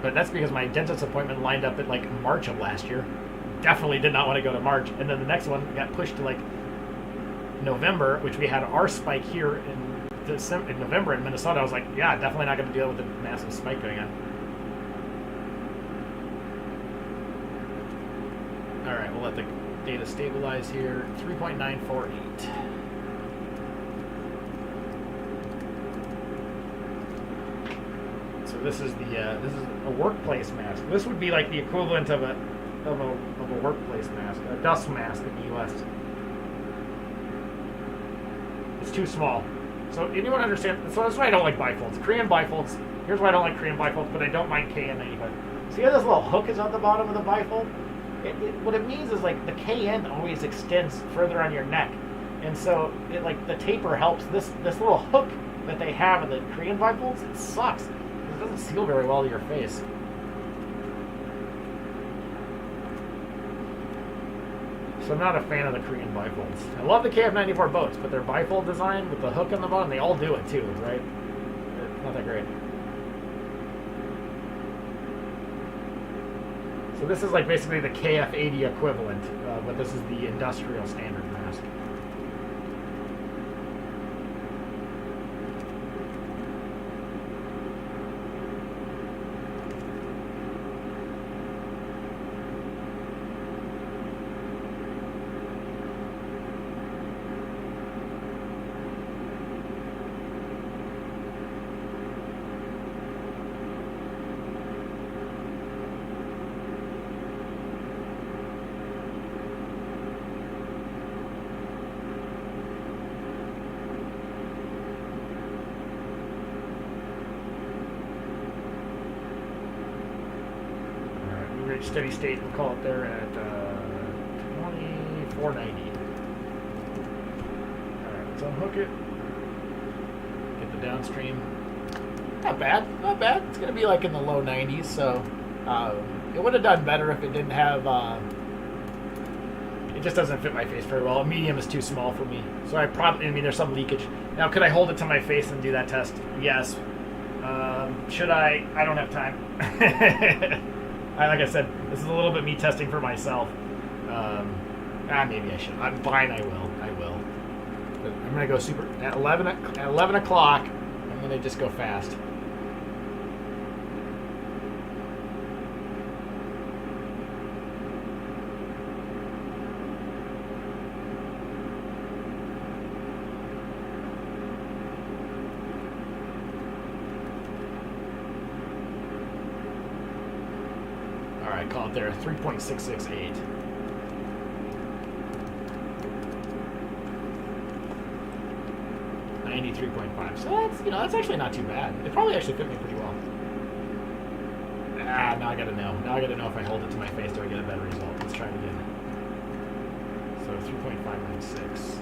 but that's because my dentist appointment lined up at like March of last year. Definitely did not want to go to March, and then the next one got pushed to like November, which we had our spike here in November in Minnesota. I was like, yeah, definitely not going to deal with the massive spike going on. All right, we'll let the data stabilize here. 3.948. So this is a workplace mask. This would be like the equivalent of a workplace mask, a dust mask in the U.S. It's too small. So anyone understand? So that's why I don't like bifolds. Korean bifolds. Here's why I don't like Korean bifolds, but I don't mind KN95. See how this little hook is on the bottom of the bifold? What it means is like the KN always extends further on your neck, and so the taper helps. This little hook that they have in the Korean bifolds, it sucks. It doesn't seal very well to your face. So I'm not a fan of the Korean bifolds. I love the KF94 boats, but their bifold design with the hook on the bottom, they all do it too, right? It's not that great. So this is like basically the KF80 equivalent, but this is the industrial standard mask. Steady state, we'll call it there at 2490. Alright, let's unhook it. Get the downstream. Not bad, not bad. It's going to be like in the low 90s, so it would have done better if it didn't have. It just doesn't fit my face very well. A medium is too small for me, so I mean, there's some leakage. Now, could I hold it to my face and do that test? Yes. Should I? I don't have time. Like I said, this is a little bit me testing for myself. Maybe I should. I'm fine. I will. But I'm gonna go super at 11 o'clock. I'm gonna just go fast. Alright, call it there, 3.668. $93.5. So that's actually not too bad. It probably actually fit me pretty well. Now I gotta know. Now I gotta know if I hold it to my face, do I get a better result? Let's try it again. So 3.596.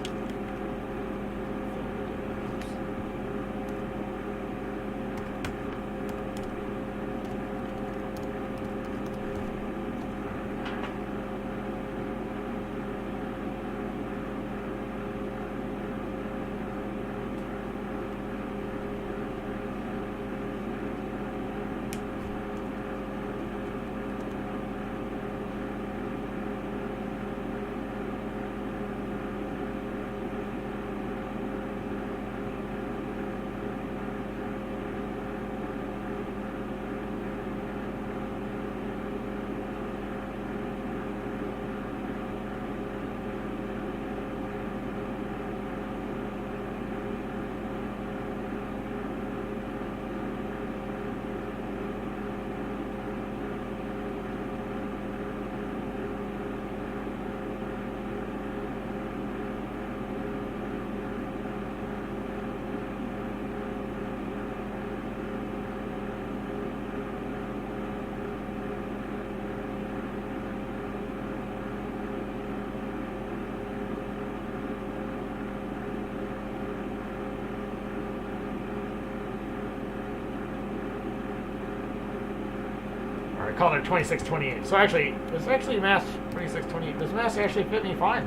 I called it 2628. So actually, this actually mask 2628. This mask actually fit me fine.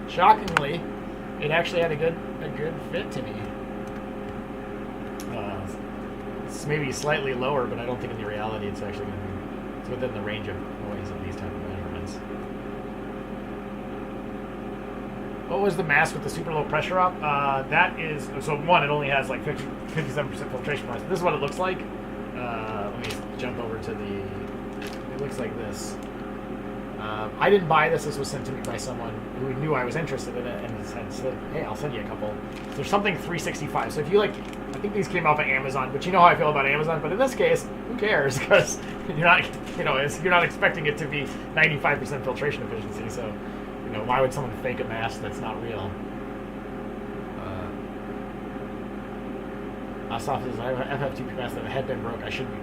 Shockingly, it actually had a good fit to me. It's maybe slightly lower, but I don't think in the reality it's actually going to be. It's within the range of noise of these type of measurements. What was the mask with the super low pressure up? That is, so one, it only has like 57% filtration points. This is what it looks like. Let me jump over to it looks like this. I didn't buy this. This was sent to me by someone who knew I was interested in it and said, hey, I'll send you a couple. There's something 365. So if you I think these came off of Amazon, but you know how I feel about Amazon. But in this case, who cares? Because you're not, you're not expecting it to be 95% filtration efficiency. So, why would someone fake a mask that's not real? Soft says, I have an FFTP mask that had been broke. I shouldn't.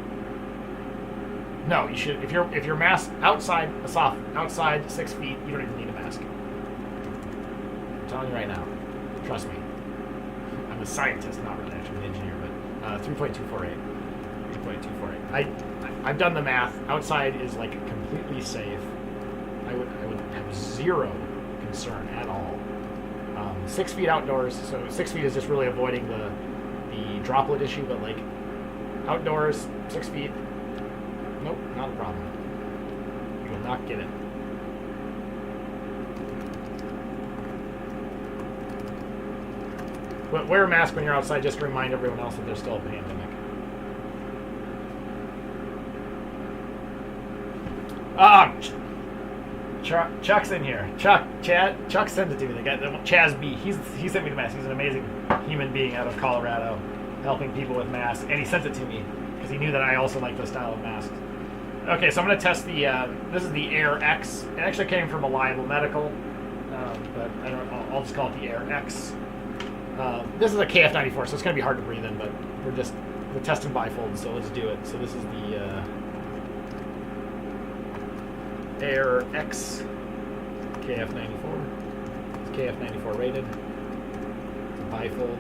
No, you should. If your mask outside 6 feet, you don't even need a mask. I'm telling you right now. Trust me. I'm a scientist, not really actually an engineer, but 3.248. 3.248. I've done the math. Outside is like completely safe. I would have zero concern at all. 6 feet outdoors, so 6 feet is just really avoiding the droplet issue, but like outdoors, 6 feet, nope, not a problem. You will not get it. But wear a mask when you're outside just to remind everyone else that there's still a pandemic. Chuck's in here. Chuck sent it to me. The guy, Chaz B. He sent me the mask. He's an amazing human being out of Colorado, helping people with masks, and he sent it to me because he knew that I also like the style of masks. Okay, so I'm going to test the. This is the Air X. It actually came from Reliable Medical, but I'll just call it the Air X. This is a KF94, so it's going to be hard to breathe in, but we're testing Bifold, so let's do it. So this is the Air X KF94. It's KF94 rated. It's a Bifold.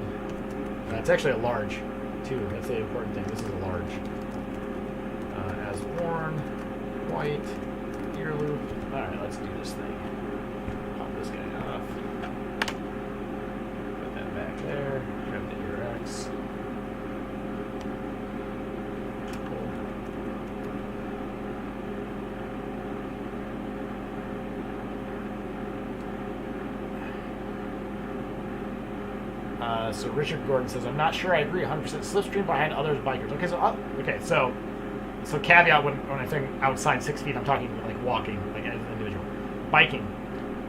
It's actually a large, too. That's the important thing. This is a large. As worn, white, ear loop. All right, let's do this thing. Pop this guy off. Put that back there. Grab the Air X. So Richard Gordon says, I'm not sure I agree 100% slipstream behind others bikers. Okay, so caveat when I think outside 6 feet, I'm talking like walking, like as an individual. Biking,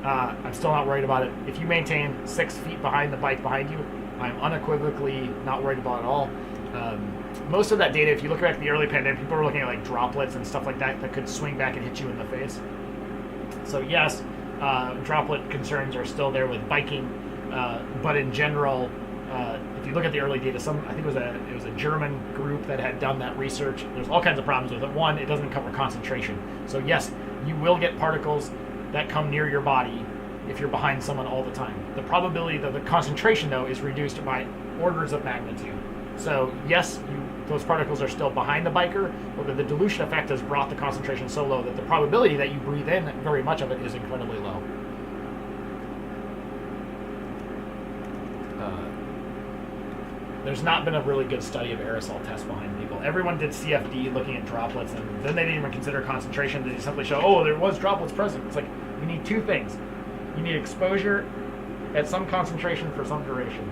I'm still not worried about it. If you maintain 6 feet behind the bike behind you, I'm unequivocally not worried about it at all. Most of that data, if you look back at the early pandemic, people were looking at like droplets and stuff like that could swing back and hit you in the face. So yes, droplet concerns are still there with biking, but in general, if you look at the early data, I think it was a German group that had done that research. There's all kinds of problems with it. One, it doesn't cover concentration. So yes, you will get particles that come near your body if you're behind someone all the time. The probability that the concentration, though, is reduced by orders of magnitude. So yes, those particles are still behind the biker, but the dilution effect has brought the concentration so low that the probability that you breathe in very much of it is incredibly low. There's not been a really good study of aerosol tests behind people. Everyone did CFD looking at droplets, and then they didn't even consider concentration. They simply show, oh, there was droplets present. It's like, you need two things. You need exposure at some concentration for some duration.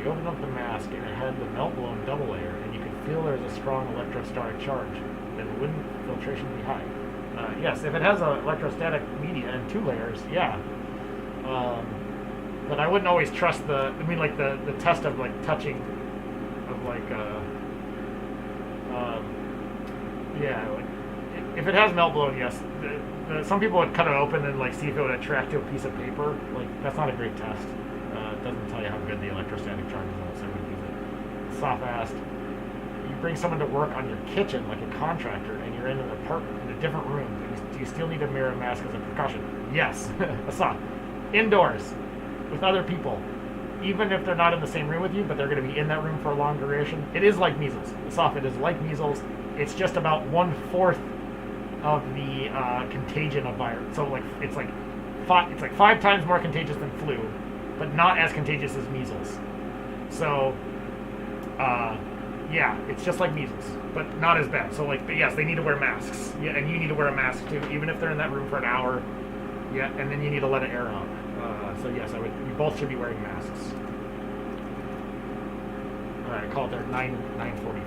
Open up the mask and it had the melt-blown double layer, and you could feel there's a strong electrostatic charge, then wouldn't filtration be high? Yes, if it has an electrostatic media and 2 layers, yeah. But I wouldn't always trust the test of like touching, of like, if it has melt-blown, yes. Some people would cut it open and like see if it would attract to a piece of paper. Like, that's not a great test. It doesn't tell you how good the electrostatic charge is, so I wouldn't use it. Soft-asked, you bring someone to work on your kitchen, like a contractor, and you're in an apartment, in a different room. Do you still need to wear a mask as a precaution? Yes. Asaf, indoors, with other people, even if they're not in the same room with you, but they're going to be in that room for a long duration. It is like measles. Asaf, it is like measles. It's just about 1/4 of the contagion of virus. So like it's like 5 times more contagious than flu, but not as contagious as measles. So, yeah, it's just like measles, but not as bad. So, but yes, they need to wear masks. Yeah, and you need to wear a mask too, even if they're in that room for an hour. Yeah, and then you need to let it air out. So yes, we both should be wearing masks. All right, I call it there 9:40.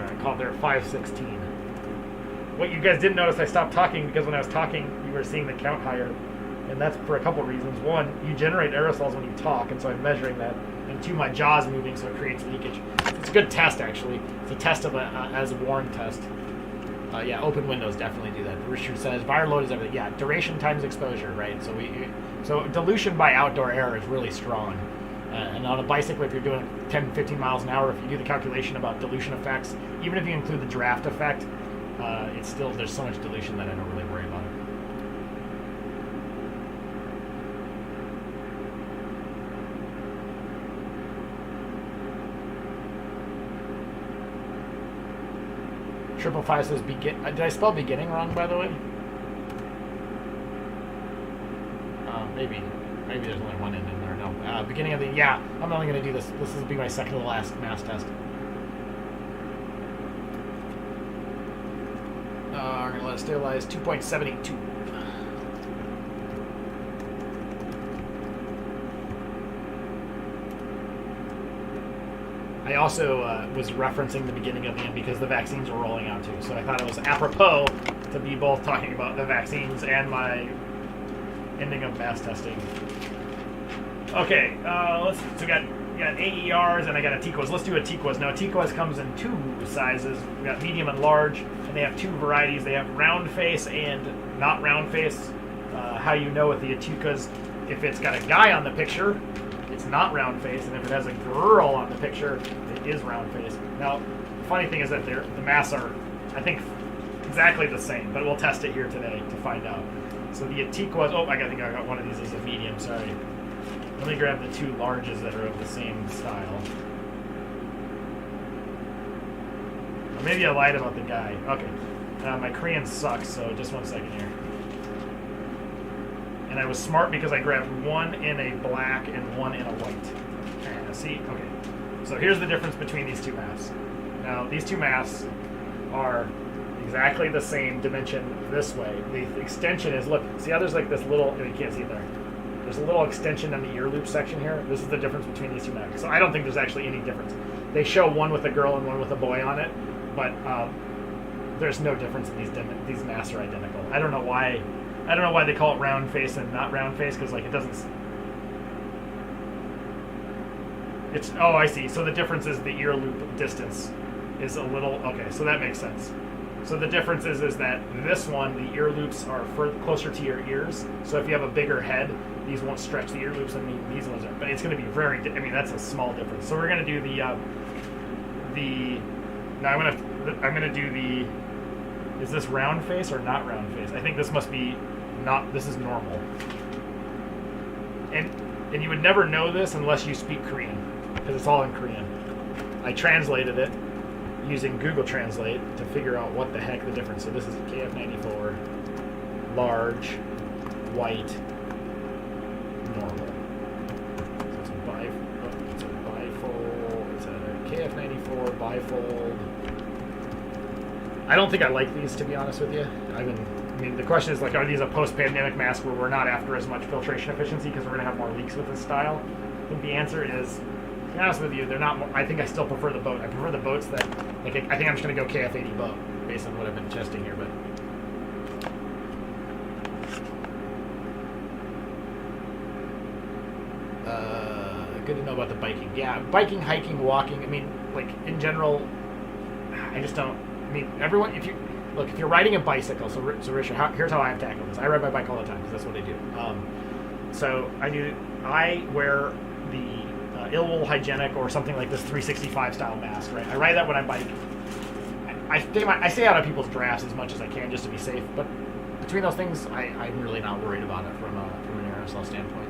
I called there 516. What you guys didn't notice, I stopped talking because when I was talking, you were seeing the count higher. And that's for a couple reasons. One, you generate aerosols when you talk, and so I'm measuring that. And two, my jaw's moving, so it creates leakage. It's a good test, actually. It's a test of a as worn test. Yeah, open windows definitely do that. Richard says viral load is everything. Yeah, duration times exposure, right? So dilution by outdoor air is really strong. And on a bicycle, if you're doing 10, 15 miles an hour, if you do the calculation about dilution effects, even if you include the draft effect, it's still, there's so much dilution that I don't really worry about it. Triple Five says begin. Did I spell beginning wrong, by the way? Maybe there's only one end in there. No, beginning of the. Yeah, I'm only going to do this. This will be my second to the last mass test. I'm going to let it sterilize 2.782. I also was referencing the beginning of the end because the vaccines were rolling out too. So I thought it was apropos to be both talking about the vaccines and my ending of mass testing. Okay, so we got AERs and I got a TQuaz. Let's do a TQuaz. Now a TQuaz comes in two sizes. We got medium and large, and they have two varieties. They have round face and not round face. How you know with the TQuaz, if it's got a guy on the picture, it's not round face, and if it has a girl on the picture, it is round face. Now, the funny thing is that the masks are, I think, exactly the same, but we'll test it here today to find out. So the TQuaz, I think I got one of these as a medium, sorry. Let me grab the two larges that are of the same style. Or maybe I lied about the guy. Okay. My Korean sucks, so just 1 second here. And I was smart because I grabbed one in a black and one in a white. See? Okay. So here's the difference between these two masks. Now, these two masks are exactly the same dimension this way. The extension is, look, see how there's like this little, you can't see it there. There's a little extension in the ear loop section here. This is the difference between these two masks. So I don't think there's actually any difference. They show one with a girl and one with a boy on it, but there's no difference in these masks are identical. I don't know why they call it round face and not round face, because like it doesn't. It's I see. So the difference is the ear loop distance is a little okay. So that makes sense. So the difference is that this one, the ear loops are closer to your ears. So if you have a bigger head, these won't stretch the ear loops, and these ones are. But it's going to be very. I mean, that's a small difference. So we're going to do Now I'm going to do the. Is this round face or not round face? I think this must be not. This is normal. And you would never know this unless you speak Korean, because it's all in Korean. I translated it using Google Translate to figure out what the heck the difference. So this is a KF94, large, white, normal. So it's a bifold. It's a KF94 bifold. I don't think I like these, to be honest with you. I mean, the question is, like, are these a post-pandemic mask where we're not after as much filtration efficiency because we're going to have more leaks with this style? I think the answer is, to be honest with you, they're not more, I think I still prefer the boat. I prefer the boats that, like, I think I'm just going to go KF80 boat based on what I've been testing here, but. Good to know about the biking. Yeah, biking, hiking, walking, I mean, like, in general, I just don't. I mean, everyone, if you're riding a bicycle, so Richard, here's how I have tackled this. I ride my bike all the time because that's what I do. So I wear the Illwool Hygienic or something like this 365 style mask, right? I ride that when I bike. I stay out of people's drafts as much as I can just to be safe, but between those things, I'm really not worried about it from an aerosol standpoint.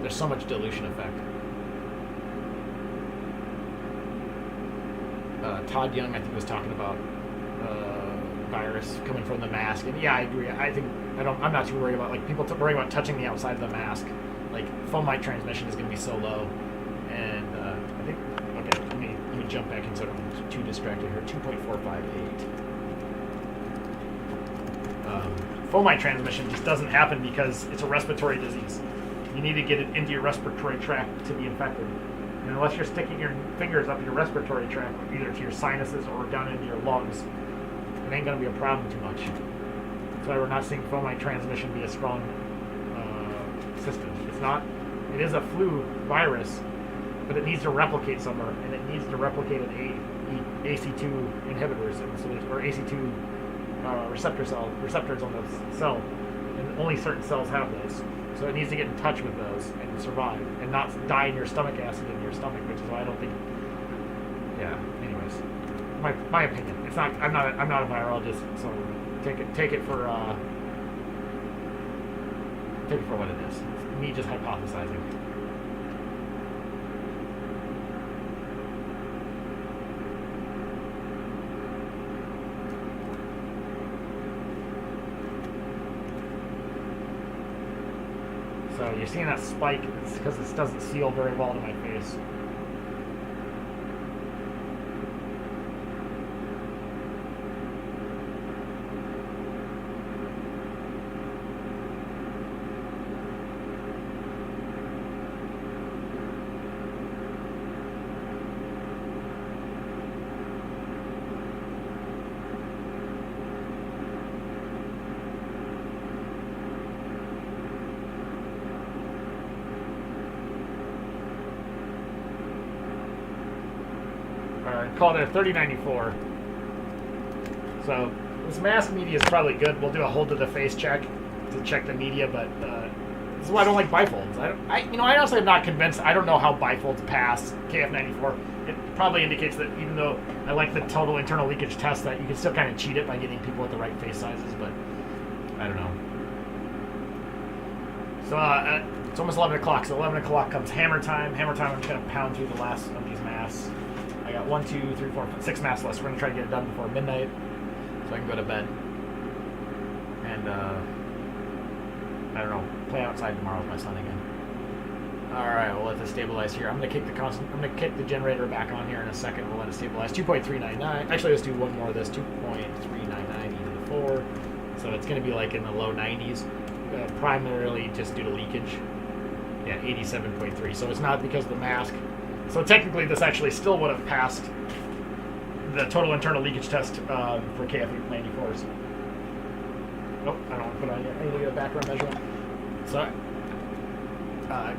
There's so much dilution effect. Todd Young, I think, was talking about virus coming from the mask, and yeah, I agree. I'm not too worried about, like, people worrying about touching the outside of the mask. Like, foam-like transmission is going to be so low, and I think. Okay, let me jump back in so I'm too distracted here. 2.458. Foam-like transmission just doesn't happen because it's a respiratory disease. You need to get it into your respiratory tract to be infected. And unless you're sticking your fingers up your respiratory tract, either to your sinuses or down into your lungs, it ain't going to be a problem too much. That's why we're not seeing fomite transmission be a strong system. It's not. It is a flu virus, but it needs to replicate somewhere, and it needs to replicate in AC2 inhibitors, and so or AC2 receptors on the cell, and only certain cells have those. So it needs to get in touch with those and survive, and not die in your stomach acid in your stomach, which is why I don't think. Yeah. Anyways, my opinion. It's not. I'm not a virologist, so take it for what it is. It's me just hypothesizing. So you're seeing that spike. It's because this doesn't seal very well to my face. Called it a 3094. So this mask media is probably good. We'll do a hold to the face check to check the media, but this is why I don't like bifolds. I honestly am not convinced. I don't know how bifolds pass KF94. It probably indicates that even though I like the total internal leakage test, that you can still kind of cheat it by getting people with the right face sizes, but I don't know. So it's almost 11 o'clock. So 11 o'clock comes hammer time. Hammer time, I'm just going to pound through the last of these masks. I got 1, 2, 3, 4, 5, 6 masks left. So we're going to try to get it done before midnight so I can go to bed. And, I don't know, play outside tomorrow with my son again. Alright, we'll let this stabilize here. I'm going to kick the generator back on here in a second. We'll let it stabilize. 2.399. Actually, let's do one more of this. 2.399 e to the 4. So it's going to be like in the low 90s. Primarily just due to leakage. Yeah, 87.3. So it's not because of the mask. So technically, this actually still would have passed the total internal leakage test for KF94s. Nope, I don't want to put on yet. I need to get a background measurement. So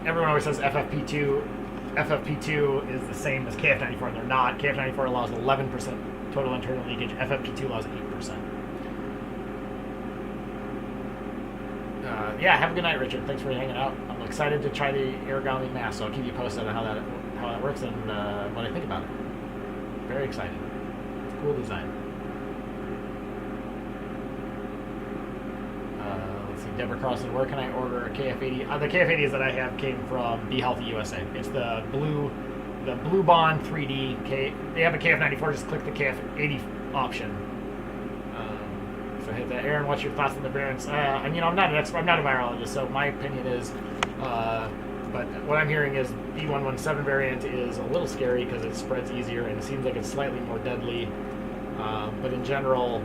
everyone always says FFP2. FFP2 is the same as KF94, and they're not. KF94 allows 11% total internal leakage. FFP2 allows 8%. Yeah, have a good night, Richard. Thanks for hanging out. I'm excited to try the origami mask, so I'll keep you posted on how that works and what I think about it. Very excited. It's a cool design. Let's see, Deborah Carlson, where can I order a KF80? The KF80s that I have came from Be Healthy USA. It's the Blue Bond 3D. They have a KF94. Just click the KF80 option. So hit that. Aaron, what's your thoughts on the variants? I'm not an expert. I'm not a virologist, so my opinion is, but what I'm hearing is B117 variant is a little scary because it spreads easier and it seems like it's slightly more deadly. But in general,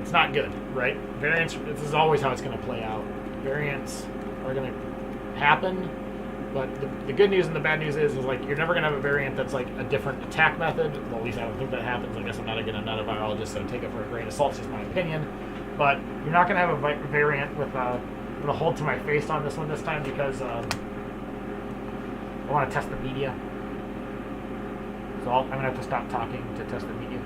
it's not good, right? Variants. This is always how it's going to play out. Variants are going to happen. But the good news and the bad news is like you're never going to have a variant that's like a different attack method. Well, at least I don't think that happens. I guess I'm not a virologist, so take it for a grain of salt. It's just my opinion. But you're not going to have a variant with I'm going to hold to my face on this one this time because I want to test the media. So I'm going to have to stop talking to test the media.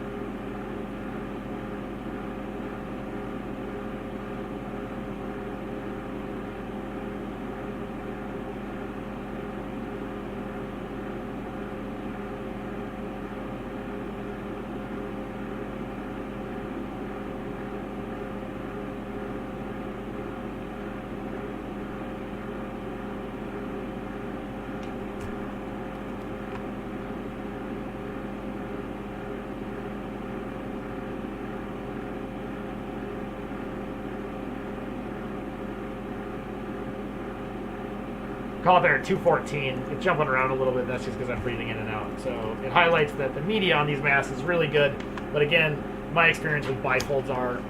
Call it there at 214. It's jumping around a little bit. That's just because I'm breathing in and out. So it highlights that the media on these masks is really good. But again, my experience with bifolds are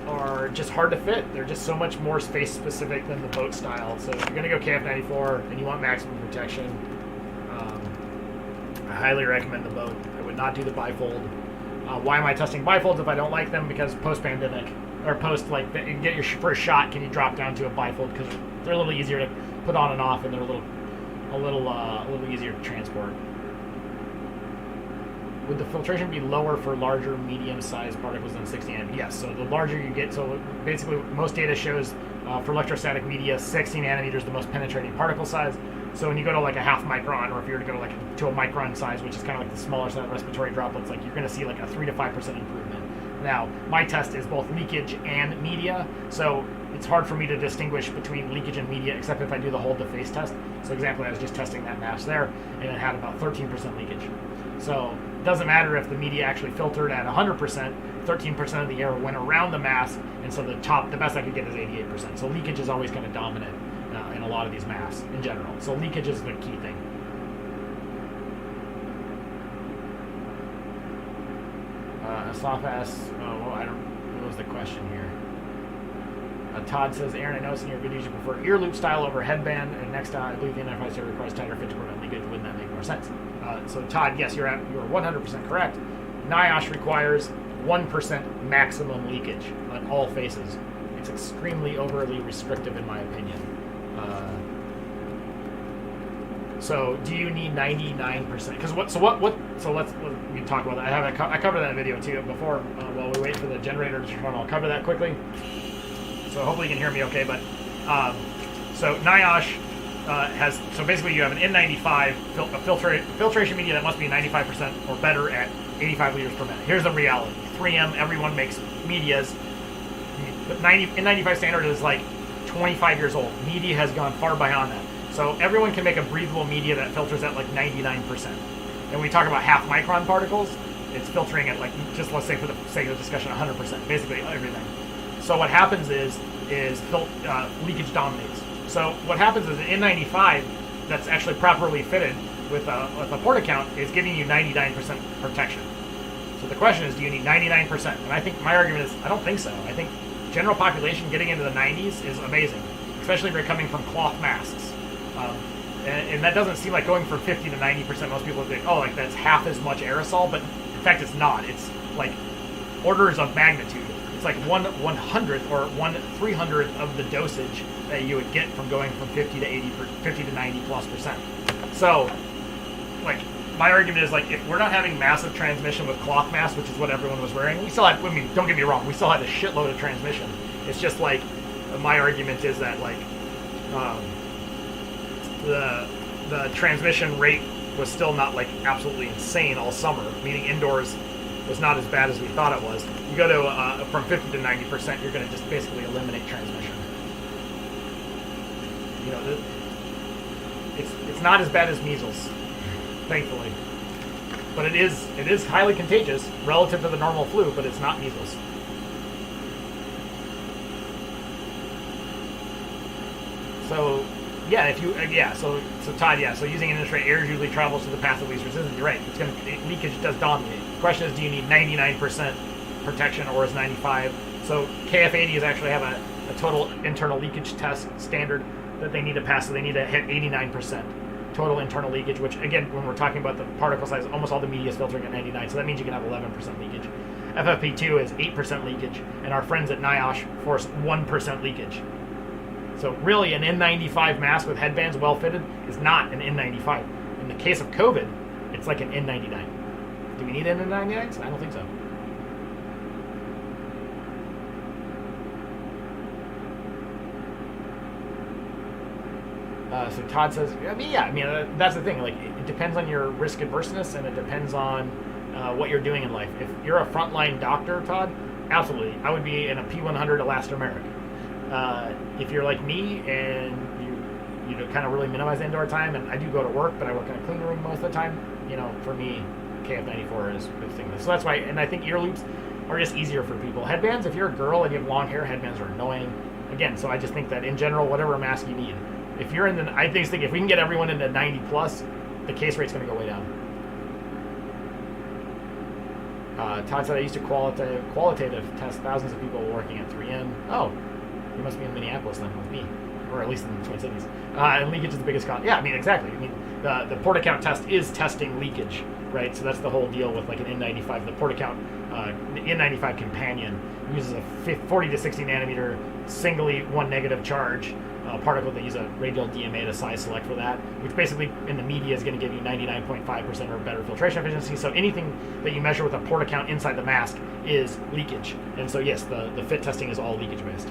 are just hard to fit. They're just so much more space specific than the boat style. So if you're going to go KF94 and you want maximum protection, I highly recommend the boat. I would not do the Bifold. Why am I testing Bifolds if I don't like them? Because post-pandemic, or post, like, you get your first shot, can you drop down to a Bifold? Because they're a little easier to put on and off, and they're a little easier to transport. Would the filtration be lower for larger, medium-sized particles than 60 nanometers? Yes. So the larger you get, so basically most data shows for electrostatic media, 60 nanometers is the most penetrating particle size. So when you go to like a half micron, or if you were to go like to a micron size, which is kind of like the smaller size of respiratory droplets, like you're going to see like a 3 to 5% improvement. Now, my test is both leakage and media, so it's hard for me to distinguish between leakage and media, except if I do the hold to face test. So example, I was just testing that mass there, and it had about 13% leakage. So it doesn't matter if the media actually filtered at 100%, 13% of the air went around the mass, and so the best I could get is 88%. So leakage is always kind of dominant in a lot of these masks in general. So leakage is the key thing. Soft ass. What was the question here? Todd says, Aaron, I noticed in your videos you prefer ear loop style over headband, and next time I believe the NFI series requires tighter fit to prevent leakage. Wouldn't that make more sense? So Todd, yes, you're 100% correct. NIOSH requires 1% maximum leakage on all faces. It's extremely overly restrictive in my opinion. So do you need 99%? So let's we talk about that. I covered that in a video too before. While we wait for the generator to run, I'll cover that quickly. So hopefully you can hear me okay. But so NIOSH has, so basically you have an N95 filtration media that must be 95% or better at 85 liters per minute. Here's the reality: 3M, everyone makes medias. But N95 standard is like 25 years old. Media has gone far beyond that. So everyone can make a breathable media that filters at like 99%. And we talk about half micron particles, it's filtering at like, just let's say for the sake of the discussion, 100%, basically everything. So what happens is leakage dominates. So what happens is an N95 that's actually properly fitted with a port account is giving you 99% protection. So the question is, do you need 99%? And I think my argument is, I don't think so. I think general population getting into the 90s is amazing, especially if you're coming from cloth masks. And that doesn't seem like going from 50 to 90%. Most people think, oh, like that's half as much aerosol, but in fact it's not. It's like orders of magnitude. It's like 1/100th or 1/300th of the dosage that you would get from going from 50 to 90 plus percent. So, like, my argument is, like, if we're not having massive transmission with cloth masks, which is what everyone was wearing, we still had, I mean, don't get me wrong, we still had a shitload of transmission. It's just like, my argument is that, like, the transmission rate was still not like absolutely insane all summer, meaning indoors was not as bad as we thought it was. You go to from 50 to 90%, you're going to just basically eliminate transmission. You know, it's not as bad as measles, thankfully, but it is highly contagious relative to the normal flu, but it's not measles. So yeah, so Todd, so using an instrument, air usually travels to the path of least resistance. You're right. Leakage does dominate. The question is, do you need 99% protection or is 95? So KF80 is actually have a total internal leakage test standard that they need to pass. So they need to hit 89% total internal leakage, which again, when we're talking about the particle size, almost all the media is filtering at 99. So that means you can have 11% leakage. FFP2 is 8% leakage, and our friends at NIOSH force 1% leakage. So really, an N95 mask with headbands well fitted is not an N95. In the case of COVID, it's like an N99. Do we need N99s? I don't think so. So Todd says, that's the thing. Like, it depends on your risk adverseness, and it depends on what you're doing in life. If you're a frontline doctor, Todd, absolutely, I would be in a P100 elastomeric. If you're like me and you kind of really minimize indoor time, and I do go to work, but I work in a clean room most of the time, for me, KF94 is the thing. So that's why, and I think ear loops are just easier for people. Headbands, if you're a girl and you have long hair, headbands are annoying. Again, so I just think that in general, whatever mask you need, if you're I think if we can get everyone into 90 plus, the case rate's going to go way down. Todd said I used to qualitative test thousands of people working at 3M. Oh, you must be in Minneapolis then with me, or at least in the Twin Cities. And leakage is the biggest cause. Yeah, I mean, exactly. I mean, the port account test is testing leakage, right? So that's the whole deal with like an N95. The port account, the N95 companion uses a 40 to 60 nanometer singly one negative charge particle. They use a radial DMA to size select for that, which basically in the media is going to give you 99.5% or better filtration efficiency. So anything that you measure with a port account inside the mask is leakage. And so yes, the fit testing is all leakage based.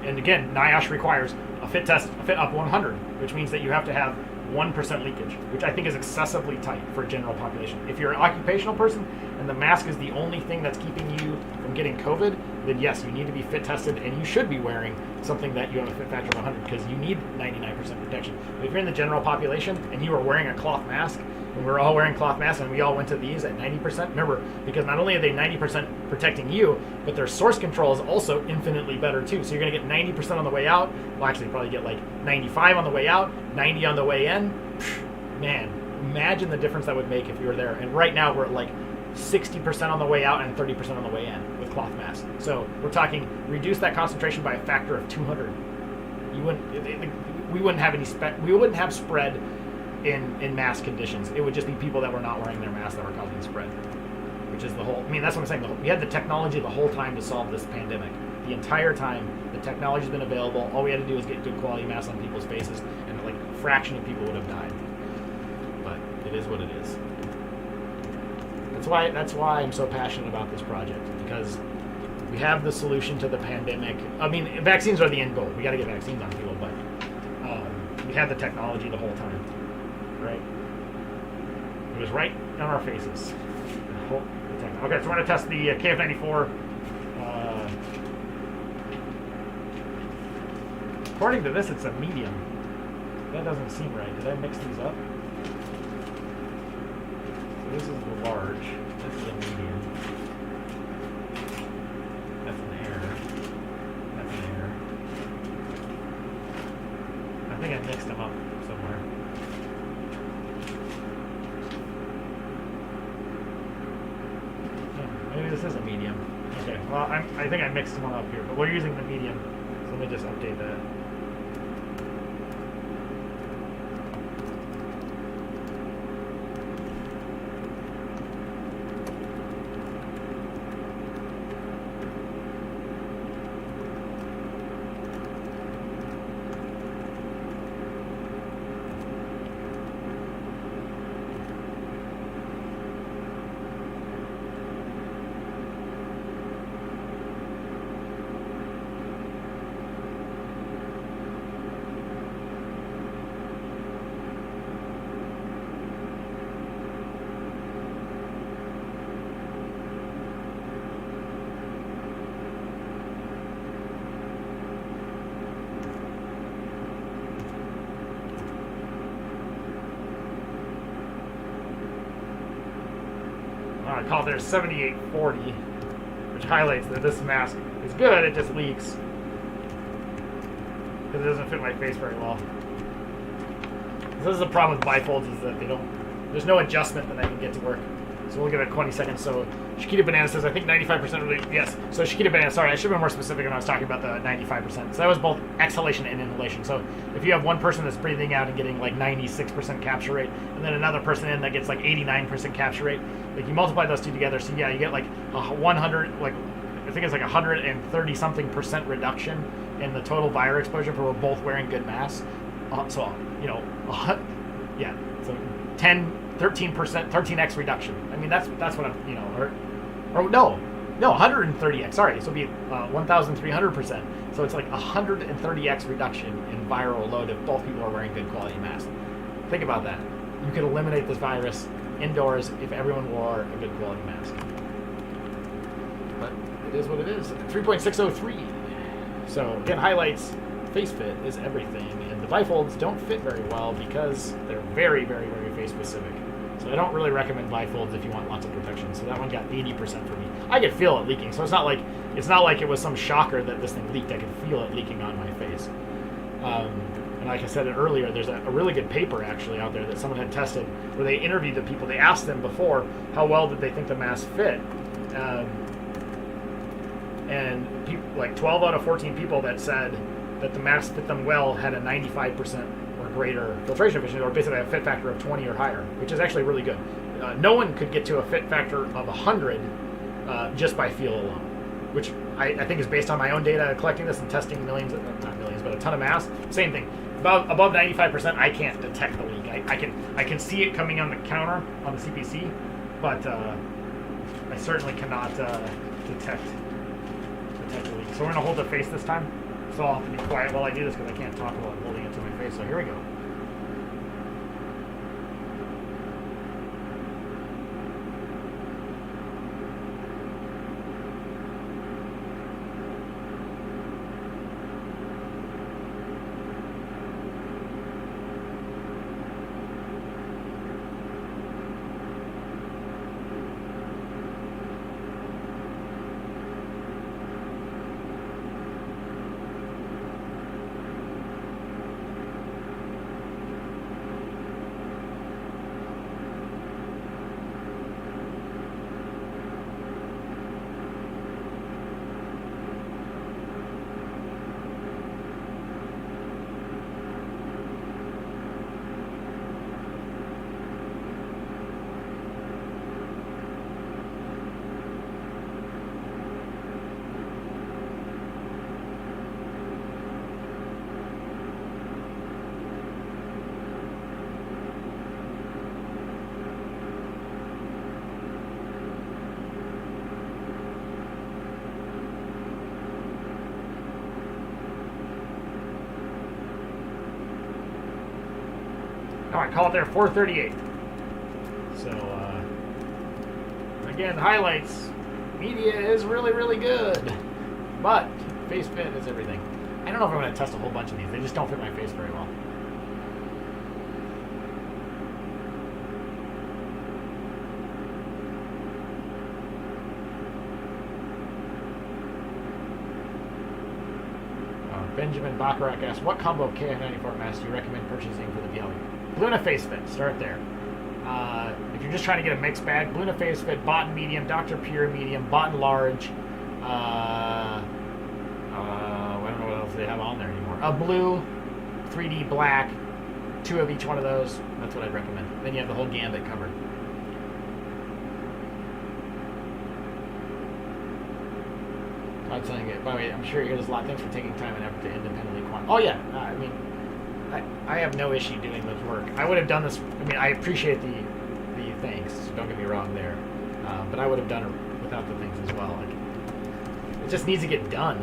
And again, NIOSH requires a fit test, a fit up 100, which means that you have to have 1% leakage, which I think is excessively tight for a general population. If you're an occupational person and the mask is the only thing that's keeping you from getting COVID, then yes, you need to be fit tested and you should be wearing something that you have a fit factor of 100 because you need 99% protection. But if you're in the general population and you are wearing a cloth mask, and we're all wearing cloth masks and we all went to these at 90%, remember, because not only are they 90% protecting you, but their source control is also infinitely better too. So you're going to get 90% on the way out. Well, actually, you probably get like 95 on the way out, 90 on the way in. Man, imagine the difference that would make if you were there. And right now we're at like 60% on the way out and 30% on the way in with cloth masks. So we're talking reduce that concentration by a factor of 200. We wouldn't have spread in mass conditions. It would just be people that were not wearing their masks that were causing the spread, which is the whole, I mean, that's what I'm saying. We had the technology the whole time to solve this pandemic. The entire time, the technology's been available. All we had to do was get good quality masks on people's faces, and like a fraction of people would have died. But it is what it is. That's why I'm so passionate about this project, because we have the solution to the pandemic. I mean, vaccines are the end goal. We got to get vaccines on people, but we had the technology the whole time. Right? It was right on our faces. Okay, so we're going to test the KF94. According to this, it's a medium. That doesn't seem right. Did I mix these up? So this is the large. This is a medium. That's an error. That's an error. I think I mixed them up somewhere. Maybe this is a medium. Okay, well, I think I mixed one up here, but we're using the medium, so let me just update that. I call there 7840, which highlights that this mask is good, it just leaks because it doesn't fit my face very well. This is the problem with bifolds, is that there's no adjustment that I can get to work. So we'll give it 20 seconds. So Chiquita Banana says, I think 95% really, yes. So Chiquita Banana, sorry, I should have been more specific when I was talking about the 95%. So that was both exhalation and inhalation. So if you have one person that's breathing out and getting like 96% capture rate, and then another person in that gets like 89% capture rate, like you multiply those two together, so yeah, you get like 100, like I think it's like 130 something percent reduction in the total viral exposure for we're both wearing good masks. So, you know, yeah, so 13%, 13x reduction. I mean, that's what I'm, you know, or no, 130x. Sorry, this will be 1,300%. So it's like 130x reduction in viral load if both people are wearing good quality masks. Think about that. You could eliminate this virus indoors if everyone wore a good quality mask. But it is what it is. 3.603. So it highlights face fit is everything, and the bifolds don't fit very well because they're very, very, very face specific. So I don't really recommend bifolds if you want lots of protection. So that one got 80% for me. I could feel it leaking, so it's not like it was some shocker that this thing leaked. I could feel it leaking on my face. And like I said earlier, there's a really good paper actually out there that someone had tested where they interviewed the people. They asked them before how well did they think the mask fit. And like 12 out of 14 people that said that the mask fit them well had a 95% or greater filtration efficiency, or basically a fit factor of 20 or higher, which is actually really good. No one could get to a fit factor of 100 just by feel alone, which I think is based on my own data, collecting this and testing not millions, but a ton of masks. Same thing. Above 95%, I can't detect the leak. I can see it coming on the counter on the CPC, but I certainly cannot detect the leak. So we're gonna hold the face this time. So I'll have to be quiet while I do this because I can't talk while I'm holding it to my face. So here we go. All right, call it there, 438. So, again, highlights. Media is really, really good. But face fit is everything. I don't know if I'm going to test a whole bunch of these. They just don't fit my face very well. Benjamin Bacharach asks, what combo of KF94 masks do you recommend purchasing for the DLE? Luna Face Fit, start there. If you're just trying to get a mixed bag, Luna Face Fit, Botan Medium, Dr. Pure Medium, Botan Large, I don't know what else they have on there anymore. A blue, 3D black, 2 of each one of those. That's what I'd recommend. Then you have the whole gambit covered. By the way, I'm sure you hear this a lot. Thanks for taking time and effort to independently quantify. Oh yeah, I mean, I have no issue doing this work. I would have done this. I mean, I appreciate the thanks. So don't get me wrong there, but I would have done it without the things as well. Like, it just needs to get done.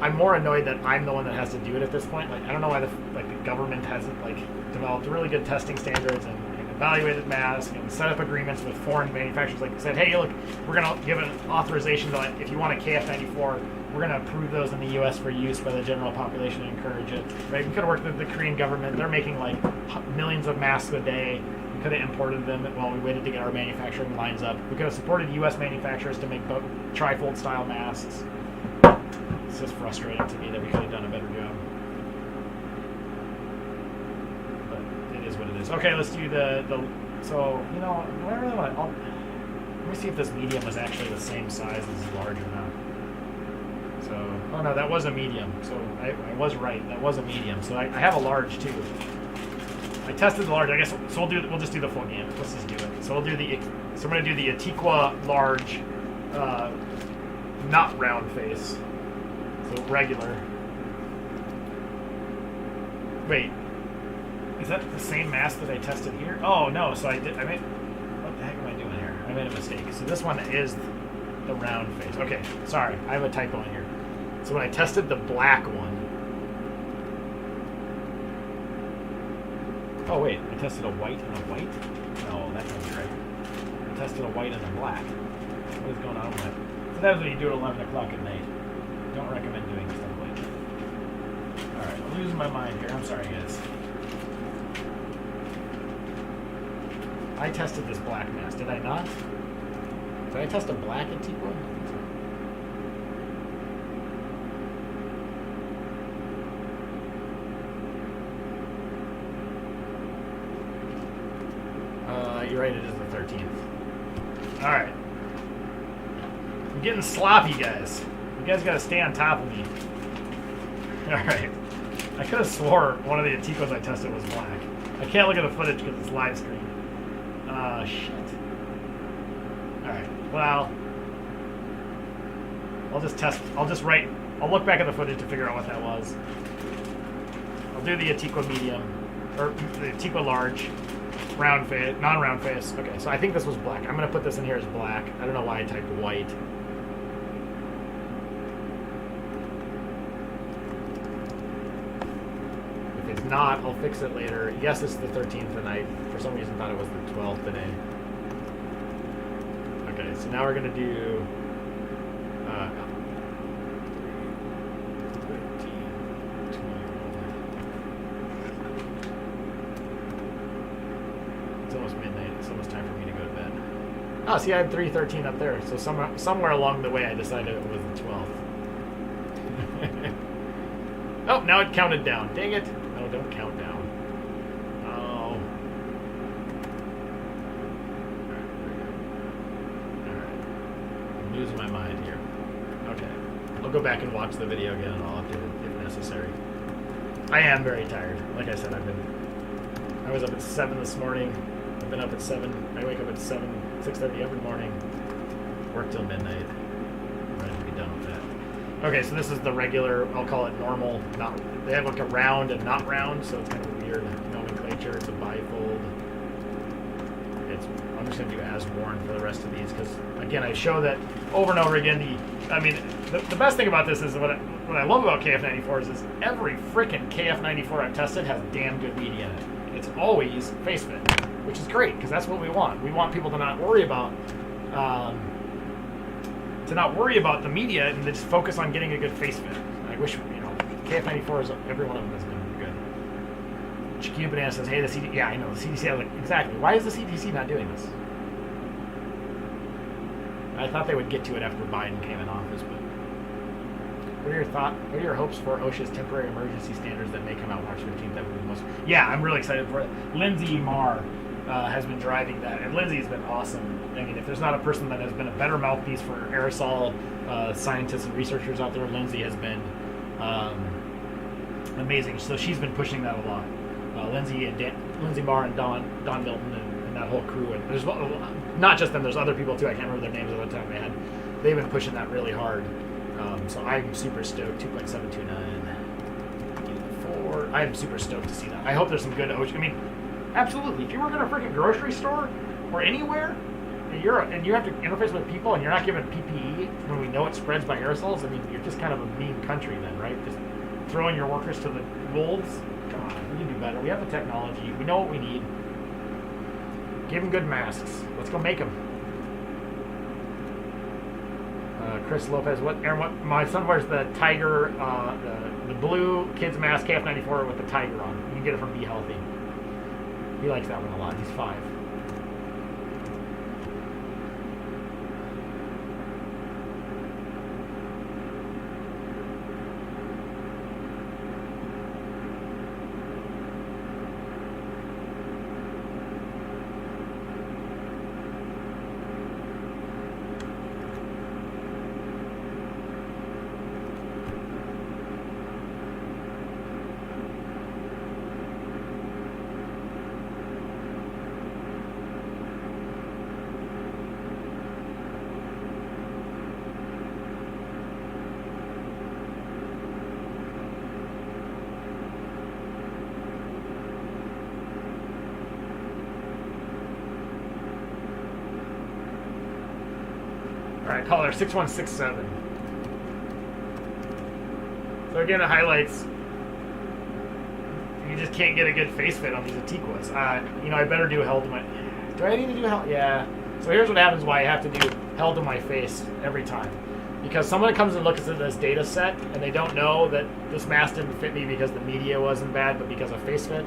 I'm more annoyed that I'm the one that has to do it at this point. Like, I don't know why the government hasn't developed really good testing standards and evaluated masks and set up agreements with foreign manufacturers. Like said, hey, look, we're going to give an authorization that if you want a KF94, we're going to approve those in the U.S. for use by the general population and encourage it. Right? We could have worked with the Korean government. They're making millions of masks a day. We could have imported them while we waited to get our manufacturing lines up. We could have supported U.S. manufacturers to make trifold style masks. It's just frustrating to me that we could have done a better job. What it is. Okay, let's do so, you know, I really want to, let me see if this medium was actually the same size as this large or not. So, oh no, that was a medium. So I was right. That was a medium. So I have a large too. I tested the large. I guess so. We'll just do the full gamut. Let's just do it. So we're gonna do the Antiqua large, not round face. So regular. Wait. Is that the same mask that I tested here? Oh no, so what the heck am I doing here? I made a mistake. So this one is the round face. Okay, sorry, I have a typo in here. So when I tested the black one, oh wait, I tested a white and a white? No, that can't be right. I tested a white and a black. What is going on with that? So that's what you do at 11 o'clock at night. Don't recommend doing stuff late. Alright, I'm losing my mind here. I'm sorry guys. I tested this black mask, did I not? Did I test a black Antiqua? you're right, it is the 13th. Alright. I'm getting sloppy, guys. You guys gotta stay on top of me. Alright. I could have swore one of the Antiquas I tested was black. I can't look at the footage because it's live stream. Shit. Alright, well... I'll just test... I'll look back at the footage to figure out what that was. I'll do the Antiqua medium. Or the Antiqua large. Round face, non-round face. Okay, so I think this was black. I'm going to put this in here as black. I don't know why I typed white. If it's not, I'll fix it later. Yes, it's the 13th, and I, for some reason, thought it was the 12th today. Okay, so now we're going to do... 13, oh, see, I had 313 up there, so somewhere along the way I decided it was the 12th. Oh, now it counted down. Dang it. No, don't count down. Oh. Alright. I'm losing my mind here. Okay. I'll go back and watch the video again and I'll update it if necessary. I am very tired. Like I said, I was up at 7 this morning. I've been up at 7. I wake up at 6:30 every morning. Work till midnight. I'm ready to be done with that. Okay, so this is the regular, I'll call it normal. They have like a round and not round, so it's kind of a weird nomenclature. It's a bifold. I'm just going to do as worn for the rest of these because, again, I show that over and over again. The best thing about this is what I love about KF94 is every freaking KF94 I've tested has damn good media in it. It's always face fit, which is great because that's what we want. We want people to not worry about the media and to just focus on getting a good face fit. I wish, KF94 is every one of them has been good. Chiquita Banana says, "Hey, the CDC." Yeah, I know the CDC. I was like, exactly. Why is the CDC not doing this? I thought they would get to it after Biden came in office, but what are your hopes for OSHA's temporary emergency standards that may come out March 15th? That would be most. Yeah, I'm really excited for it. Lindsay Marr has been driving that, and Lindsay's been awesome. I mean, if there's not a person that has been a better mouthpiece for aerosol scientists and researchers out there, Lindsay has been amazing. So she's been pushing that a lot. Lindsay Marr and Don Milton and that whole crew, and there's not just them. There's other people too. I can't remember their names at the time. They've been pushing that really hard. So I'm super stoked. 2.729. I'm super stoked to see that. I hope there's some good OSHA. I mean, absolutely. If you work in a freaking grocery store or anywhere, and you have to interface with people, and you're not given PPE when we know it spreads by aerosols, I mean, you're just kind of a mean country then, right? Just throwing your workers to the wolves. Come on, we can do better. We have the technology. We know what we need. Give them good masks. Let's go make them. Chris Lopez, Aaron, my son wears the tiger, the blue kids mask KF94 with the tiger on. You can get it from Be Healthy. He likes that one a lot. He's 5. Alright, caller 6167. So again, it highlights you just can't get a good face fit on these Antiquas. I better do held to my... Do I need to do held? Yeah. So here's what happens why I have to do held to my face every time. Because someone comes and looks at this data set and they don't know that this mask didn't fit me because the media wasn't bad, but because of face fit.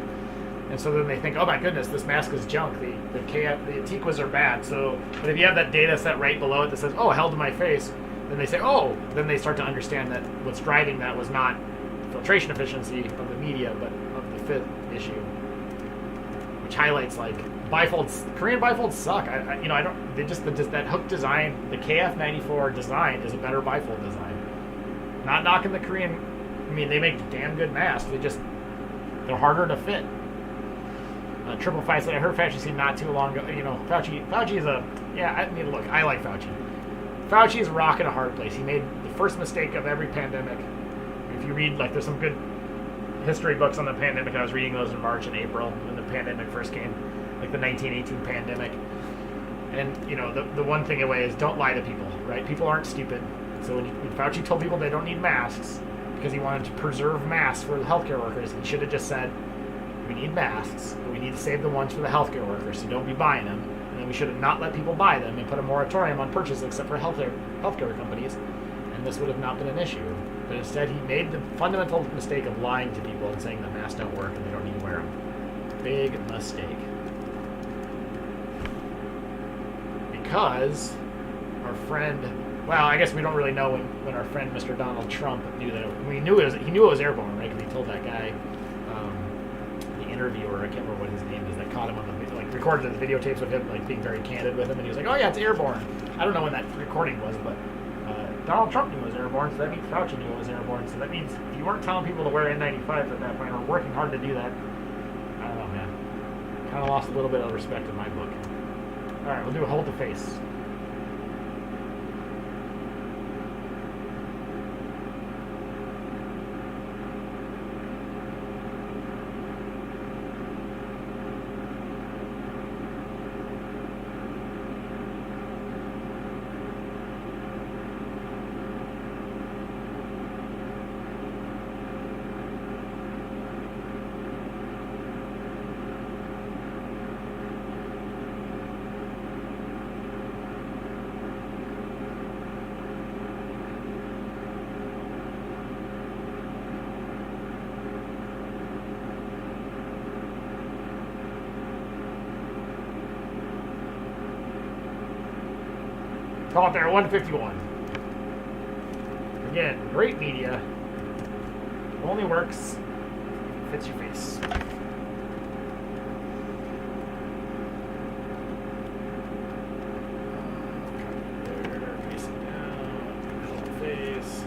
And so then they think, oh my goodness, this mask is junk. The Antiquas are bad. So, but if you have that data set right below it that says, oh, held to my face, then they say, oh, then they start to understand that what's driving that was not filtration efficiency of the media, but of the fit issue. Which highlights, like, Bifolds, Korean bifolds suck. You know, I don't. They just that hook design, the KF94 design is a better bifold design. Not knocking the Korean. I mean, they make damn good masks. They're harder to fit. Triple Fight. I heard Fauci say not too long ago. You know, Fauci is a I mean, look, I like Fauci. Fauci is a rock in a hard place. He made the first mistake of every pandemic. If you read, like, there's some good history books on the pandemic. I was reading those in March and April when the pandemic first came, like the 1918 pandemic. And, you know, the one thing away is don't lie to people, right? People aren't stupid. So when Fauci told people they don't need masks because he wanted to preserve masks for the healthcare workers, he should have just said, we need masks, but we need to save the ones for the healthcare workers, so don't be buying them. And then we should have not let people buy them and put a moratorium on purchases except for healthcare companies, and this would have not been an issue. But instead, he made the fundamental mistake of lying to people and saying that masks don't work and they don't need to wear them. Big mistake. Because our friend, well, I guess we don't really know when our friend Mr. Donald Trump knew that. He knew it was airborne, right? Because he told that guy, the interviewer, I can't remember what his name is, that caught him on the video, like recorded the videotapes of him, like being very candid with him, and he was like, "Oh yeah, it's airborne." I don't know when that recording was, but Donald Trump knew it was airborne, so that means Fauci knew it was airborne. So that means if you weren't telling people to wear N95 at that point, or working hard to do that, I don't know, man. Kind of lost a little bit of respect in my book. All right, we'll do a hold the face. Call it there, 151. Again, great media. Only works if it fits your face. There, facing down, middle of the face.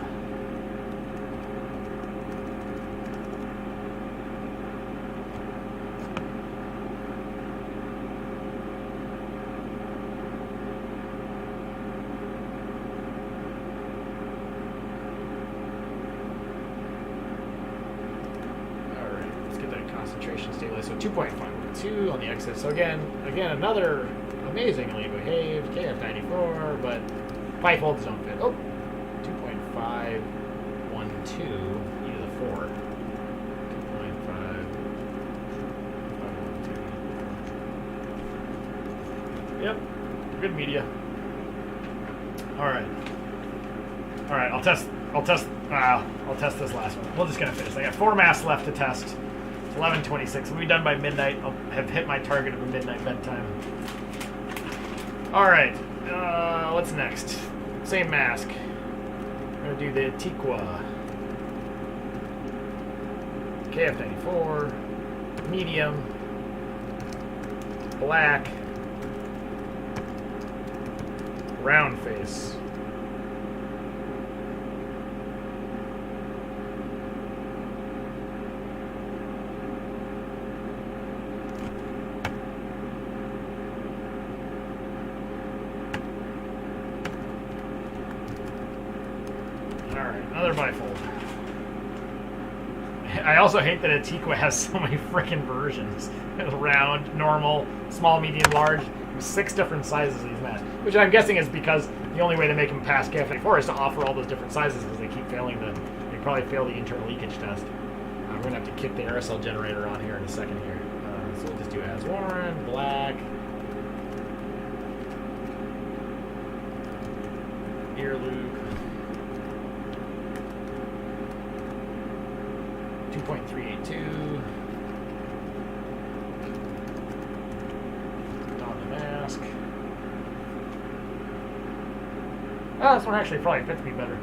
Concentration stabilized, so 2.5, on the exit. So again, another amazingly behaved KF94, but bifolds don't fit. Oh, 2.512 e to the 4. 2.512. Yep, good media. All right. I'll test this last one. We're just gonna finish. I got 4 masks left to test. 11:26. We'll be done by midnight. I'll have hit my target of a midnight bedtime. All right. What's next? Same mask. We're gonna do the Tiqua KF94, medium, black, round face. Another bifold. I also hate that Atiqua has so many freaking versions. Round, normal, small, medium, large. 6 different sizes of these masks. Which I'm guessing is because the only way to make them pass KF94 is to offer all those different sizes because they keep failing they probably fail the internal leakage test. We're going to have to kick the aerosol generator on here in a second here. So we'll just do as worn, black, ear loop. 2.382. On the mask. Oh, this one actually probably fits me better.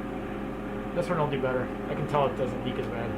This one will do better. I can tell it doesn't leak as bad.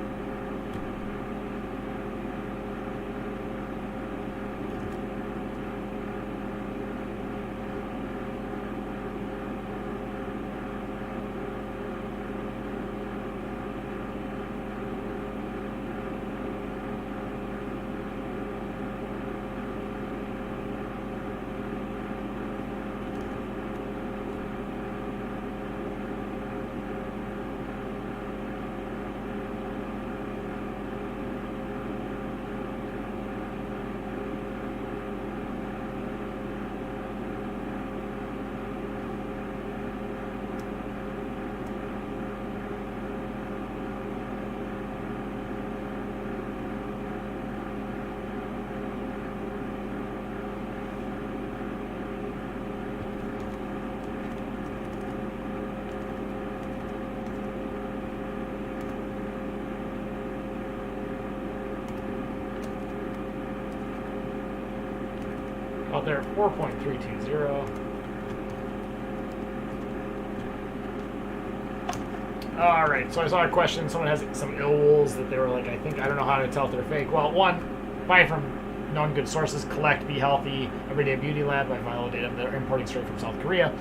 Out there, 4.320. All right, so I saw a question. Someone has some ill wools that they were like, I don't know how to tell if they're fake. Well, one, buy from known good sources. Collect, Be Healthy, Everyday Beauty Lab. I violated them. They're importing straight from South Korea.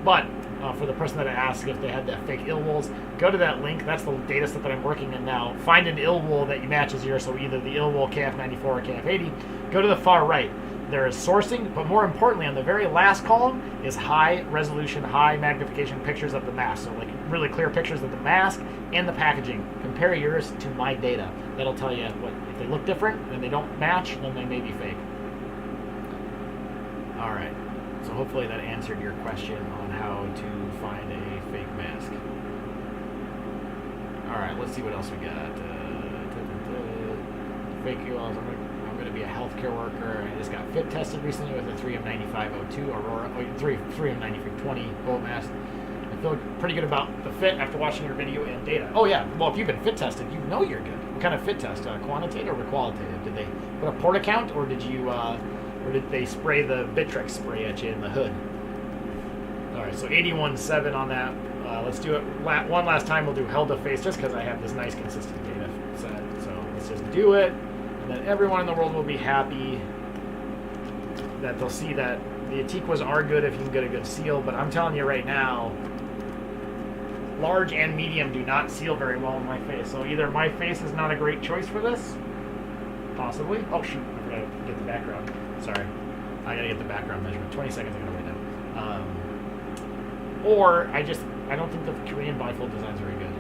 But for the person that asked if they had that fake ill wools, go to that link. That's the data set that I'm working in now. Find an ill wool that matches yours, so either the ill wool KF94 or KF80. Go to the far right. There is sourcing, but more importantly, on the very last column is high resolution, high magnification pictures of the mask. So like really clear pictures of the mask and the packaging. Compare yours to my data. That'll tell you what, if they look different and they don't match, then they may be fake. All right. So hopefully that answered your question on how to find a fake mask. All right, let's see what else we got. Fake ULs. I'm going to be a healthcare worker. I just got fit tested recently with a 3M9502 Aurora, 3M9320 Gold mask. I feel pretty good about the fit after watching your video and data. Oh yeah, well if you've been fit tested, you know you're good. What kind of fit test? Quantitative or qualitative? Did they put a port account, or did you, or did they spray the Bittrex spray at you in the hood? All right, so 81.7 on that. Let's do it one last time. We'll do held to face just because I have this nice consistent data set. So let's just do it. And then everyone in the world will be happy that they'll see that the Atiquas are good if you can get a good seal, but I'm telling you right now, large and medium do not seal very well in my face. So either my face is not a great choice for this, possibly. Oh shoot, I forgot to get the background. Sorry, I gotta get the background measurement. 20 seconds I gotta wait now. Or I don't think the Korean bifold design is very good.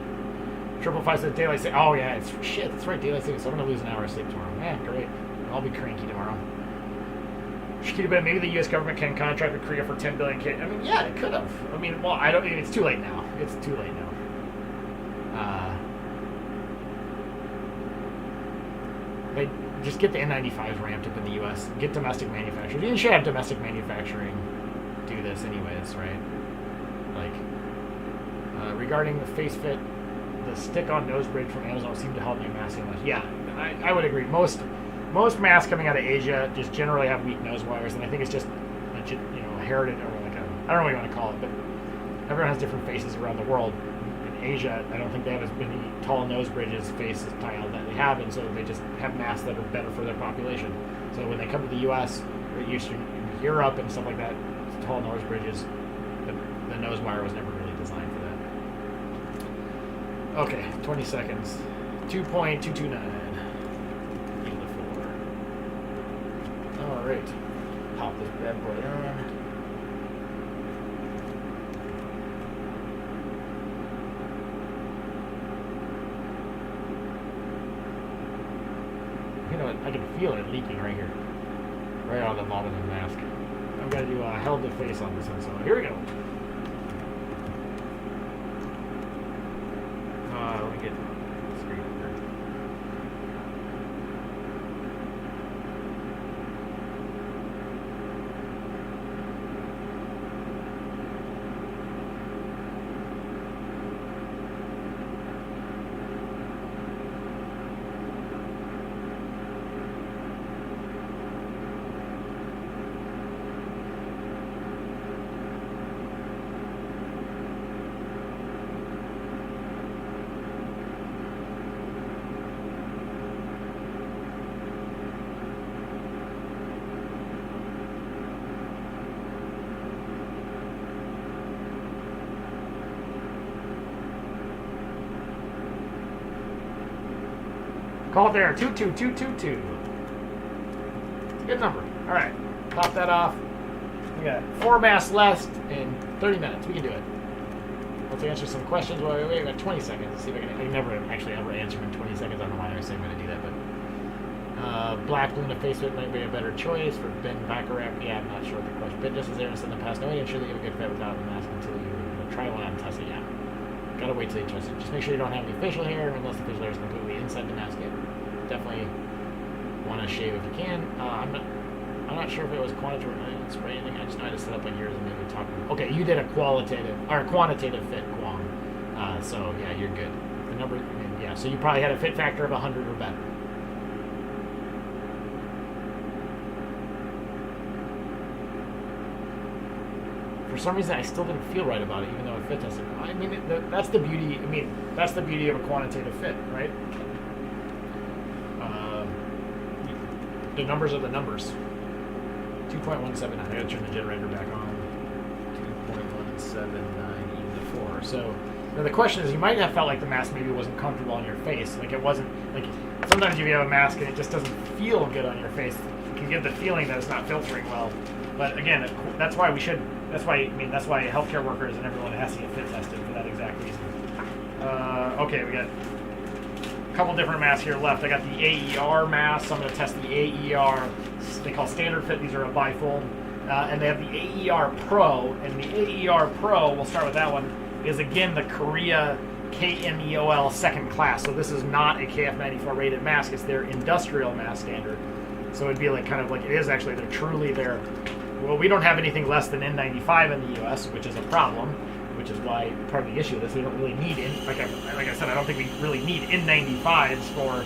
555 says daylight saving. Oh yeah, it's shit. That's right, daylight saving. So I'm gonna lose an hour of sleep tomorrow. Yeah, great. I'll be cranky tomorrow. Shikita, maybe the U.S. government can contract with Korea for 10 billion kids. I mean, yeah, it could have. I mean, well, I don't. I mean, it's too late now. It's too late now. They just get the N95s ramped up in the U.S. Get domestic manufacturers. You should have domestic manufacturing do this, anyways, right? Like, regarding the face fit, the stick-on nose bridge from Amazon seemed to help me mask much. Yeah, I would agree. Most masks coming out of Asia just generally have weak nose wires, and I think it's just, heritage, or like I don't know what you want to call it, but everyone has different faces around the world. In Asia, I don't think they have as many tall nose bridges, face style that they have, and so they just have masks that are better for their population. So when they come to the U.S. or Eastern Europe and stuff like that, tall nose bridges, the nose wire was never really designed for that. Okay, 20 seconds. 2.229. All right, pop this bad boy on. You know what? I can feel it leaking right here, right out of the bottom of the mask. I've got to do a held to face on this one, so here we go. Let me get the screen up there. Call it there, 22222. Good number. All right, pop that off. We got 4 masks left in 30 minutes. We can do it. Let's answer some questions. Wait, we got 20 seconds. Let's see if I can. I never actually ever answer in 20 seconds. I don't know why I say I'm going to do that, but Black Luna face fit might be a better choice for Ben Baccarat. Yeah, I'm not sure what the question. But just as Aaron said in the past, no way to ensure that you have a good fit without the mask until you try one on and test it. Yeah. Gotta wait till you test it. Just make sure you don't have any facial hair unless the facial hair is completely inside the mask. Definitely want to shave if you can. I'm not sure if it was quantitative or not spray anything. I just know I had to set up on yours and maybe talk. Okay, you did a quantitative fit, Kwong. So yeah, you're good. The number, yeah. So you probably had a fit factor of 100 or better. for some reason I still didn't feel right about it, even though I fit tested. I mean, that's the beauty. I mean, that's the beauty of a quantitative fit, right? The numbers are the numbers. 2.179. I gotta turn the generator back on. 2.179 even to 4. So now the question is, you might have felt like the mask maybe wasn't comfortable on your face. Like it wasn't, like sometimes you have a mask and it just doesn't feel good on your face. You can get the feeling that it's not filtering well. But again, that's why we should, that's why healthcare workers and everyone has to get fit tested for that exact reason. Okay, we got a couple different masks here left. I got the AER mask, so I'm going to test the AER. They call standard fit. These are a bifold. And they have the AER Pro. And the AER Pro, we'll start with that one, is again the Korea KMEOL second class. So this is not a KF94 rated mask. It's their industrial mask standard. So it'd be like kind of like, it is actually, they're truly their, well, we don't have anything less than N95 in the US, which is a problem, which is why part of the issue of this, we don't really need, like I said, I don't think we really need N95s for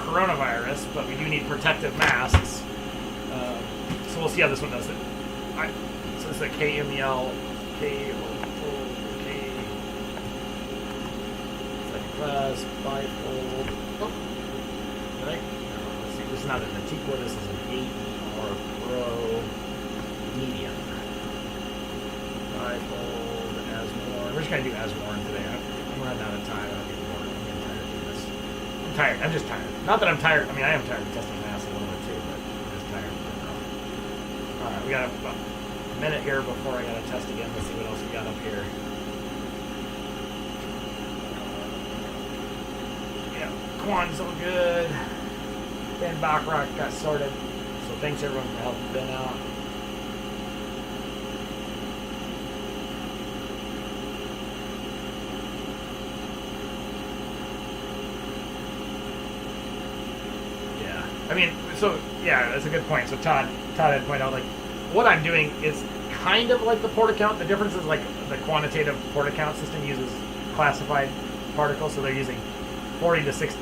coronavirus, but we do need protective masks. So we'll see how this one does it. So this is a KMEL, second class, bifold. Oh, right? No, let's see. This is not an Antiqua. This is an 8R Pro medium. Bifold, as worn. We're just gonna do as worn today. I'm running out of time. I'm getting bored. I'm getting tired of doing this. I'm tired. I'm just tired. Not that I'm tired. I mean, I am tired of testing masks a little bit too, but I'm just tired. All right, we got about a minute here before I gotta test again. Let's see what else we got up here. Yeah, Quan's all good. Ben Bachrach got sorted. So thanks everyone for helping Ben out. I mean, so yeah, that's a good point. So Todd had pointed out, like, what I'm doing is kind of like the port count. The difference is like the quantitative port count system uses classified particles, so they're using 40 to 60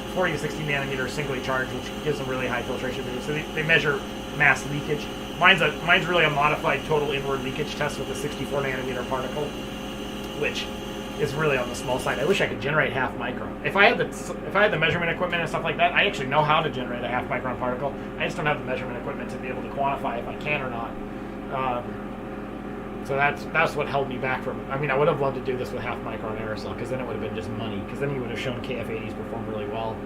nanometer singly charged, which gives them really high filtration value. So they measure mass leakage. Mine's really a modified total inward leakage test with a 64 nanometer particle, which is really on the small side. I wish I could generate half micron. If I had the measurement equipment and stuff like that, I actually know how to generate a half micron particle. I just don't have the measurement equipment to be able to quantify if I can or not. So that's what held me back from. I mean, I would have loved to do this with half micron aerosol, because then it would have been just money. Because then you would have shown KF80s perform really well.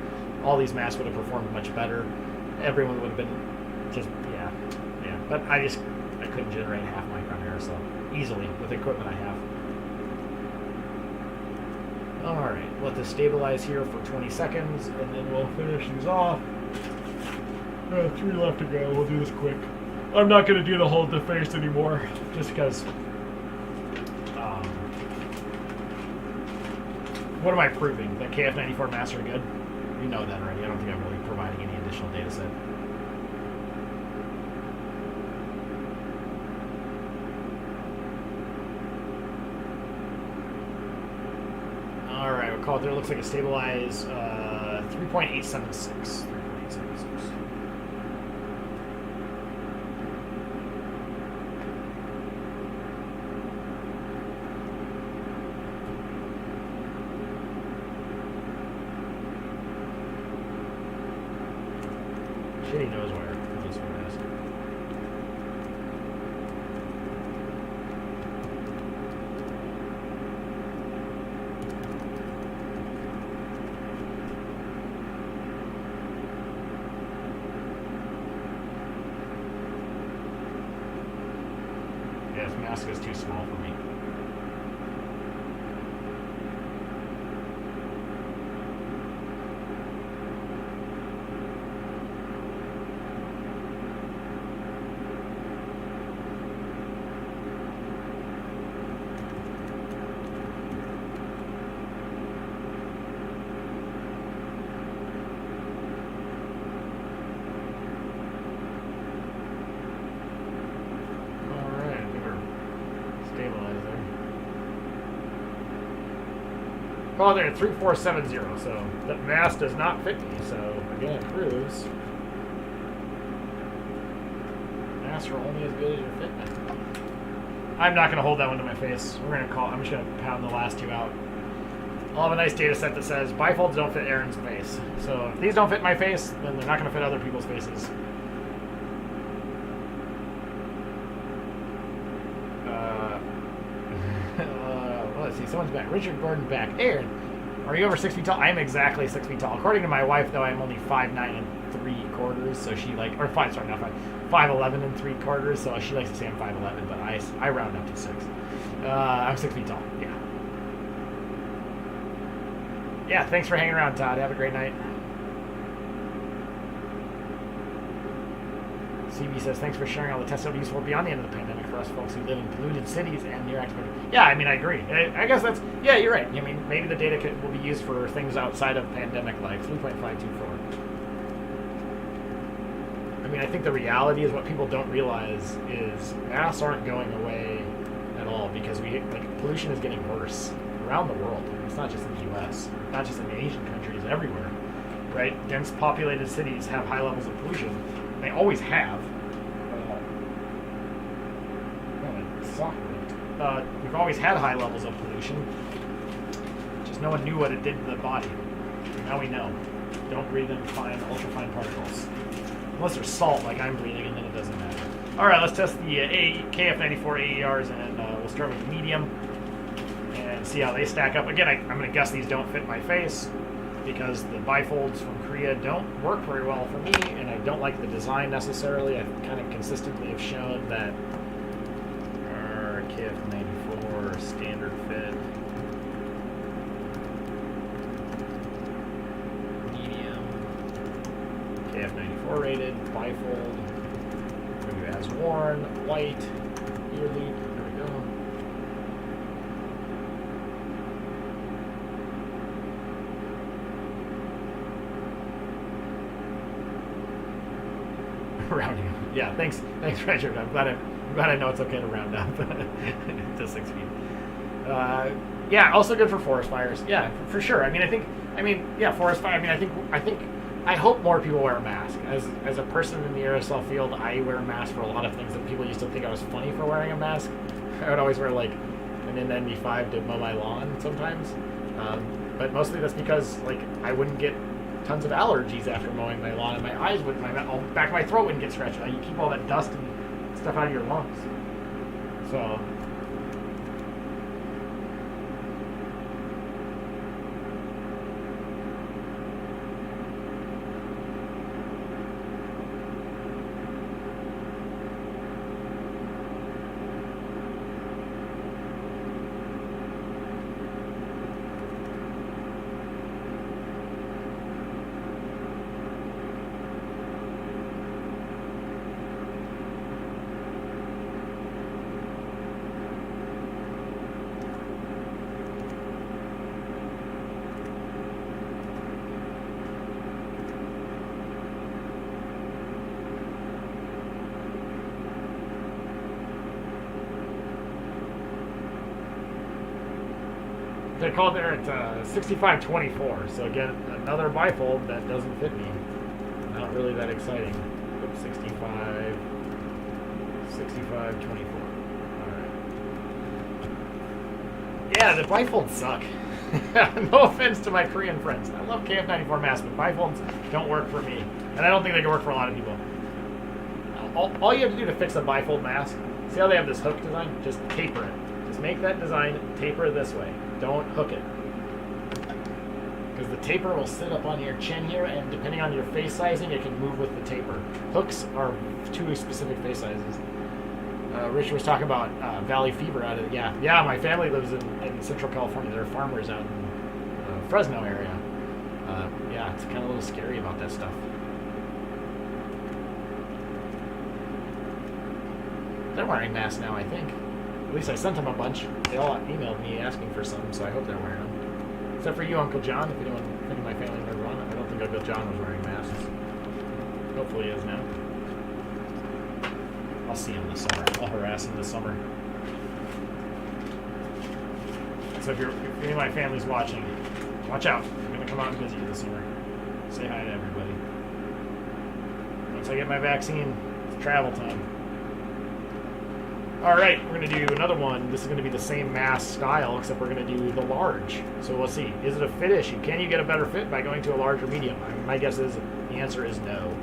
All these masks would have performed much better. Everyone would have been just yeah. But I couldn't generate half micron aerosol easily with the equipment I have. Alright, let this stabilize here for 20 seconds, and then we'll finish these off. 3 left to go, we'll do this quick. I'm not going to do the whole the face anymore, just because... what am I proving? That KF94 masks are good? You know that already. I don't think I'm really providing any additional data set. Alright, we'll call it there. It looks like a stabilize 3.876. Shitty knows where. That's what it is. Yeah, this mask is too small for me. Oh, they're at 3470, so the mask does not fit me. So again, it proves masks are only as good as your fitment. I'm not going to hold that one to my face. I'm just going to pound the last two out. I'll have a nice data set that says bifolds don't fit Aaron's face. So if these don't fit my face, then they're not going to fit other people's faces. Let's see. Someone's back. Richard Gordon back. Aaron, are you over 6 feet tall? I am exactly 6 feet tall. According to my wife, though, I'm only 5'9" and 3/4. So she not 5'11" and 3/4. So she likes to say I'm 5'11", but I round up to 6. I'm 6 feet tall. Yeah. Yeah, thanks for hanging around, Todd. Have a great night. CB says, thanks for sharing all the tests that will be useful beyond the end of the pandemic for us folks who live in polluted cities and near exposure. Yeah, I mean, I agree. I guess that's, yeah, you're right. I mean, maybe the data will be used for things outside of pandemic life. 3.524. I mean, I think the reality is what people don't realize is masks aren't going away at all because pollution is getting worse around the world. It's not just in the U.S., not just in the Asian countries, everywhere, right? Dense populated cities have high levels of pollution. They always have. We've always had high levels of pollution. Just no one knew what it did to the body. Now we know. Don't breathe in ultrafine particles. Unless there's salt like I'm breathing, and then it doesn't matter. All right, let's test the KF94 AERs, and we'll start with the medium and see how they stack up. Again, I'm going to guess these don't fit my face because the bifolds from Korea don't work very well for me, and I don't like the design necessarily. I kind of consistently have shown that our KF94 standard fit, medium, KF94 rated, bifold, maybe as worn, white, ear loop, there we go. Rounding up. Yeah, thanks, Richard. I'm glad I know it's okay to round up to 6 feet. Yeah, also good for forest fires. Yeah, for sure. Forest fire. I hope more people wear a mask. As a person in the aerosol field, I wear a mask for a lot of things that people used to think I was funny for wearing a mask. I would always wear like an N95 to mow my lawn sometimes, but mostly that's because I wouldn't get tons of allergies after mowing my lawn, and my eyes wouldn't, back of my throat wouldn't get scratched. You keep all that dust and stuff out of your lungs. So, they called there at 6524. So again, another bifold that doesn't fit me. Not really that exciting. 6524. All right. Yeah, the bifolds suck. No offense to my Korean friends. I love KF94 masks, but bifolds don't work for me, and I don't think they can work for a lot of people. All you have to do to fix a bifold mask, see how they have this hook design? Just taper it. Just make that design, taper it this way. Don't hook it. Because the taper will sit up on your chin here, and depending on your face sizing, it can move with the taper. Hooks are two specific face sizes. Rich was talking about valley fever out of it. Yeah, my family lives in Central California. They're farmers out in Fresno area. Yeah, it's kind of a little scary about that stuff. They're wearing masks now, I think. At least I sent them a bunch. They all emailed me asking for some, so I hope they're wearing them. Except for you, Uncle John, if any of my family members on it. I don't think Uncle John was wearing masks. Hopefully he is now. I'll see him this summer. I'll harass him this summer. So if any of my family's watching, watch out. I'm going to come out and visit you this summer. Say hi to everybody. Once I get my vaccine, it's travel time. All right, we're going to do another one. This is going to be the same mask style, except we're going to do the large. So we'll see. Is it a fit issue? Can you get a better fit by going to a large or medium? My guess is the answer is no.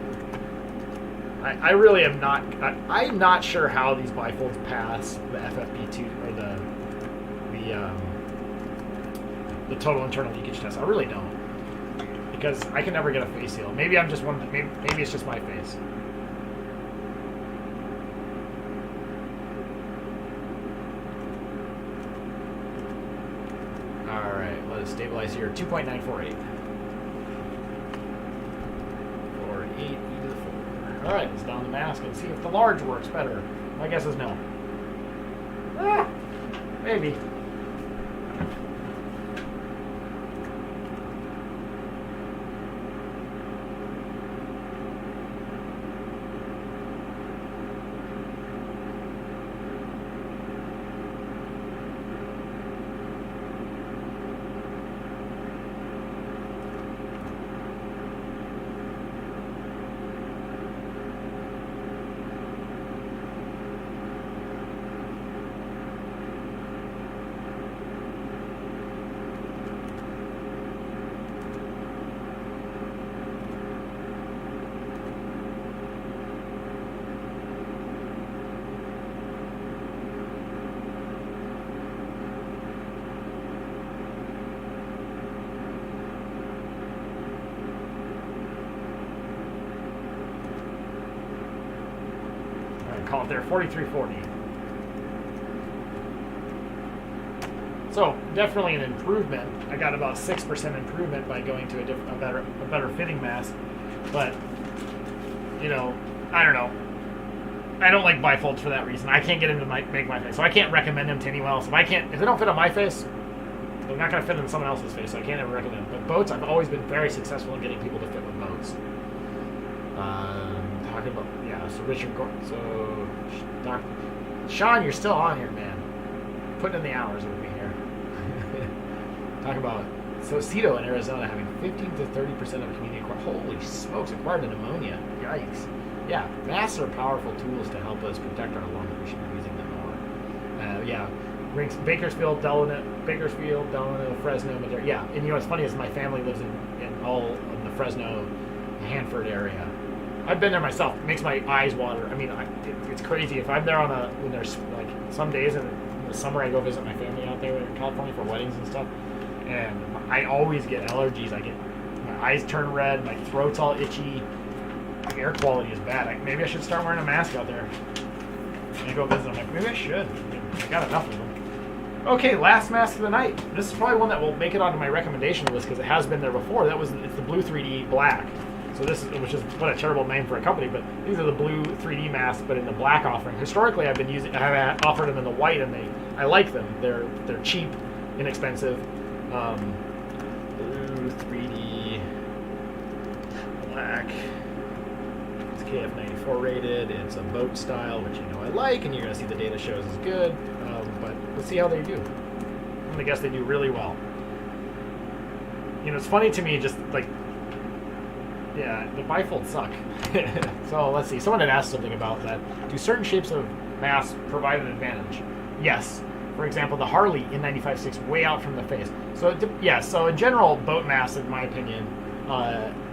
I really am not. I'm not sure how these bifolds pass the FFP2 or the total internal leakage test. I really don't, because I can never get a face seal. Maybe I'm just one. Maybe it's just my face. All right, let us stabilize here. 2.948. 48. All right, let's down the mask and see if the large works better. My guess is no. Maybe. Call it there, 4340. So definitely an improvement. I got about 6% improvement by going to a better fitting mask. But you know, I don't know. I don't like bifolds for that reason. I can't get them to make my face, so I can't recommend them to anyone else. If they don't fit on my face, they're not going to fit on someone else's face. So I can't ever recommend them. But boats, I've always been very successful in getting people to fit with boats. Talking about, yeah, so Richard Gordon, so Sean, you're still on here, man. Putting in the hours with me here. Talk about, so Cito in Arizona having 15 to 30% of community holy smokes, acquired pneumonia. Yikes. Yeah, masks are powerful tools to help us protect our lungs. We should be using them more. Yeah, brings Bakersfield, Delano, Fresno, Madera. Yeah, and you know what's funny is my family lives in the Fresno, Hanford area. I've been there myself. It makes my eyes water. I mean, it's crazy. If I'm there when there's like some days in the summer, I go visit my family out there in California for weddings and stuff, and I always get allergies. My eyes turn red, my throat's all itchy. The air quality is bad. Maybe I should start wearing a mask out there. And I go visit them. Maybe I should. I got enough of them. Okay, last mask of the night. This is probably one that will make it onto my recommendation list because it has been there before. It's the Blue 3D Black. So which is what a terrible name for a company, but these are the blue 3D masks, but in the black offering. Historically, I have offered them in the white, and I like them. They're cheap, inexpensive. Blue 3D black. It's KF94 rated. It's a boat style, which I like, and you're going to see the data shows is good. But let's see how they do. I'm going to guess they do really well. It's funny to me, just like. Yeah, the bifolds suck. So let's see. Someone had asked something about that. Do certain shapes of masks provide an advantage? Yes. For example, the Harley N95 sticks way out from the face. So yeah. So in general, boat masks, in my opinion,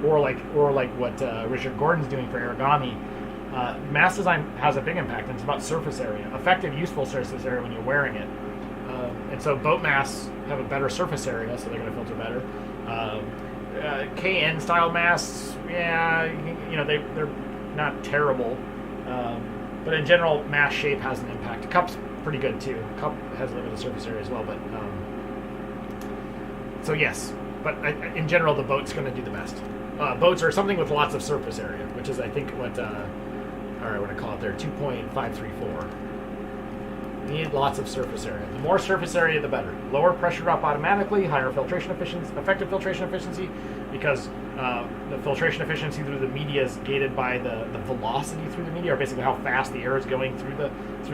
or like what Richard Gordon's doing for origami, mask design has a big impact. And it's about surface area, effective, useful surface area when you're wearing it. And so boat masks have a better surface area, so they're going to filter better. KN style masks, yeah, they're not terrible, but in general, mask shape has an impact. The cup's pretty good too. Cup has limited surface area as well, but so yes, but in general, the boat's going to do the best. Boats are something with lots of surface area, which is I think what all right, what I call it there, 2.534. Need lots of surface area. The more surface area, the better. Lower pressure drop automatically, higher filtration efficiency, effective filtration efficiency, because the filtration efficiency through the media is gated by the velocity through the media, or basically how fast the air is going through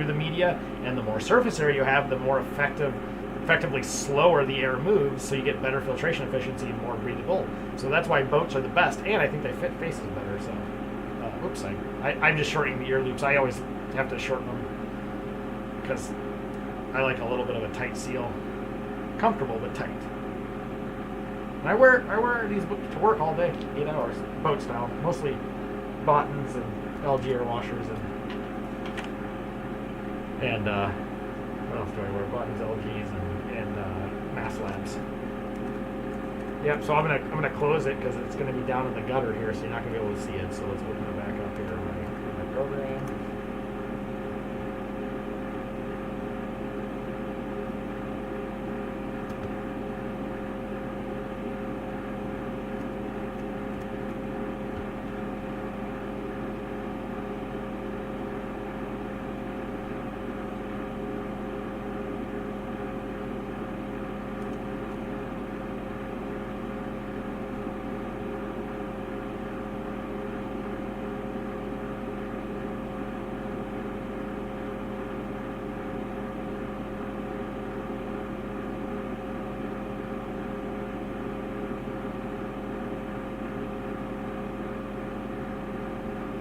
the media. And the more surface area you have, the more effectively slower the air moves, so you get better filtration efficiency and more breathable. So that's why boats are the best, and I think they fit faces better. So, oops, I'm just shortening the ear loops. I always have to shorten them. because I like a little bit of a tight seal. Comfortable, but tight. And I wear these to work all day, 8 hours, boat style. Mostly Bottons and LG air washers and what else do I wear? Bottons, LGs, and Mass Labs. Yep. So I'm gonna close it because it's gonna be down in the gutter here, so you're not gonna be able to see it. So let's open it back up here in my program.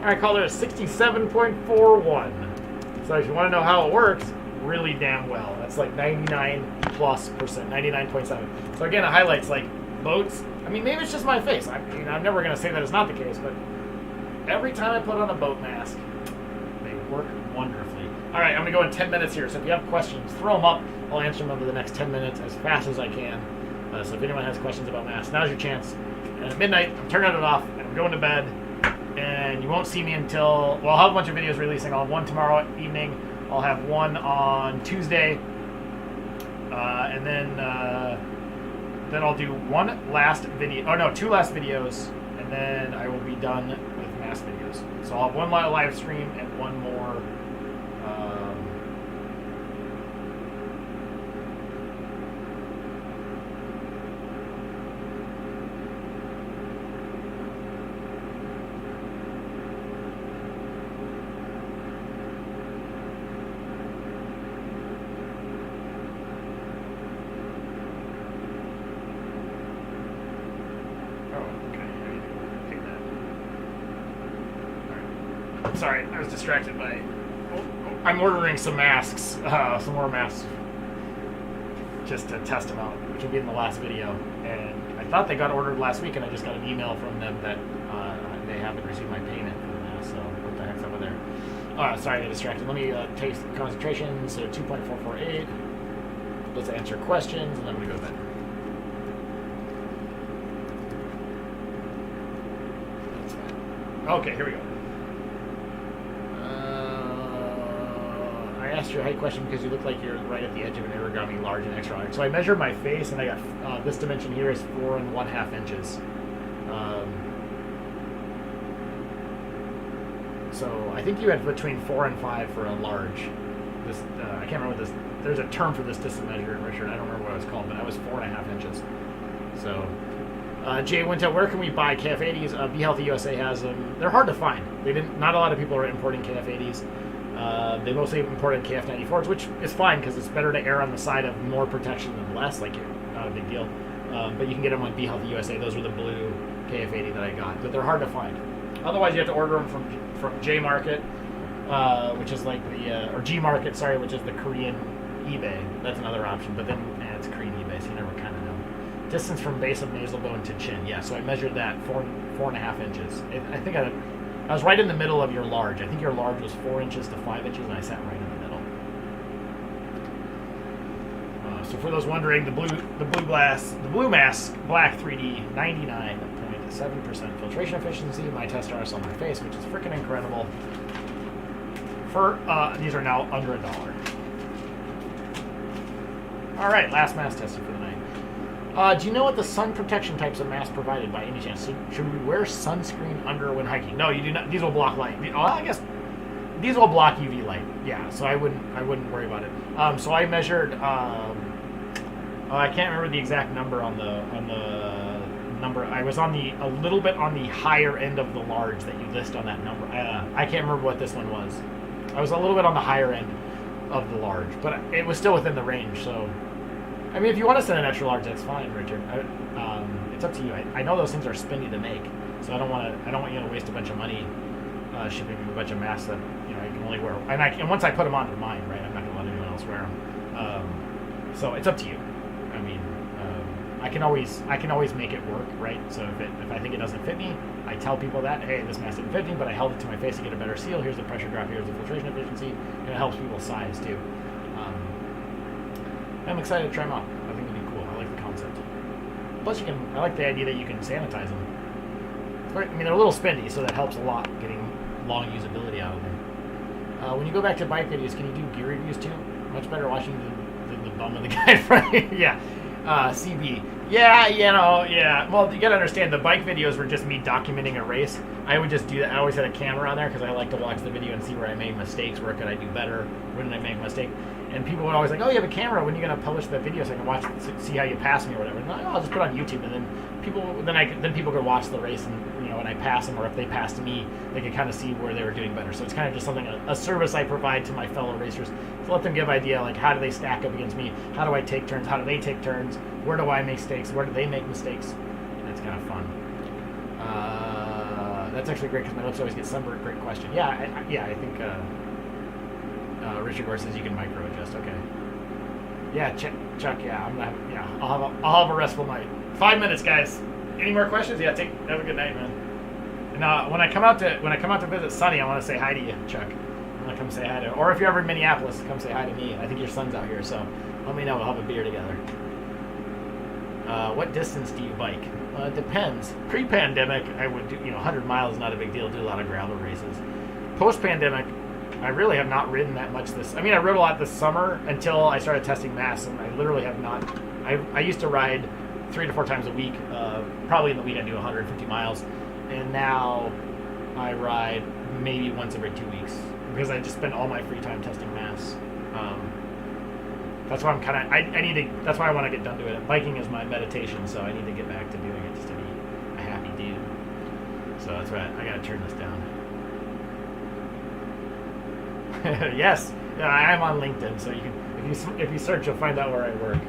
I call it a 67.41. So if you want to know how it works, really damn well. That's like 99+%, 99.7. So again, it highlights like boats. I mean, maybe it's just my face. I'm never going to say that it's not the case, but every time I put on a boat mask, they work wonderfully. All right, I'm going to go in 10 minutes here. So if you have questions, throw them up. I'll answer them over the next 10 minutes as fast as I can. So if anyone has questions about masks, now's your chance. And at midnight, I'm turning it off and I'm going to bed. And you won't see me until, well, I'll have a bunch of videos releasing. I'll have one tomorrow evening. I'll have one on Tuesday. And then I'll do one last video. Oh, no, 2 last videos. And then I will be done with mask videos. So I'll have one live stream and one more. Sorry, I was distracted by. I'm ordering some masks, some more masks, just to test them out, which will be in the last video. And I thought they got ordered last week, and I just got an email from them that they haven't received my payment for the mask. So what the heck's up with there? Sorry, I distracted. Let me take concentration. So 2.448. Let's answer questions, and then we go to bed. That's fine. Okay, here we go. I asked your height question because you look like you're right at the edge of an origami, large and extra large. So I measured my face, and I got this dimension here is 4 1/2 inches. So I think you had between 4 and 5 for a large. This I can't remember this. There's a term for this distance measure, Richard. I don't remember what it was called, but I was 4 1/2 inches. So Jay Wintel, where can we buy KF80s? Be Healthy USA has them. They're hard to find. Not a lot of people are importing KF80s. They mostly imported KF94s, which is fine because it's better to err on the side of more protection than less. Like, not a big deal. But you can get them on Be Healthy USA. Those were the blue KF80 that I got, but they're hard to find. Otherwise, you have to order them from J Market, which is like or G Market, sorry, which is the Korean eBay. That's another option. But then it's Korean eBay, so you never kind of know. Distance from base of nasal bone to chin. Yeah, so I measured that 4 1/2 inches. I think I was right in the middle of your large. I think your large was 4 inches to 5 inches, and I sat right in the middle. So for those wondering, the blue mask, black 3D, 99.7% filtration efficiency. My test RS on my face, which is freaking incredible. These are now under $1. All right, last mask testing for the night. Do you know what the sun protection types of masks provided by any chance? Should we wear sunscreen under when hiking? No, you do not. These will block light. I guess these will block UV light. Yeah, so I wouldn't worry about it. So I measured. I can't remember the exact number on the number. I was on a little bit on the higher end of the large that you list on that number. I can't remember what this one was. I was a little bit on the higher end of the large, but it was still within the range. So. I mean, if you want to send an extra large, that's fine, Richard. It's up to you. I know those things are spinny to make, so I don't want you to waste a bunch of money shipping a bunch of masks that you can only wear. And once I put them on, they're mine, right? I'm not going to let anyone swear them. So it's up to you. I mean, I can always make it work, right? So if I think it doesn't fit me, I tell people that, hey, this mask didn't fit me, but I held it to my face to get a better seal. Here's the pressure drop. Here's the filtration efficiency, and it helps people size too. I'm excited to try them out. I think it'd be cool. I like the concept. Plus, I like the idea that you can sanitize them. I mean, they're a little spendy, so that helps a lot getting long usability out of them. When you go back to bike videos, can you do gear reviews too? Much better watching than the bum of the guy in front of you. Yeah. CB. Yeah, yeah. Well, you gotta understand, the bike videos were just me documenting a race. I would just do that. I always had a camera on there because I like to watch the video and see where I made mistakes, where could I do better, when did I make a mistake. And people would always like, oh, you have a camera, when are you going to publish the video so I can watch, see how you pass me or whatever. And I'm like, oh, I'll just put it on YouTube. And then people could watch the race, and when I pass them, or if they passed me, they could kind of see where they were doing better. So it's kind of just something, a service I provide to my fellow racers to let them give idea, like, how do they stack up against me? How do I take turns? How do they take turns? Where do I make mistakes? Where do they make mistakes? And it's kind of fun. That's actually great because my lips always get sunburned. Great question. Yeah, I think Richard Gore says you can micro adjust. Okay. Yeah, Chuck. Yeah, I'll have a restful night. 5 minutes, guys. Any more questions? Yeah, have a good night, man. And when I come out to visit Sunny, I want to say hi to you, Chuck. I want to come say hi to, or if you're ever in Minneapolis, come say hi to me. I think your son's out here, so let me know. We'll have a beer together. What distance do you bike? It depends. Pre-pandemic, I would do, 100 miles is not a big deal. Do a lot of gravel races. Post-pandemic, I really have not ridden that much I rode a lot this summer until I started testing masks, and I literally have not. I used to ride 3 to 4 times a week. Probably in the week I do 150 miles, and now I ride maybe once every 2 weeks because I just spend all my free time testing masks. That's why I'm kind of. I need to. That's why I want to get done doing it. Biking is my meditation, so I need to get back to doing it just to be a happy dude. So that's why I got to turn this down. Yes, yeah, I am on LinkedIn, so you can. If you search, you'll find out where I work.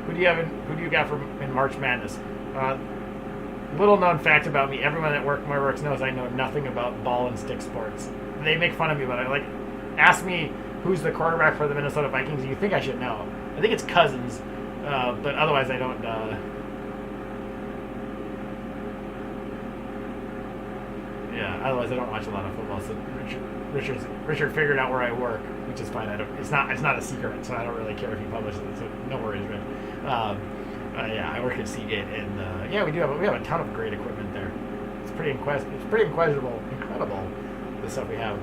Who do you got in March Madness? Little known fact about me: everyone at my works knows I know nothing about ball and stick sports. They make fun of me, but ask me who's the quarterback for the Minnesota Vikings. You think I should know? I think it's Cousins, but otherwise I don't. Yeah, otherwise I don't watch a lot of football. So Richard figured out where I work, which is fine. It's not a secret, so I don't really care if he publishes it. So no worries, Rich. Yeah, I work at Seagate, and yeah, we have a ton of great equipment there. It's pretty incredible the stuff we have.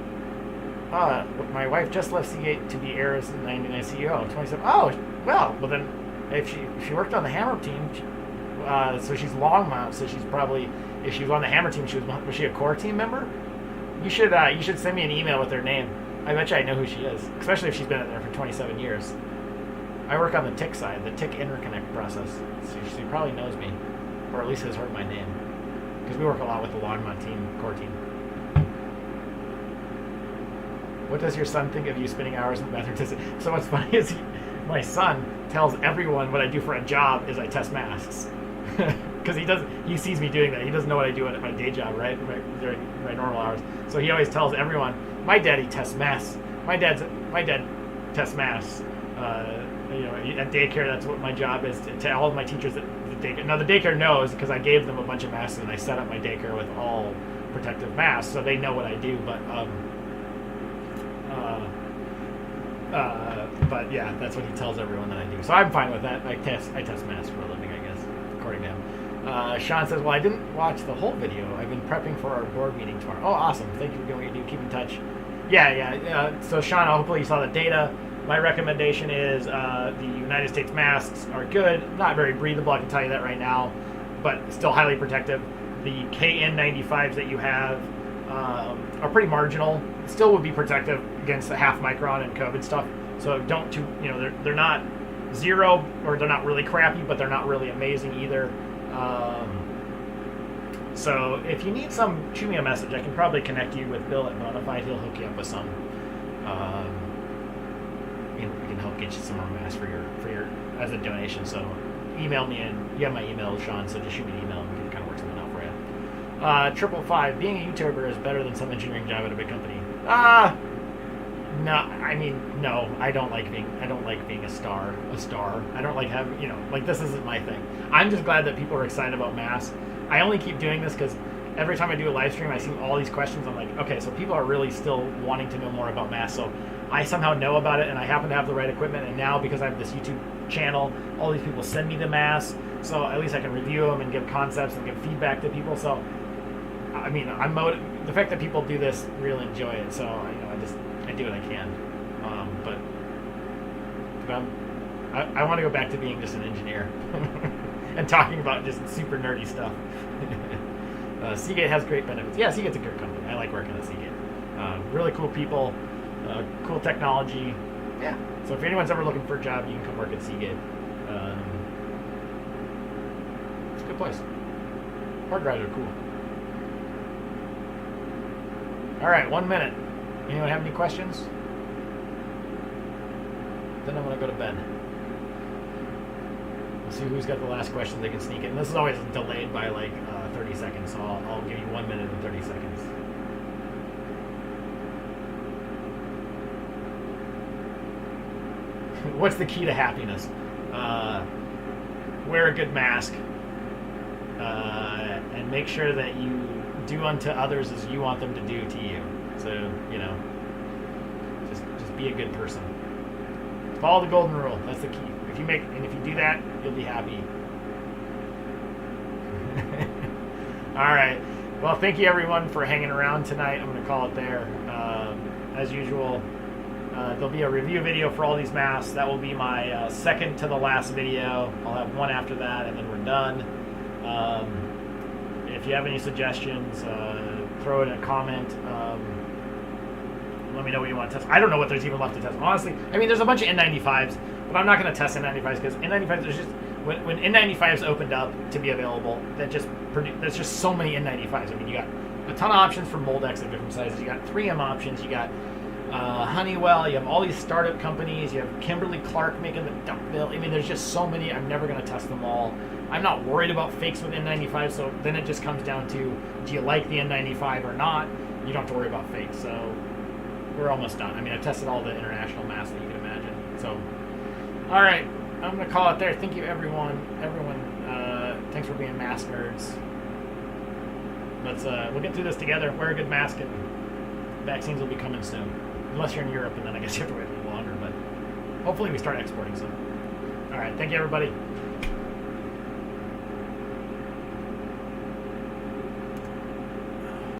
My wife just left Seagate to be Aerosol 99 CEO of 27. Oh, well then if she worked on the Hammer team, so she's Longmont, so she's probably, if she was on the Hammer team, was she a core team member? You should send me an email with her name. I bet you I know who she is, especially if she's been in there for 27 years. I work on the tick side, the tick interconnect process. So she probably knows me, or at least has heard my name, because we work a lot with the Longmont team, core team. What does your son think of you spending hours in the bathroom? So what's funny is my son tells everyone what I do for a job is I test masks. Because he sees me doing that. He doesn't know what I do at my day job, right? During my normal hours. So he always tells everyone, my daddy tests masks. My dad tests masks. At daycare, that's what my job is, to all of my teachers at the daycare. Now the daycare knows because I gave them a bunch of masks and I set up my daycare with all protective masks, so they know what I do. But yeah, that's what he tells everyone that I do. So I'm fine with that. I test masks for a living, I guess, according to him. Sean says, well, I didn't watch the whole video. I've been prepping for our board meeting tomorrow. Oh, awesome. Thank you for doing what you do. Keep in touch. Yeah. So Sean, hopefully you saw the data. My recommendation is the United States masks are good. Not very breathable, I can tell you that right now, but still highly protective. The KN95s that you have are pretty marginal. Still would be protective against the half micron and COVID stuff. So they're not zero, or they're not really crappy, but they're not really amazing either. So if you need some, shoot me a message. I can probably connect you with Bill at Bonafide. He'll hook you up with some. We can help get you some more masks for your as a donation. So email me, and you have my email, Sean. So just shoot me an email and we can kind of work something out for you. Triple Five, being a YouTuber is better than some engineering job at a big company. No, I mean, no, I don't like being a star. I don't like having, like, this isn't my thing. I'm just glad that people are excited about masks. I only keep doing this because every time I do a live stream, I see all these questions. I'm like, okay, so people are really still wanting to know more about masks. So I somehow know about it, and I happen to have the right equipment. And now, because I have this YouTube channel, all these people send me the masks. So at least I can review them and give concepts and give feedback to people. So, I mean, the fact that people do this, really enjoy it. So, I do what I can. But I want to go back to being just an engineer and talking about just super nerdy stuff. Seagate has great benefits. Yeah, Seagate's a good company. I like working at Seagate. Really cool people, cool technology. Yeah. So if anyone's ever looking for a job, you can come work at Seagate. It's a good place. Hard drives are cool. All right, 1 minute. Anyone have any questions? Then I'm going to go to bed. We'll see who's got the last question. They can sneak it. And this is always delayed by like 30 seconds, so I'll give you 1 minute and 30 seconds. What's the key to happiness? Wear a good mask. And make sure that you do unto others as you want them to do to you. So, just be a good person. Follow the golden rule. That's the key. If you do that, you'll be happy. All right. Well, thank you everyone for hanging around tonight. I'm going to call it there. As usual, there'll be a review video for all these masks. That will be my second to the last video. I'll have one after that, and then we're done. If you have any suggestions, throw it in a comment. Let me know what you want to test. I don't know what there's even left to test. Honestly, I mean, there's a bunch of N95s, but I'm not going to test N95s because N95s, there's just, when N95s opened up to be available, there's just so many N95s. I mean, you got a ton of options for Moldex of different sizes. You got 3M options. You got Honeywell. You have all these startup companies. You have Kimberly-Clark making the dump bill. I mean, there's just so many. I'm never going to test them all. I'm not worried about fakes with N95, so then it just comes down to, do you like the N95 or not? You don't have to worry about fakes. So we're almost done. I mean, I've tested all the international masks that you can imagine. So, all right, I'm going to call it there. Thank you, everyone. Thanks for being mask nerds. We'll get through this together. Wear a good mask, and vaccines will be coming soon. Unless you're in Europe, and then I guess you have to wait a little longer. But hopefully we start exporting soon. All right, thank you, everybody.